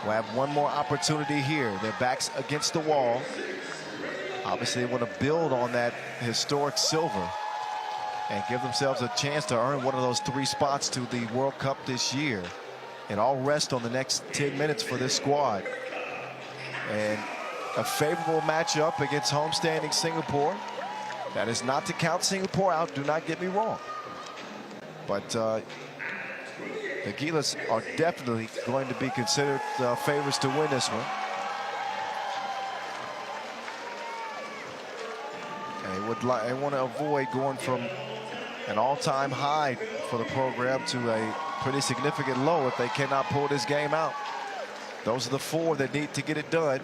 A: will have one more opportunity here. Their backs against the wall. Obviously, they want to build on that historic silver and give themselves a chance to earn one of those 3 spots to the World Cup this year. And all rest on the next 10 minutes for this squad. And a favorable matchup against homestanding Singapore. That is not to count Singapore out, do not get me wrong. But the Gilas are definitely going to be considered favorites to win this one. And they want to avoid going from an all-time high for the program to a pretty significant low if they cannot pull this game out. Those are the 4 that need to get it done.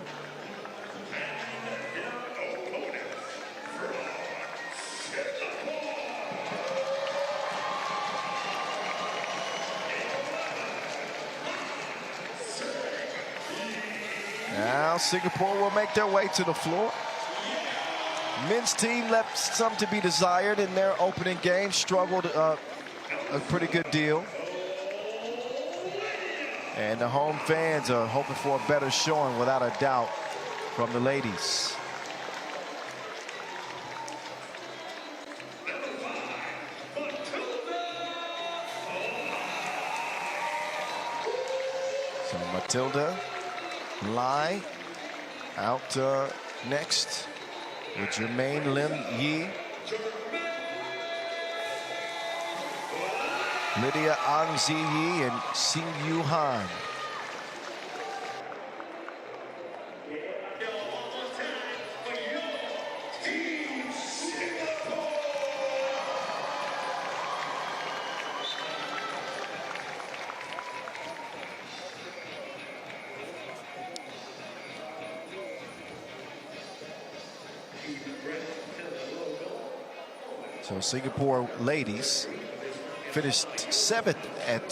A: Now Singapore will make their way to the floor. Men's team left some to be desired in their opening game, struggled a pretty good deal. And the home fans are hoping for a better showing, without a doubt, from the ladies. So Matilda Lai out next with Jermaine Lim Yi. Lydia Ang Zi Yi and Sing Yu Han. So Singapore ladies finished 7th at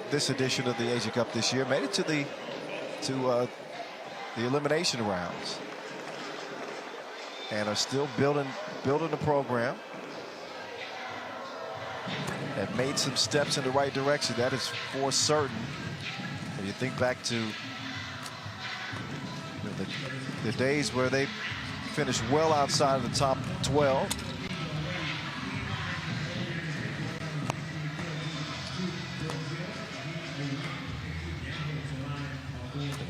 A: this edition of the Asia Cup this year. Made it to the elimination rounds, and are still building the program. Have made some steps in the right direction. That is for certain. When you think back to the days where they finished well outside of the top 12.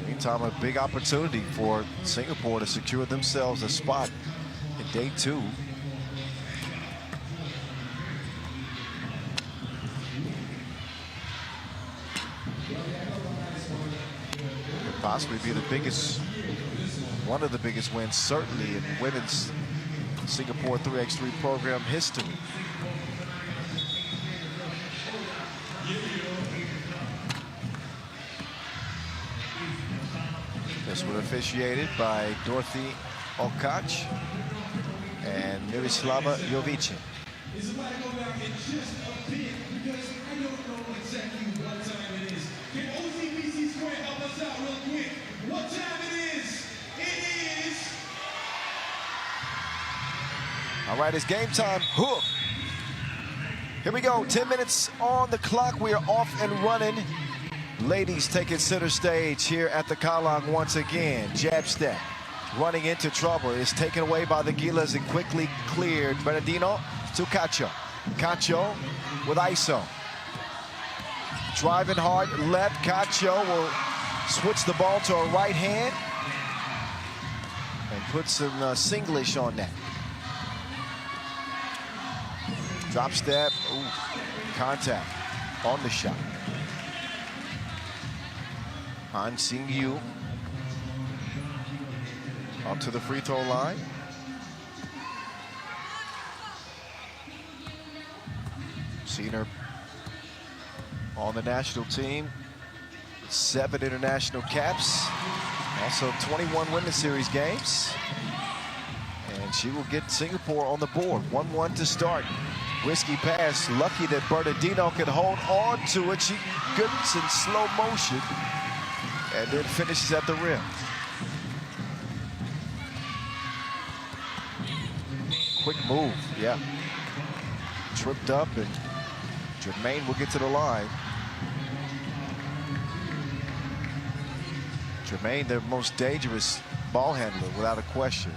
A: Meantime, a big opportunity for Singapore to secure themselves a spot in day 2. Could possibly be the biggest, one of the biggest wins, certainly in women's Singapore 3x3 program history. This was officiated by Dorothy Okach and Miroslava Jovic. All right, it's game time. Hook. Here we go. 10 minutes on the clock. We are off and running. Ladies taking center stage here at the Kallang once again. Jab step, running into trouble, is taken away by the Gilas and quickly cleared. Bernardino to Cacho. Cacho with ISO. Driving hard left. Cacho will switch the ball to a right hand and put some Singlish on that. Drop step. Ooh, contact on the shot. Han Sing Yu up to the free throw line. Seen her on the national team. 7 international caps. Also 21 Women's Series games. And she will get Singapore on the board. 1-1 to start. Risky pass. Lucky that Bernardino could hold on to it. She gets in slow motion and then finishes at the rim. Quick move, yeah. Tripped up, and Jermaine will get to the line. Jermaine, their most dangerous ball handler, without a question.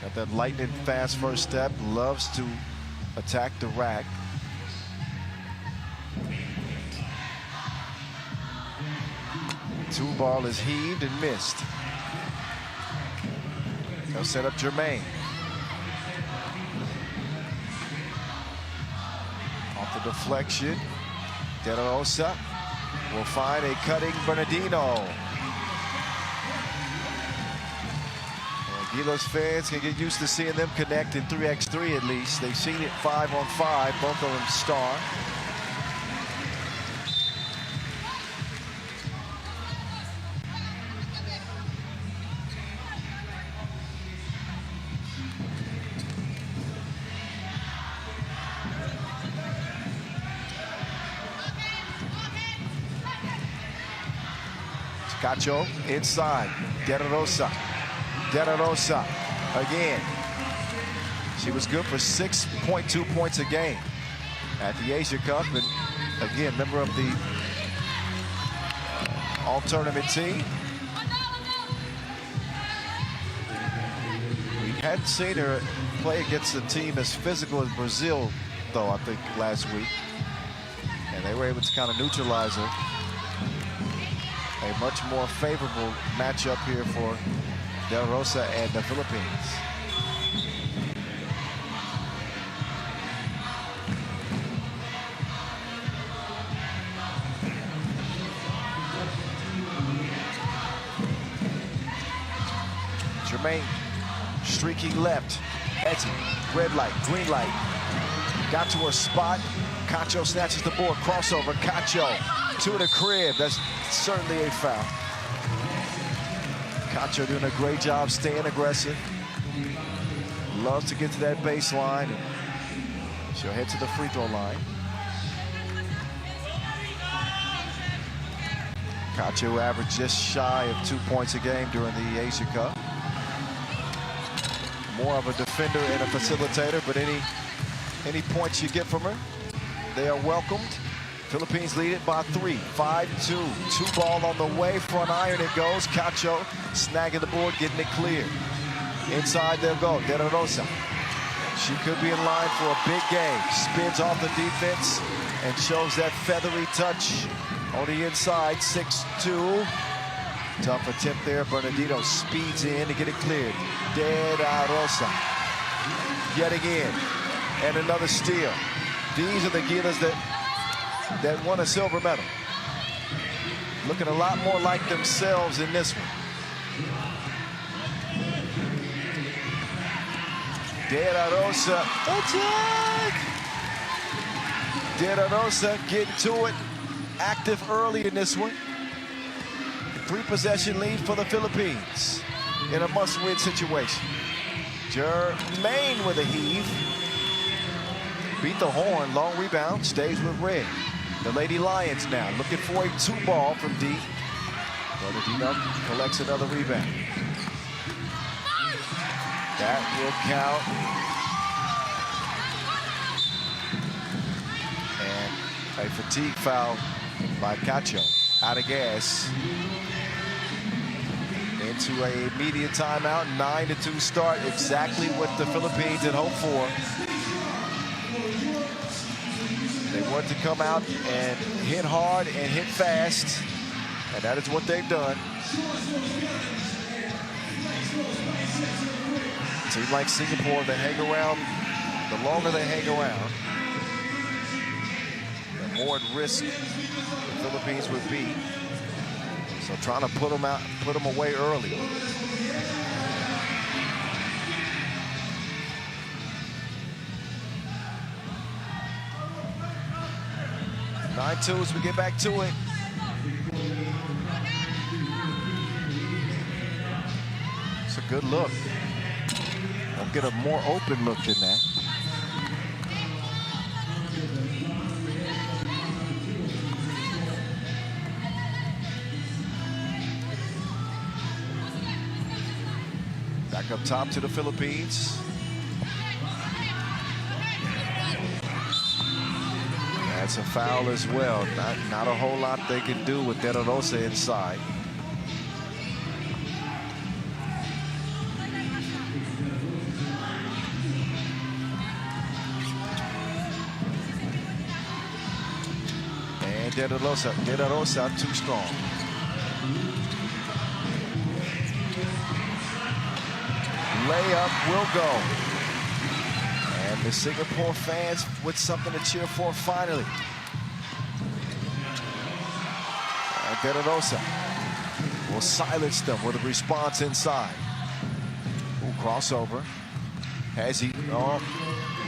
A: Got that lightning fast first step, loves to attack the rack. Two ball is heaved and missed. They'll set up Jermaine. Off the deflection, De La Rosa will find a cutting Bernardino. Gilas fans can get used to seeing them connect in 3x3 at least. They've seen it 5-on-5, both of them star. Cacho inside, De La Rosa. De La Rosa again. She was good for 6.2 points a game at the Asia Cup, and again, member of the all-tournament team. We hadn't seen her play against a team as physical as Brazil, though, I think, last week. And they were able to kind of neutralize her. A much more favorable matchup here for De La Rosa and the Philippines. Jermaine streaking left. Etty, red light, green light. Got to her spot. Cacho snatches the board. Crossover. Cacho to the crib. That's certainly a foul. Cacho doing a great job staying aggressive. Loves to get to that baseline. She'll head to the free throw line. Cacho averaged just shy of 2 points a game during the Asia Cup. More of a defender and a facilitator, but any points you get from her, they are welcomed. Philippines lead it by 3, 5-2. 2-ball on the way, front iron it goes. Cacho snagging the board, getting it clear. Inside they'll go, De La Rosa. She could be in line for a big game. Spins off the defense and shows that feathery touch on the inside, 6-2. Tough attempt there, Bernardino speeds in to get it cleared. De La Rosa, yet again, and another steal. These are the Gilas that won a silver medal. Looking a lot more like themselves in this one. De La Rosa, attack! De La Rosa getting to it, active early in this one. 3-possession lead for the Philippines in a must-win situation. Jermaine with a heave. Beat the horn, long rebound, stays with red. The Lady Lions now looking for a 2-ball from deep. Bernardino collects another rebound. That will count. And a fatigue foul by Cacho. Out of gas. Into a immediate timeout. 9-2 start. Exactly what the Philippines had hoped for. They want to come out and hit hard and hit fast. And that is what they've done. Team like Singapore, they hang around. The longer they hang around, the more at risk the Philippines would be. So trying to put them out, put them away early. 9-2 as we get back to it. It's a good look. Don't get a more open look than that. Back up top to the Philippines. That's a foul as well. Not a whole lot they can do with De La Rosa inside. And De La Rosa too strong. Layup will go. And the Singapore fans with something to cheer for finally. And De La Rosa will silence them with a response inside. Ooh, crossover. Has he? Oh,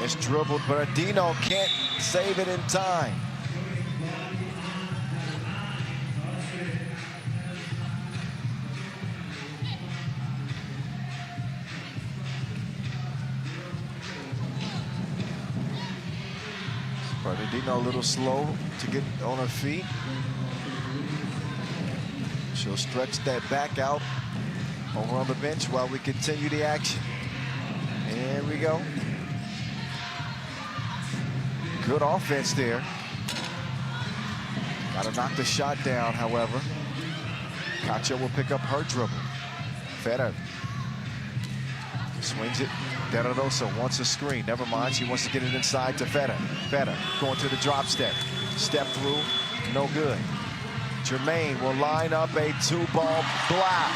A: it's dribbled, but Adino can't save it in time. Bernardino a little slow to get on her feet. She'll stretch that back out over on the bench while we continue the action. Here we go. Good offense there. Got to knock the shot down, however. Kacha will pick up her dribble. Federer swings it. De La Rosa wants a screen. Never mind. She wants to get it inside to Federer. Federer going to the drop step. Step through. No good. Jermaine will line up a two-ball block.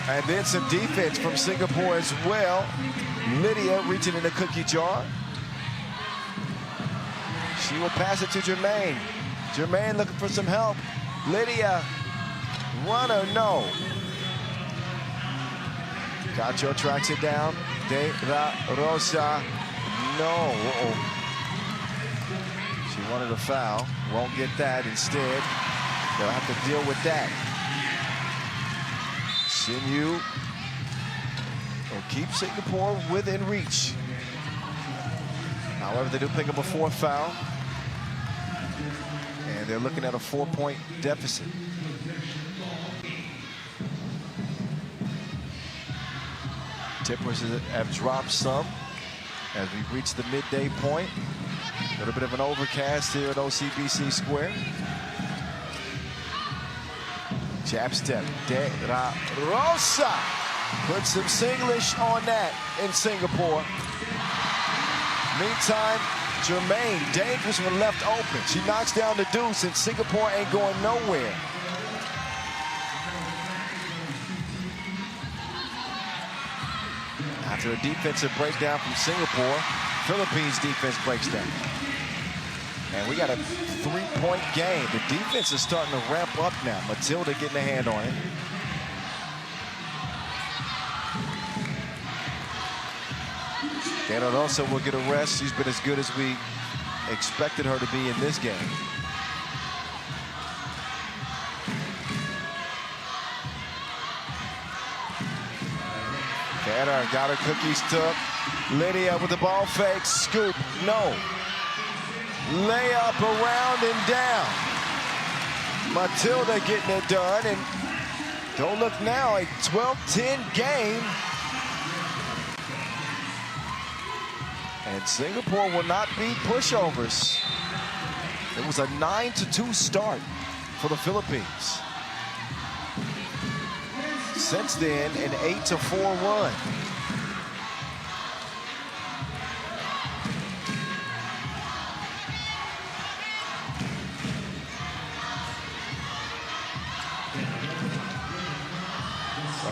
A: And then some defense from Singapore as well. Lydia reaching in the cookie jar. She will pass it to Jermaine. Jermaine looking for some help. Lydia, runner, no. Cacho tracks it down. De La Rosa, no. She wanted a foul. Won't get that. Instead, they'll have to deal with that. Sinyu will keep Singapore within reach. However, they do pick up a fourth foul. And they're looking at a 4-point deficit. Tippers have dropped some as we reach the midday point. A little bit of an overcast here at OCBC Square. Jab step. De La Rosa put some Singlish on that in Singapore. Meantime, Jermaine, dangerous when left open. She knocks down the deuce, and Singapore ain't going nowhere. After a defensive breakdown from Singapore, Philippines defense breaks down. And we got a 3-point game. The defense is starting to ramp up now. Matilda getting a hand on it. De La Rosa will get a rest. She's been as good as we expected her to be in this game. Federer got her cookies took. Lydia with the ball fake. Scoop. No. Layup around and down. Matilda getting it done. And don't look now, a 12-10 game. And Singapore will not be pushovers. It was a 9-2 start for the Philippines. Since then, an 8-4 run.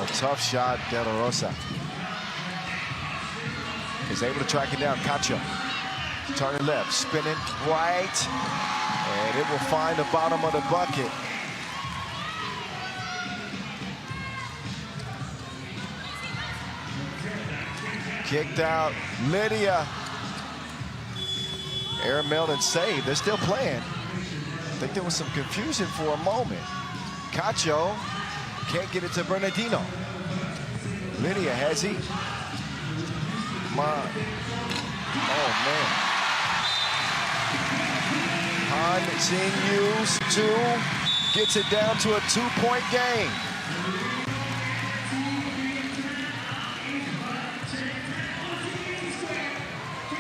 A: A tough shot, De La Rosa is able to track it down. Cacho turning left, spinning right, and it will find the bottom of the bucket. Kicked out, Lydia. Airmail and save. They're still playing. I think there was some confusion for a moment. Cacho can't get it to Bernardino. Lydia, has he? Oh, man. Han Jin-Yu's 2 gets it down to a 2-point game.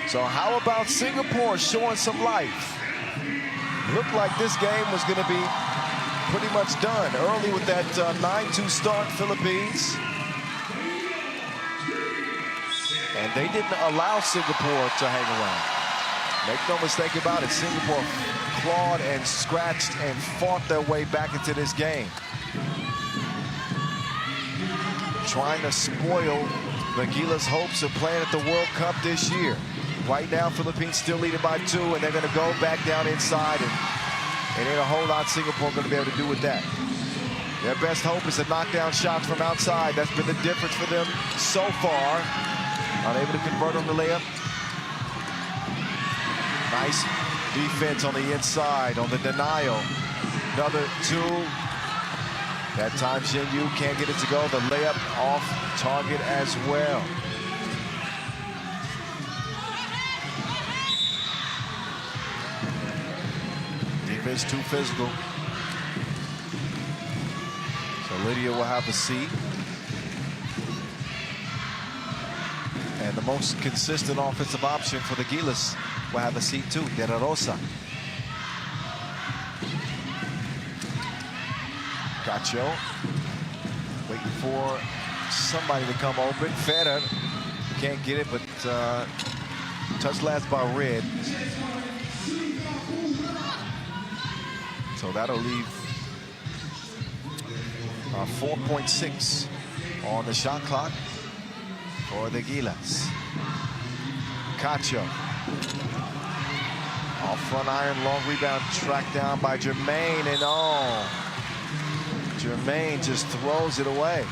A: So how about Singapore showing some life? Looked like this game was going to be pretty much done early with that 9-2 start, Philippines. And they didn't allow Singapore to hang around. Make no mistake about it, Singapore clawed and scratched and fought their way back into this game. Trying to spoil the Gilas' hopes of playing at the World Cup this year. Right now, Philippines still leading by 2, and they're going to go back down inside, and ain't a whole lot Singapore going to be able to do with that. Their best hope is to knock down shots from outside. That's been the difference for them so far. Unable to convert on the layup. Nice defense on the inside, on the denial. Another 2. That time Jin-Yu can't get it to go. The layup off target as well. Defense too physical. So Lydia will have a seat. And the most consistent offensive option for the Gilas will have a seat too, De La Rosa. Cacho waiting for somebody to come open. Federer can't get it, but touch last by Red. So that'll leave 4.6 on the shot clock for the Gilas. Cacho. Off front iron, long rebound tracked down by Jermaine, and Jermaine just throws it away.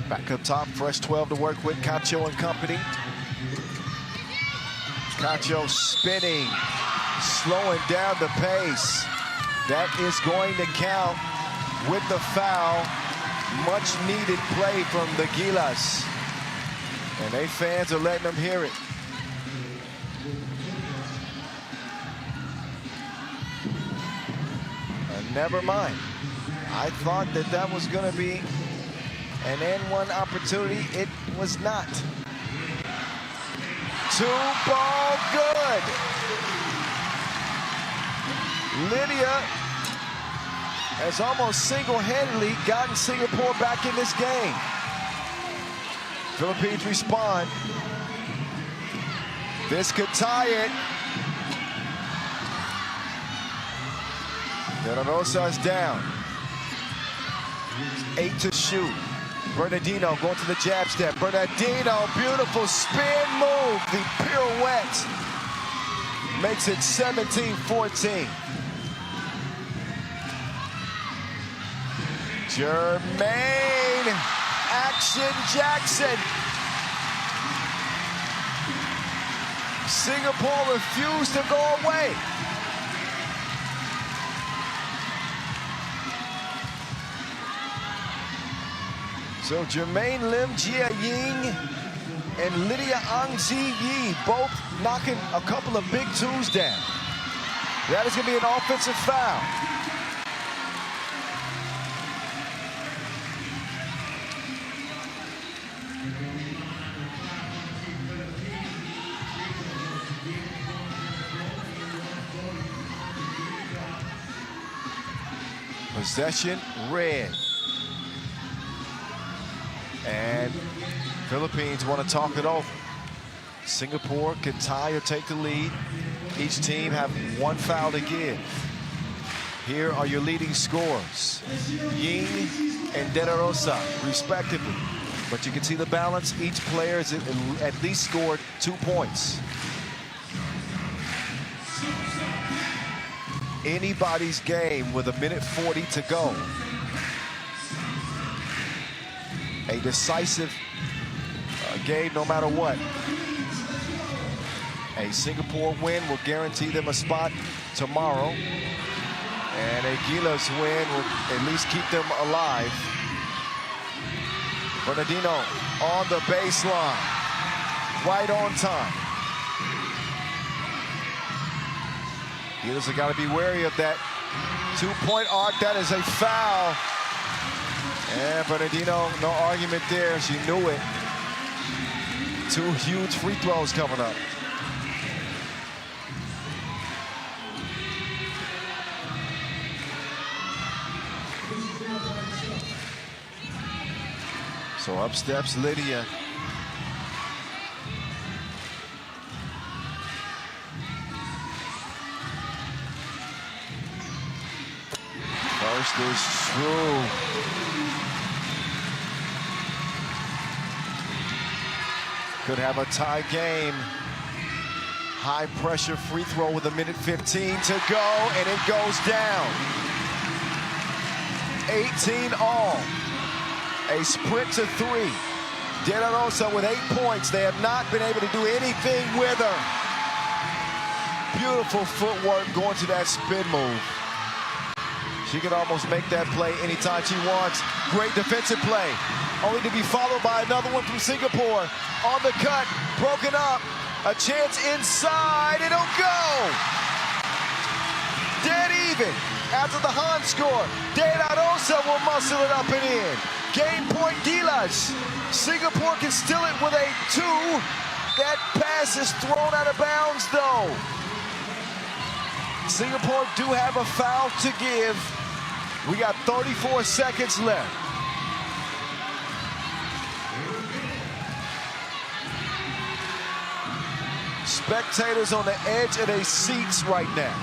A: Back up top, fresh 12 to work with, Cacho and company. Cacho spinning, slowing down the pace. That is going to count with the foul. Much needed play from the Gilas. And they fans are letting them hear it. And never mind. I thought that was going to be an N1 opportunity. It was not. 2-ball good. Lydia has almost single-handedly gotten Singapore back in this game. Philippines respond. This could tie it. De La Rosa is down. 8 to shoot. Bernardino going to the jab step. Bernardino, beautiful spin move. The pirouette makes it 17-14. Jermaine Action Jackson. Singapore refused to go away. So Jermaine Lim Jia Ying and Lydia Ang Zi Yi both knocking a couple of big 2s down. That is going to be an offensive foul. Possession, Red. And Philippines want to talk it over. Singapore can tie or take the lead. Each team have 1 foul to give. Here are your leading scorers. Ying and De La Rosa, respectively. But you can see the balance. Each player has at least scored 2 points. Anybody's game with 1:40 to go. A decisive game no matter what. A Singapore win will guarantee them a spot tomorrow. And a Gilas win will at least keep them alive. Bernardino on the baseline. Right on time. Gilas have got to be wary of that 2-point arc. That is a foul. And Bernardino, no argument there. She knew it. 2 huge free throws coming up. So up steps Lydia. First is true. Could have a tie game. High pressure free throw with 1:15 to go, and it goes down. 18 all. A sprint to 3. De La Rosa with 8 points. They have not been able to do anything with her. Beautiful footwork going to that spin move. She can almost make that play anytime she wants. Great defensive play. Only to be followed by another one from Singapore. On the cut, broken up. A chance inside, it'll go. Dead even after the Han score. De La Rosa will muscle it up and in. Game point Gilas. Singapore can steal it with a 2. That pass is thrown out of bounds though. Singapore do have a foul to give. We got 34 seconds left. Spectators on the edge of their seats right now.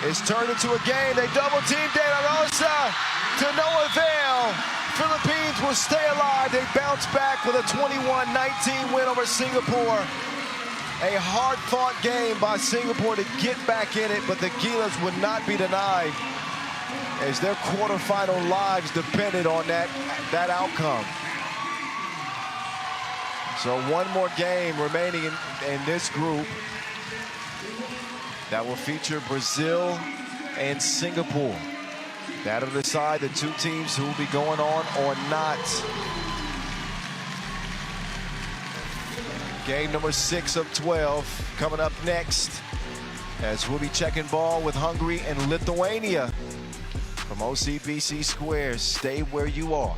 A: It's turned into a game. They double team De La Rosa to no avail. Philippines will stay alive. They bounce back with a 21-19 win over Singapore. A hard-fought game by Singapore to get back in it, but the Gilas would not be denied as their quarterfinal lives depended on that outcome. So one more game remaining in this group that will feature Brazil and Singapore. That'll decide the 2 teams who will be going on or not. Game number 6 of 12 coming up next, as we'll be checking ball with Hungary and Lithuania from OCBC Square. Stay where you are.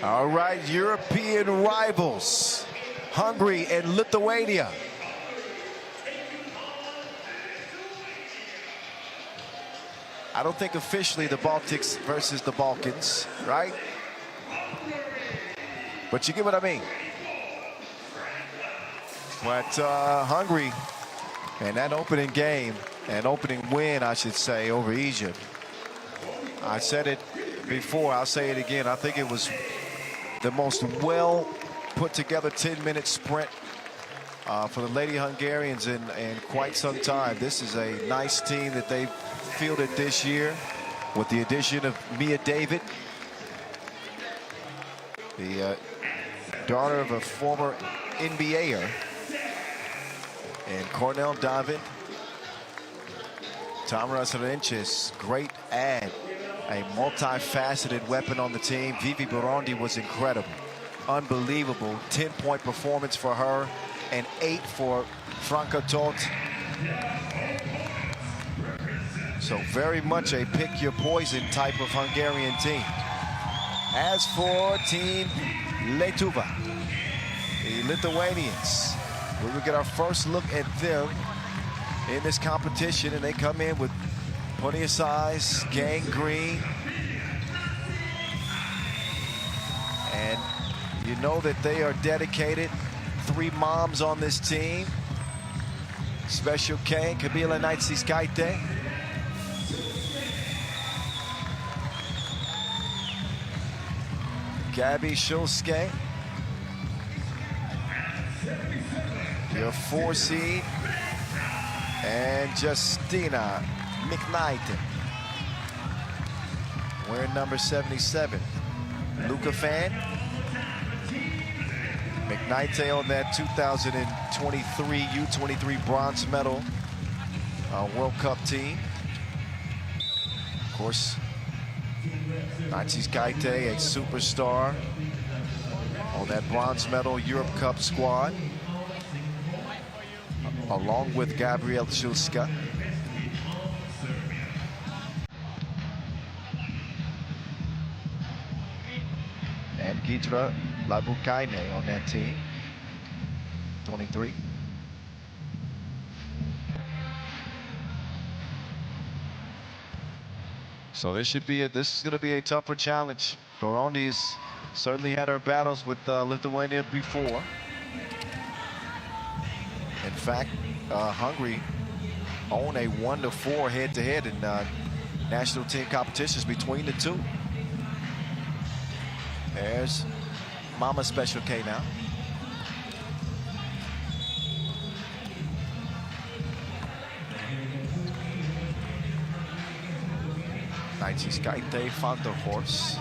A: All right, European rivals, Hungary and Lithuania. I don't think officially the Baltics versus the Balkans, right? But you get what I mean. But Hungary, and that opening game, an opening win, I should say, over Egypt. I said it before, I'll say it again. I think it was the most well put together 10-minute sprint for the Lady Hungarians in quite some time. This is a nice team that they've fielded this year with the addition of Mia David, the daughter of a former NBAer, and Cornell David. Tamara Sarenches, great add, a multifaceted weapon on the team. Vivi Burundi was incredible, unbelievable 10-point performance for her and 8 for Franca Tot. So very much a pick your poison type of Hungarian team. As for Team Lietuva, the Lithuanians, we will get our first look at them in this competition, and they come in with plenty of size, gang green. And you know that they are dedicated. 3 moms on this team. Special K, Kamila Naitsi-Skaite. Gabby Schulske, your 4 seed, and Justina McKnight, wearing number 77. Luca fan. McKnight on that 2023 U23 bronze medal World Cup team. Of course, Naitsi-Skaite, a superstar on that bronze medal Europe Cup squad, along with Gabriel Schulska. And Gidra Labukaine on that team, 23. So this is going to be a tougher challenge. Burundi's certainly had her battles with Lithuania before. In fact, Hungary own a 1-4 head-to-head in national team competitions between the two. There's Mama Special K now. Naitsi-Skaite found the horse.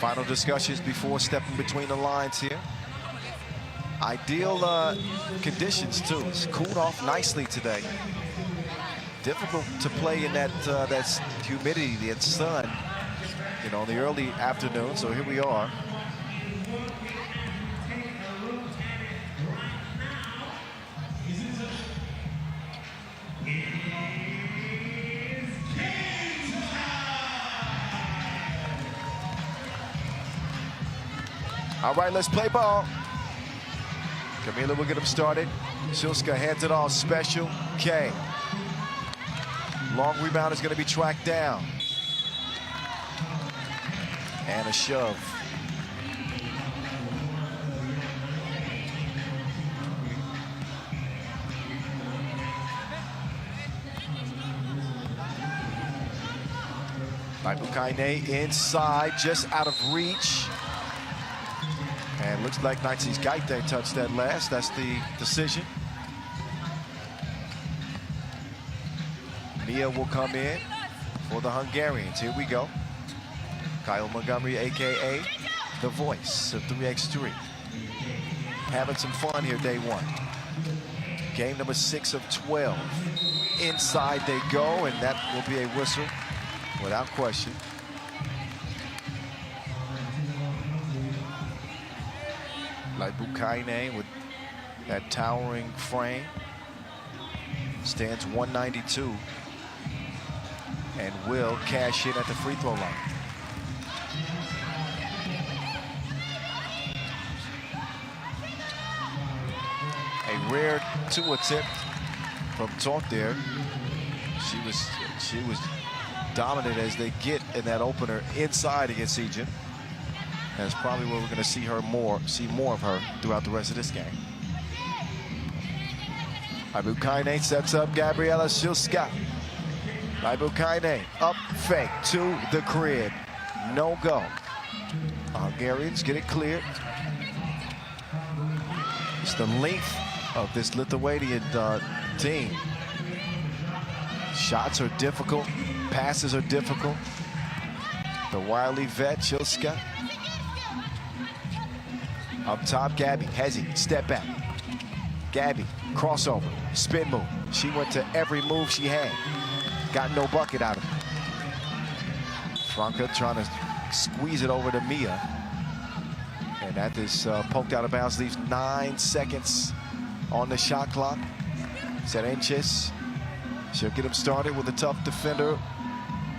A: Final discussions before stepping between the lines here. Ideal conditions too. It's cooled off nicely today. Difficult to play in that humidity, that sun, you know, in the early afternoon. So here we are. All right, let's play ball. Kamila will get him started. Schulska hands it off. Special K. Long rebound is going to be tracked down. And a shove. Labukaine inside, just out of reach. And looks like Naitsi-Skaite touched that last. That's the decision. Mia will come in for the Hungarians. Here we go. Kyle Montgomery, a.k.a. the voice of 3x3. Having some fun here day 1. Game number 6 of 12. Inside they go, and that will be a whistle without question. Labukaine with that towering frame. Stands 192. and will cash in at the free throw line. A rare two attempt from Toth there. She was dominant as they get in that opener inside against Egypt. That's probably where we're going to see more of her throughout the rest of this game. Ibukaine sets up Gabriela Szylska. Ibukaine up fake to the crib. No go. Hungarians get it cleared. It's the length of this Lithuanian team. Shots are difficult. Passes are difficult. The wily vet, Szylska. Up top, Gabby. Hezi, step back. Gabby, crossover, spin move. She went to every move she had. Got no bucket out of it. Franca trying to squeeze it over to Mia. And that is poked out of bounds, leaves 9 seconds on the shot clock. Serenches, she'll get him started with a tough defender.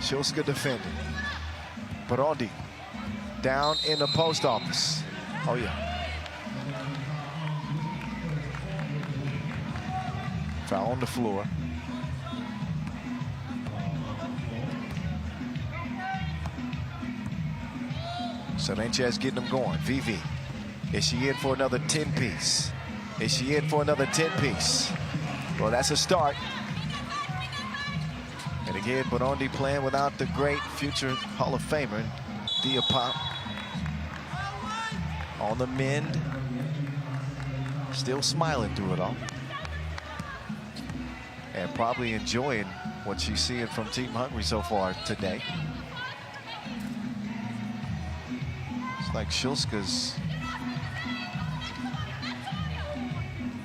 A: Szylska defending. Burundi down in the post office. Oh yeah. Foul on the floor. Sanchez getting them going. VV. Is she in for another 10-piece? Is she in for another 10-piece? Well, that's a start. And again, Burundi playing without the great future Hall of Famer, Diopop. On the mend. Still smiling through it all. And probably enjoying what she's seeing from Team Hungary so far today. It's like Szylska's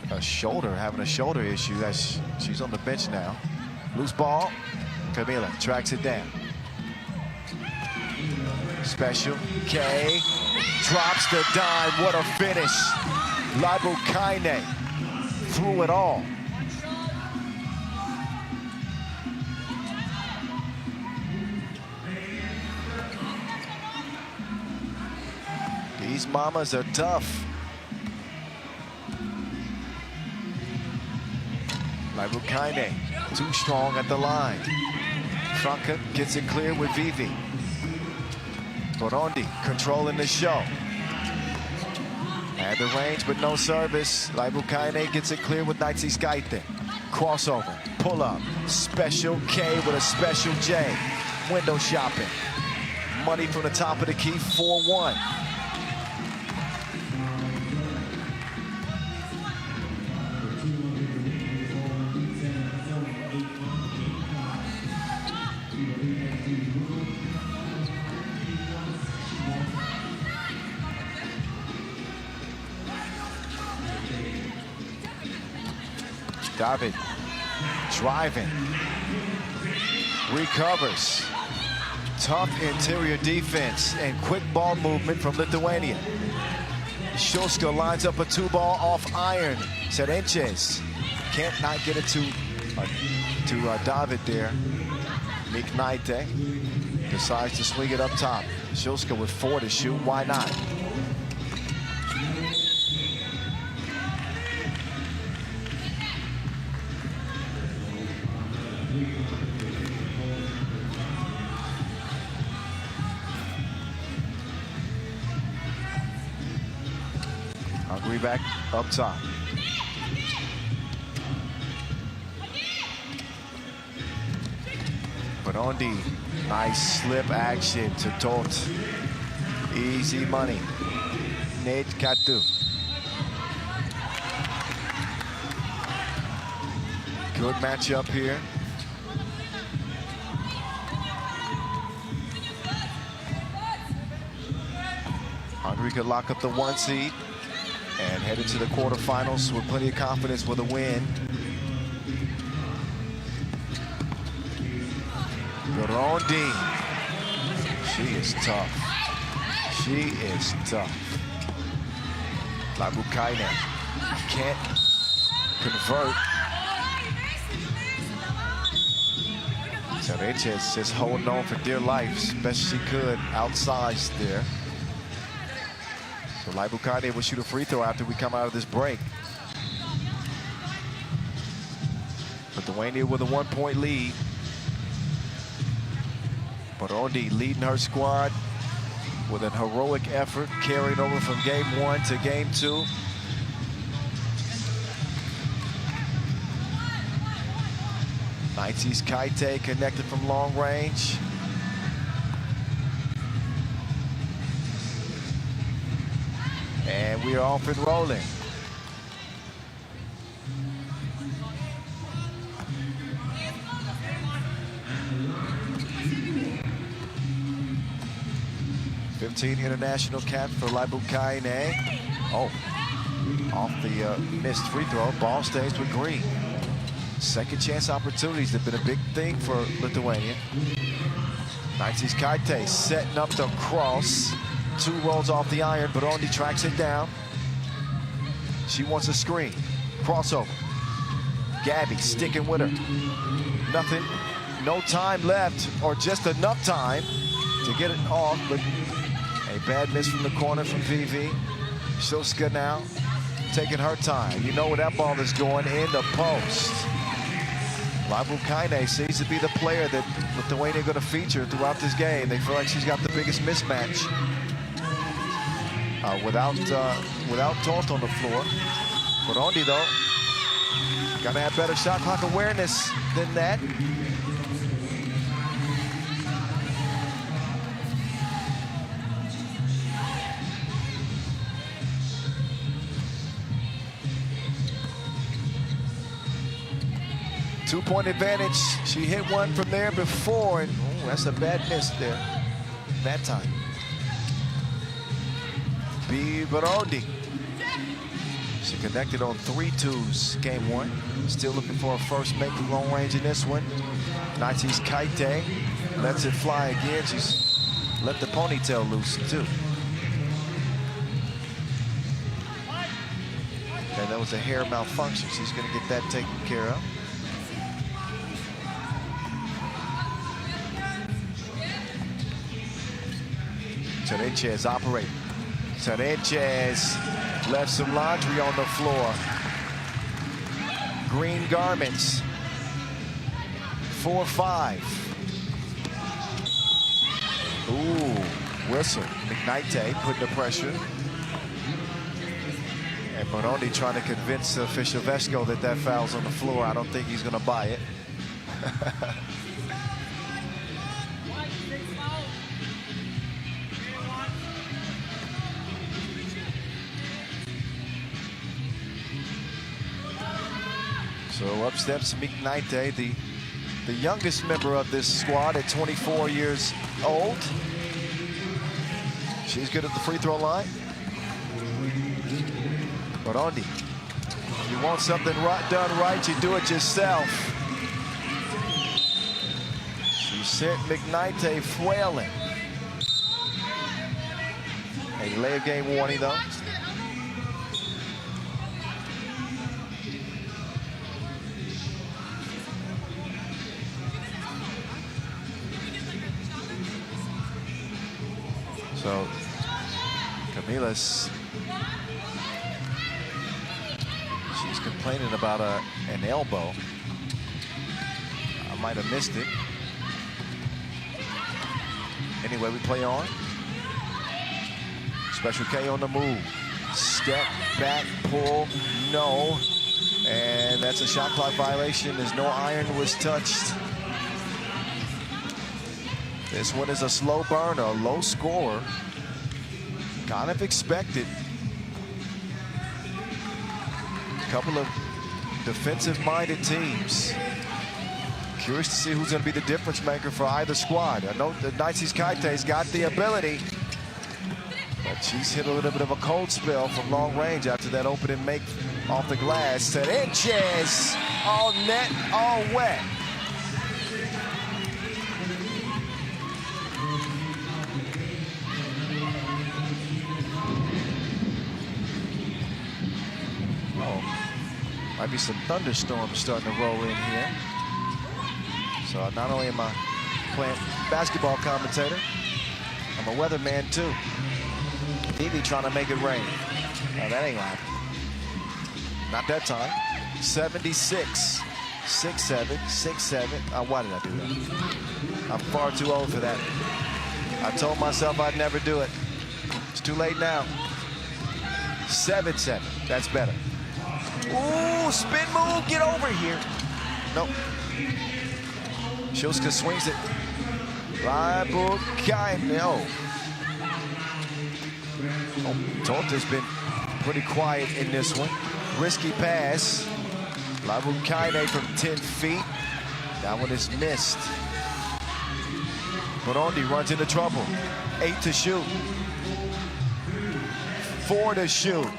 A: having a shoulder issue as she's on the bench now. Loose ball. Camila tracks it down. Special K drops the dime. What a finish. Ibukaine through it all. These mamas are tough. Ibukaine too strong at the line. Franca gets it clear with Vivi. Burundi controlling the show. Had the range, but no service. Ibukaine gets it clear with Naitzi Skaite. Crossover, pull up. Special K with a special J. Window shopping. Money from the top of the key, 4-1. David driving, recovers. Tough interior defense and quick ball movement from Lithuania. Szylska lines up a 2-ball off iron. Serenches can't not get it to David there. Miknaite decides to swing it up top. Szylska with 4 to shoot. Why not? Hungary back up top. Burundi, nice slip action to Toth. Easy money. Nate Katu. Good matchup here. Hungary could lock up the 1 seed and head into the quarterfinals with plenty of confidence with a win. Burundi. She is tough. She is tough. Ibukaine can't convert. Cereche just holding on for dear life, as best she could, outsized there. So Lithuania will shoot a free throw after we come out of this break. Lithuania with a 1-point lead. Burundi leading her squad with an heroic effort, carrying over from game 1 to game 2. Nineties Kaite connected from long range. And we are off and rolling. International cap for Lithuania. Oh, off the missed free throw. Ball stays with Green. Second chance opportunities have been a big thing for Lithuania. Nineties Kaite setting up the cross. 2 rolls off the iron, but Burundi tracks it down. She wants a screen. Crossover. Gabby sticking with her. Nothing. No time left, or just enough time to get it off, but a bad miss from the corner from Vivi. Shoska now taking her time. You know where that ball is going, in the post. Lithuania seems to be the player that Lithuania are going to feature throughout this game. They feel like she's got the biggest mismatch. Without Tolt on the floor. Burundi, though, got to have better shot clock awareness than that. Two-point advantage. She hit one from there before, and that's a bad miss there that time. Burundi. She connected on 3 twos game 1. Still looking for a first make from long range in this one. Nineties Kaite lets it fly again. She's let the ponytail loose too. And that was a hair malfunction. She's going to get that taken care of. Cereche operating. Cereche left some laundry on the floor. Green garments. 4-5. Ooh, whistle. McKnight putting the pressure. And Burundi trying to convince official Vesco that that foul's on the floor. I don't think he's going to buy it. So up steps McKnight, the youngest member of this squad at 24 years old. She's good at the free throw line. Burundi, if you want something done right, you do it yourself. She sent McKnight flailing. A delay of game warning, though. So Camila's, she's complaining about an elbow. I might have missed it. Anyway, we play on. Special K on the move. Step back, pull, no. And that's a shot clock violation as no iron was touched. This one is a slow burner, a low scorer. Kind of expected. A couple of defensive-minded teams. Curious to see who's going to be the difference maker for either squad. I know the Nineties Kaite's got the ability, but she's hit a little bit of a cold spell from long range after that opening make off the glass. Cereche, all net, all wet. Might be some thunderstorms starting to roll in here. So So not only am I playing basketball commentator, I'm a weatherman too. Evie trying to make it rain. No, that ain't gonna happen. Not that time. 76, 6'7", 6'7". Why did I do that? I'm far too old for that. I told myself I'd never do it. It's too late now. 7'7". That's better. Ooh, spin move, get over here. Nope. Shilska swings it. No. Tolta's been pretty quiet in this one. Risky pass. Labukaine from 10 feet. That one is missed. Burundi runs into trouble. 8 to shoot. 4 to shoot.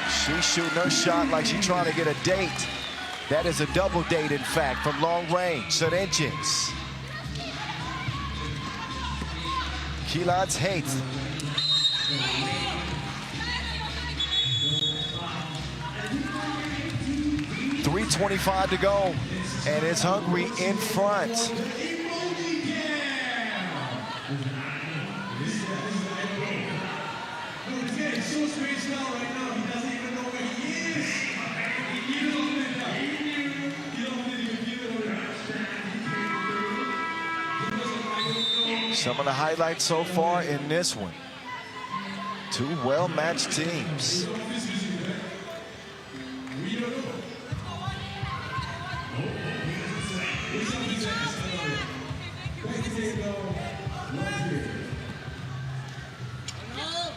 A: She's shooting her shot like she's trying to get a date. That is a double date, in fact, from long range. Serenchins. Kilad's hate. .325 to go, and it's Hungary in front. Some of the highlights so far in this one. Two well-matched teams.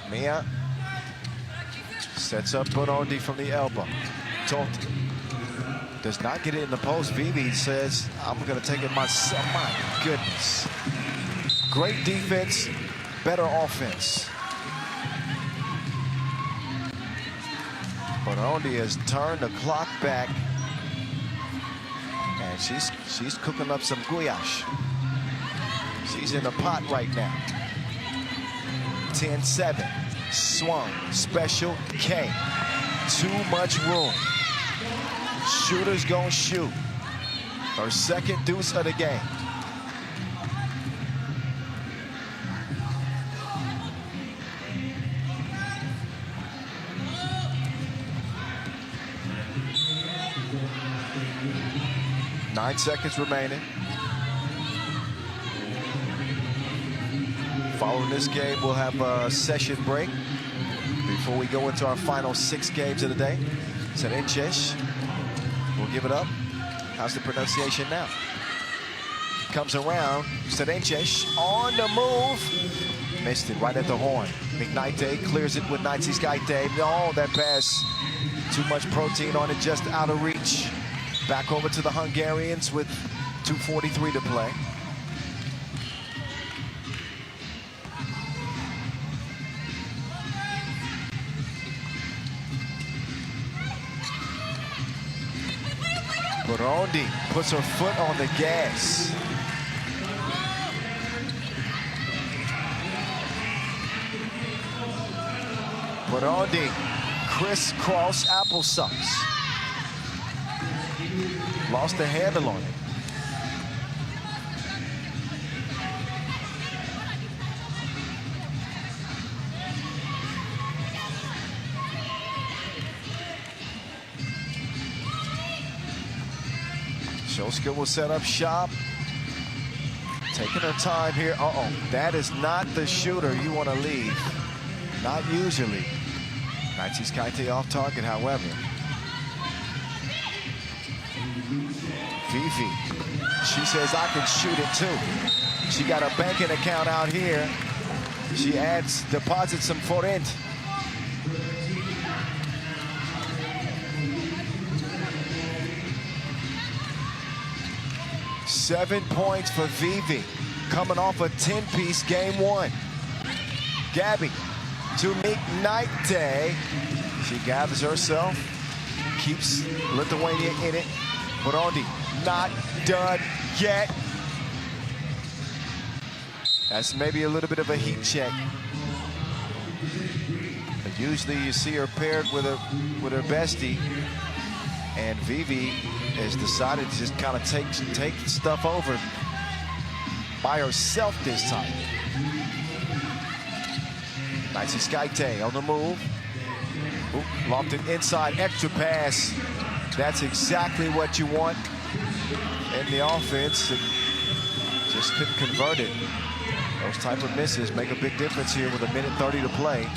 A: Mia sets up Burundi from the elbow. Tolta does not get it in the post. Vivi says, I'm going to take it myself. My goodness. Great defense, better offense. Burundi has turned the clock back, and she's cooking up some gouache. She's in the pot right now. 10-7, swung, special K. Too much room. Shooter's gonna shoot. Her second deuce of the game. Nine seconds remaining. Following this game, we'll have a session break before we go into our final 6 games of the day. Serenches will give it up. How's the pronunciation now? Comes around. Serenches on the move. Missed it right at the horn. McKnight clears it with Naitsis-Gaite. Oh, that pass. Too much protein on it, just out of reach. Back over to the Hungarians with 2:43 to play. Burundi puts her foot on the gas. Burundi crisscross applesauce. Lost the handle on it. Shilska will set up shop. Taking her time here. Uh-oh, that is not the shooter you want to leave. Not usually. Naitsis-Gaite off target, however. Vivi, she says, I can shoot it too. She got a banking account out here. She deposits some forint. Seven points for Vivi, coming off a 10-piece game 1. Gabby to McKnight. She gathers herself, keeps Lithuania in it. Burundi not done yet. That's maybe a little bit of a heat check. But usually you see her paired with her bestie. And Vivi has decided to just kind of take stuff over by herself this time. Nice Skyte on the move. Ooh, lofted inside, extra pass. That's exactly what you want in the offense. Just couldn't convert it. Those type of misses make a big difference here with 1:30 to play.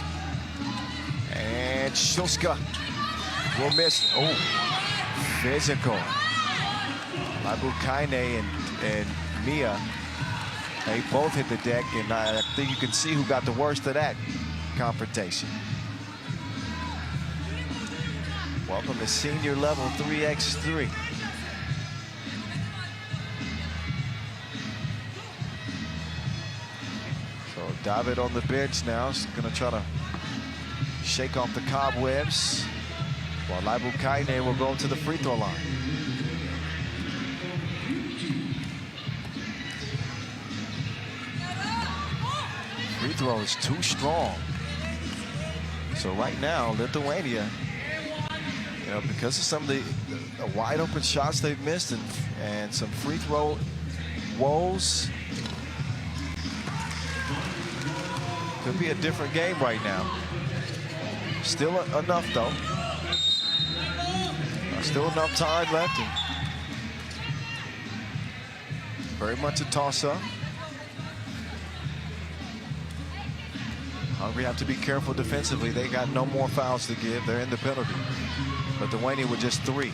A: And Shulska will miss. Oh, physical. Labukaine and Mia, they both hit the deck, and I think you can see who got the worst of that confrontation. Welcome to senior level 3x3. So David on the bench now is going to try to shake off the cobwebs, while Labukaine will go to the free throw line. Free throw is too strong. So right now, Lithuania, you know, because of some of the wide open shots they've missed and some free throw woes, could be a different game right now. Still enough though. Still enough time left. Very much a toss-up. Hungary have to be careful defensively. They got no more fouls to give. They're in the penalty. Lithuania with just 3.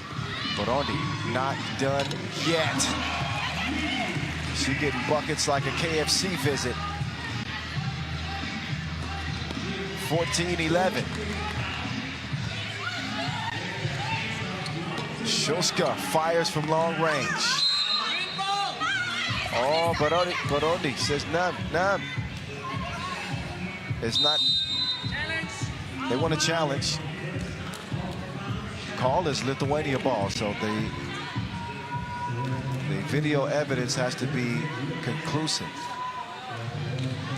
A: But Ondi not done yet. She getting buckets like a KFC visit. 14-11. Shulska fires from long range. Oh, but Ondi says none. It's not. They want a challenge. Call is Lithuania ball, so the video evidence has to be conclusive.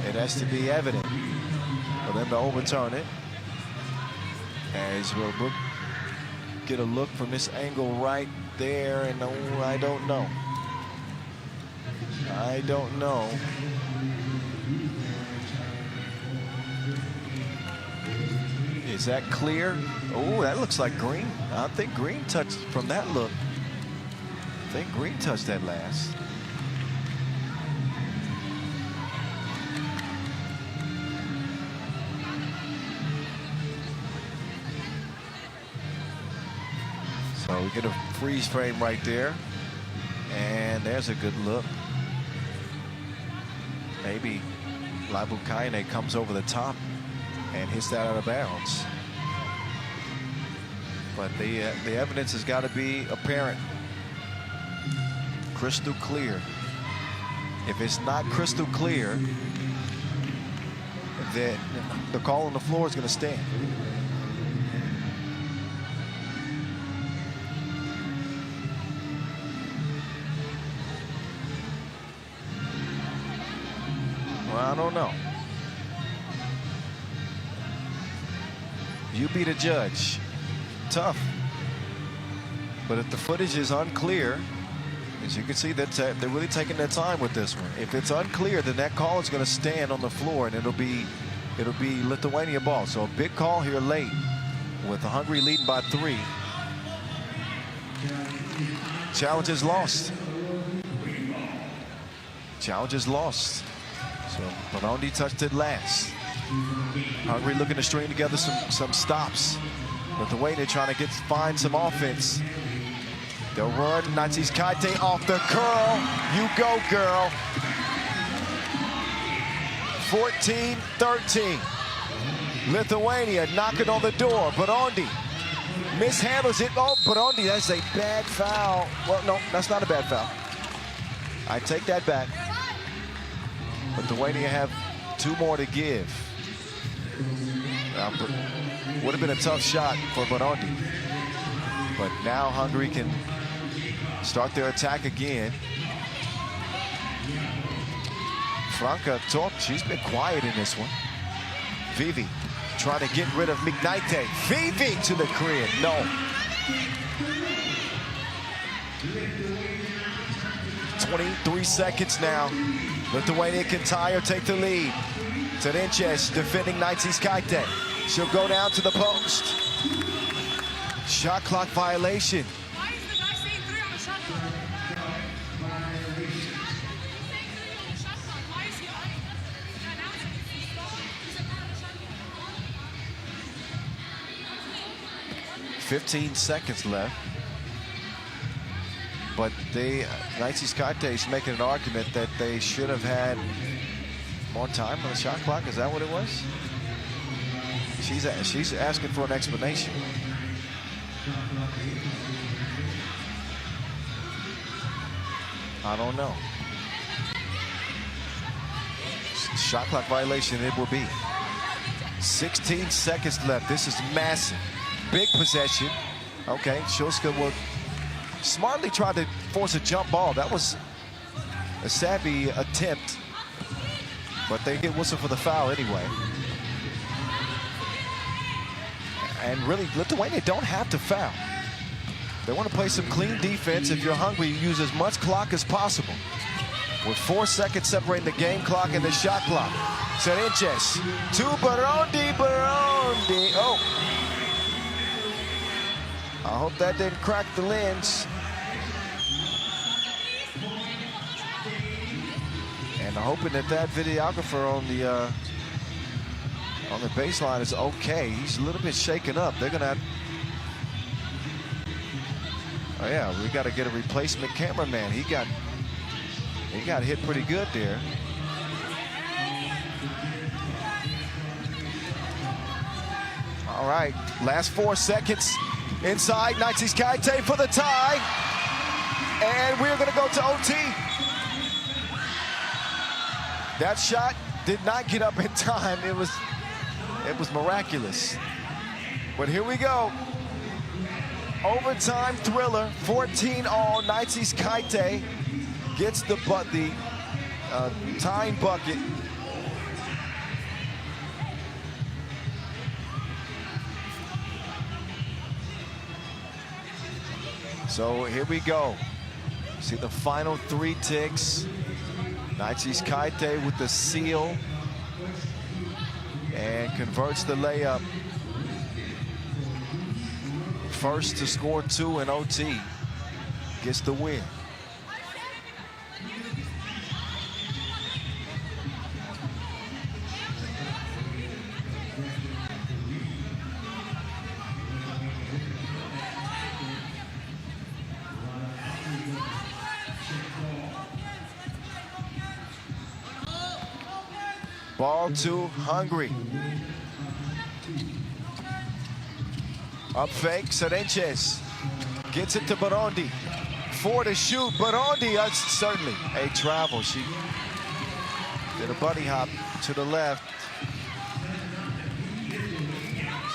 A: It has to be evident for them to overturn it. As we'll get a look from this angle right there, and I don't know. I don't know. Is that clear? Oh, that looks like Green. I think Green touched from that look. I think Green touched that last. So we get a freeze frame right there. And there's a good look. Maybe Labukaine comes over the top and hits that out of bounds. But the evidence has got to be apparent. Crystal clear. If it's not crystal clear, then the call on the floor is going to stand. Well, I don't know. You be the judge. Tough. But if the footage is unclear, as you can see, that they're really taking their time with this one. If it's unclear, then that call is going to stand on the floor, and it'll be Lithuania ball. So a big call here late with the Hungary leading by 3. Challenge is lost. Challenge is lost. So Bonondi touched it last. Hungary looking to string together some stops. Lithuania trying to find some offense. They'll run. Nazis Kaite off the curl. You go, girl. 14-13. Lithuania knocking on the door. Bonondi mishandles it. Oh, Bonondi, that's a bad foul. Well, no, that's not a bad foul. I take that back. Lithuania have 2 more to give. Would have been a tough shot for Bonondi. But now Hungary can start their attack again. Franca talked. She's been quiet in this one. Vivi trying to get rid of McKnight. Vivi to the crib. No. 23 seconds now. Lithuania can tie or take the lead. Cerenches defending Skaite. She'll go down to the post. Shot clock violation.
D: Why is the guy saying 3 on the shot clock? He's saying 3 on the shot clock. Why is he announcing it? He's said 3 on the shot clock.
A: 15 seconds left. But Skaite is making an argument that they should have had more time on the shot clock. Is that what it was? She's asking for an explanation. I don't know. Shot clock violation it will be. 16 seconds left. This is massive. Big possession. Okay, Shulska will smartly try to force a jump ball. That was a savvy attempt, but they get whistle for the foul anyway. And really, Lithuania don't have to foul. They want to play some clean defense. If you're hungry, you use as much clock as possible. With 4 seconds separating the game clock and the shot clock. Cerenches to Burundi. Oh. I hope that didn't crack the lens. And I'm hoping that videographer on the baseline is okay. He's a little bit shaken up. They're gonna have... Oh yeah, we got to get a replacement cameraman. He got hit pretty good there. All right, last 4 seconds. Inside, Skaite for the tie. And we're gonna go to OT. That shot did not get up in time. It was miraculous. But here we go. Overtime thriller, 14-all. Skaite gets the tying bucket. So here we go. See the final 3 ticks. Skaite with the seal and converts the layup. First to score 2 in OT. Gets the win. Ball to Hungary. Up fake, Cerenches gets it to Burundi. 4 to shoot. Burundi, certainly a travel. She did a buddy hop to the left.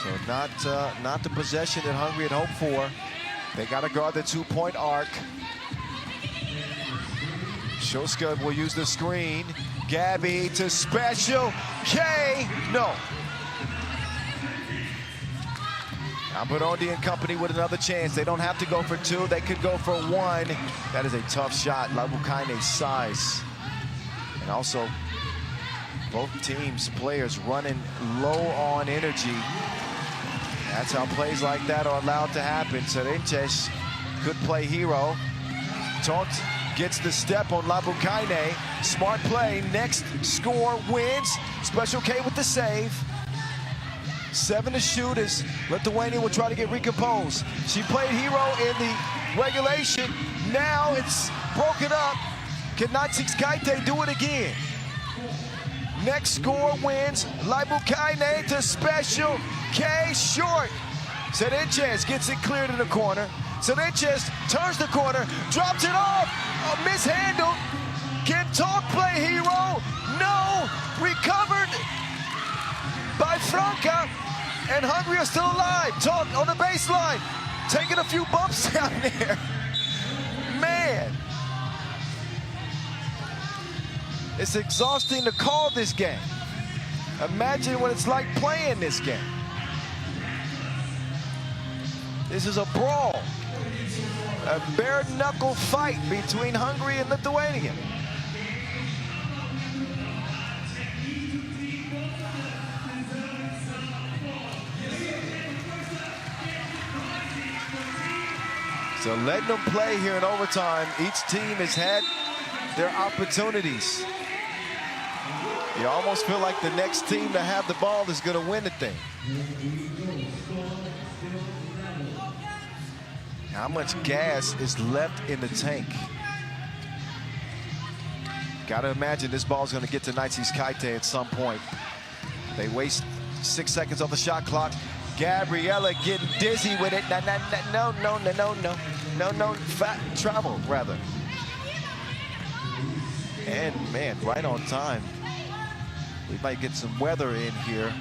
A: So not the possession that Hungary had hoped for. They got to guard the 2-point arc. Shulska will use the screen. Gabby to special K. No. Now Burundi and company with another chance. They don't have to go for 2. They could go for 1. That is a tough shot. Labukaine's size. And also, both teams' players running low on energy. That's how plays like that are allowed to happen. Cerenches could play hero. Taunt gets the step on Labukaine. Smart play. Next score wins. Special K with the save. 7 to shoot as Lithuania will try to get recomposed. She played hero in the regulation. Now it's broken up. Can Skaite do it again? Next score wins. Labukaine to special K short. Cerenches gets it cleared in the corner. Cerenches turns the corner, drops it off. Mishandled. Can Talk play hero? No. Recovered by Franca, and Hungary are still alive. Talk on the baseline, taking a few bumps down there. Man, it's exhausting to call this game. Imagine what it's like playing this game. This is a brawl. A bare-knuckle fight between Hungary and Lithuania. So letting them play here in overtime. Each team has had their opportunities. You almost feel like the next team to have the ball is going to win the thing. How much gas is left in the tank? Got to imagine this ball is going to get to Naitzis Kaite at some point. They waste 6 seconds on the shot clock. Gabriella getting dizzy with it. No, travel rather. And man, right on time. We might get some weather in here.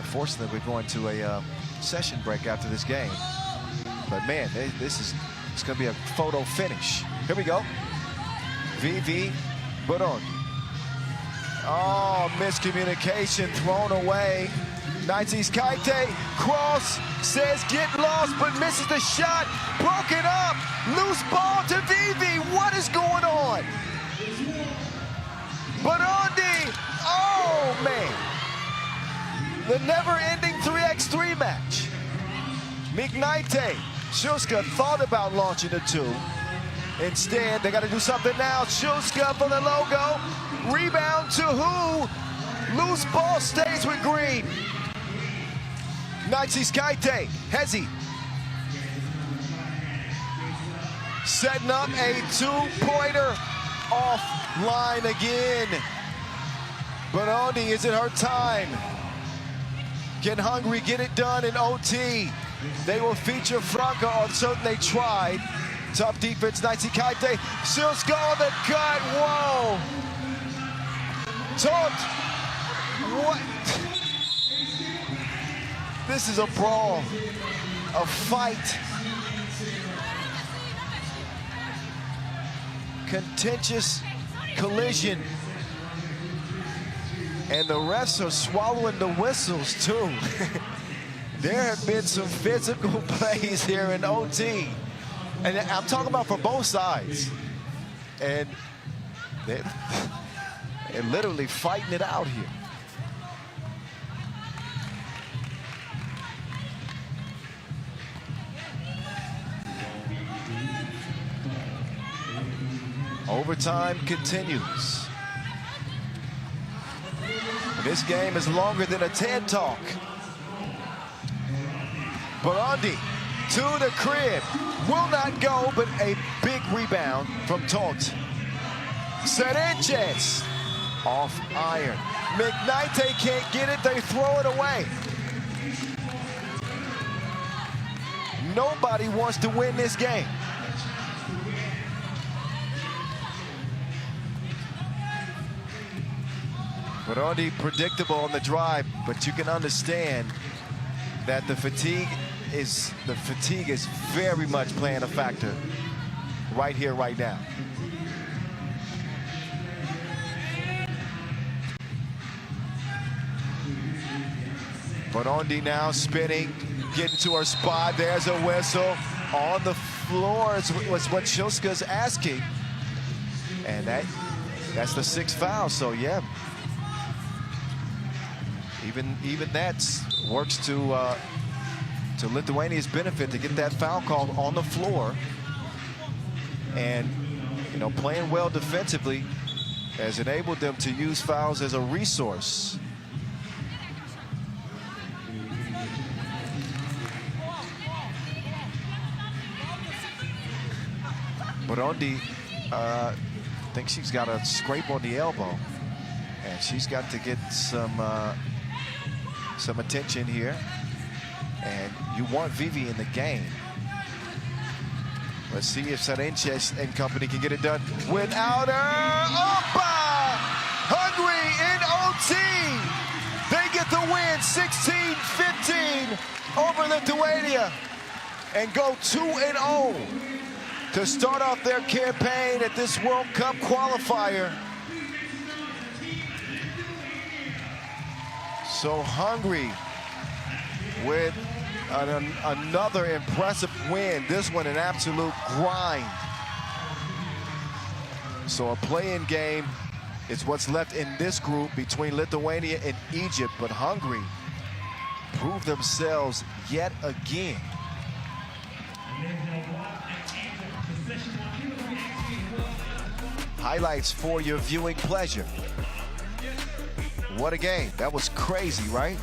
A: Fortunately, we're going to a session break after this game. But man, it's going to be a photo finish. Here we go. Vivi Burundi. Oh, miscommunication thrown away. Naitzis Kaite, cross, says get lost, but misses the shot. Broken up, loose ball to Vivi. What is going on? Burundi, oh man. The never-ending 3x3 match. Mignaite, Shuska thought about launching a 2. Instead, they got to do something now. Shuska for the logo. Rebound to who? Loose ball stays with Green. Naitzis Kaite, Hezi. Setting up a 2-pointer offline again. Burundi, is it her time? Can Hungary get it done in OT? They will feature Franca, or certainly they tried. Tough defense, Naitzis Kaite. Shuska on the cut, whoa. Tot, what? This is a brawl, a fight. Contentious collision. And the refs are swallowing the whistles too. There have been some physical plays here in OT. And I'm talking about for both sides. And they're literally fighting it out here. Overtime continues. This game is longer than a TED Talk. Burundi to the crib. Will not go, but a big rebound from Tot. Sanchez off iron. Mignaite can't get it, they throw it away. Nobody wants to win this game. Burundi predictable on the drive, but you can understand that the fatigue is very much playing a factor right here, right now. Burundi now spinning, getting to her spot. There's a whistle. On the floor was what Shuska's asking. And that's the 6th foul, so yeah. Even that works to Lithuania's benefit to get that foul called on the floor. And, you know, playing well defensively has enabled them to use fouls as a resource. Burundi, I think she's got a scrape on the elbow, and she's got to get some attention here. And you want Vivi in the game. Let's see if Sanchez and company can get it done without her. Opa! Hungary in OT. They get the win, 16-15 over Lithuania, and go 2-0 to start off their campaign at this World Cup qualifier. So Hungary with Another impressive win. This one an absolute grind. So a play-in game is what's left in this group between Lithuania and Egypt, but Hungary proved themselves yet again. Highlights for your viewing pleasure. What a game. That was crazy, right?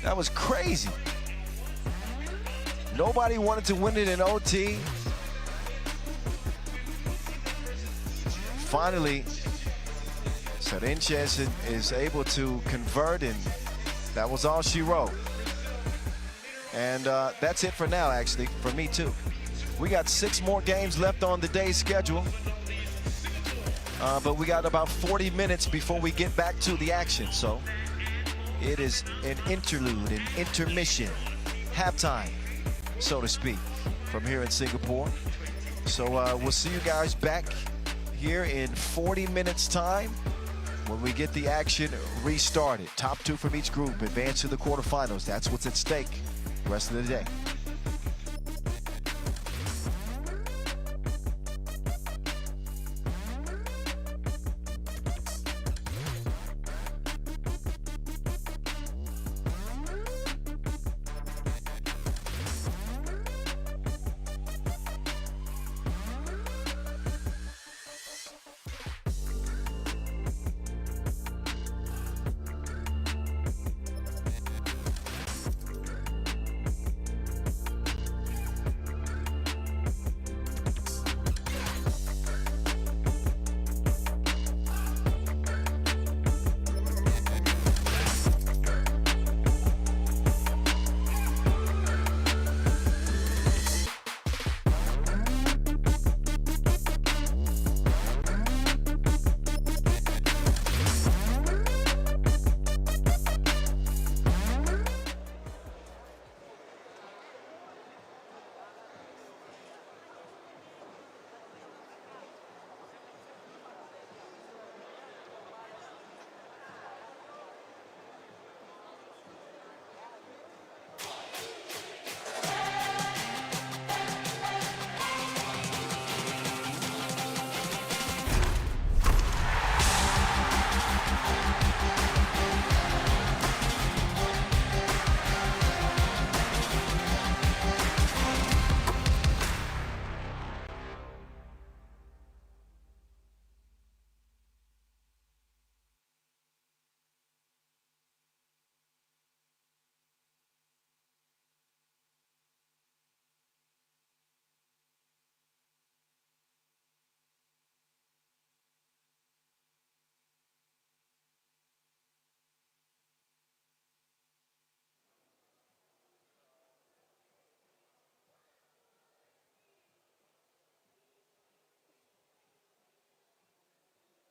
A: That was crazy. Nobody wanted to win it in OT. Finally, Sanchez is able to convert, and that was all she wrote. And that's it for now, actually, for me too. We got 6 more games left on the day's schedule. But we got about 40 minutes before we get back to the action. So it is an interlude, an intermission, halftime, so to speak, from here in Singapore. So we'll see you guys back here in 40 minutes time when we get the action restarted. Top 2 from each group advance to the quarterfinals. That's what's at stake the rest of the day.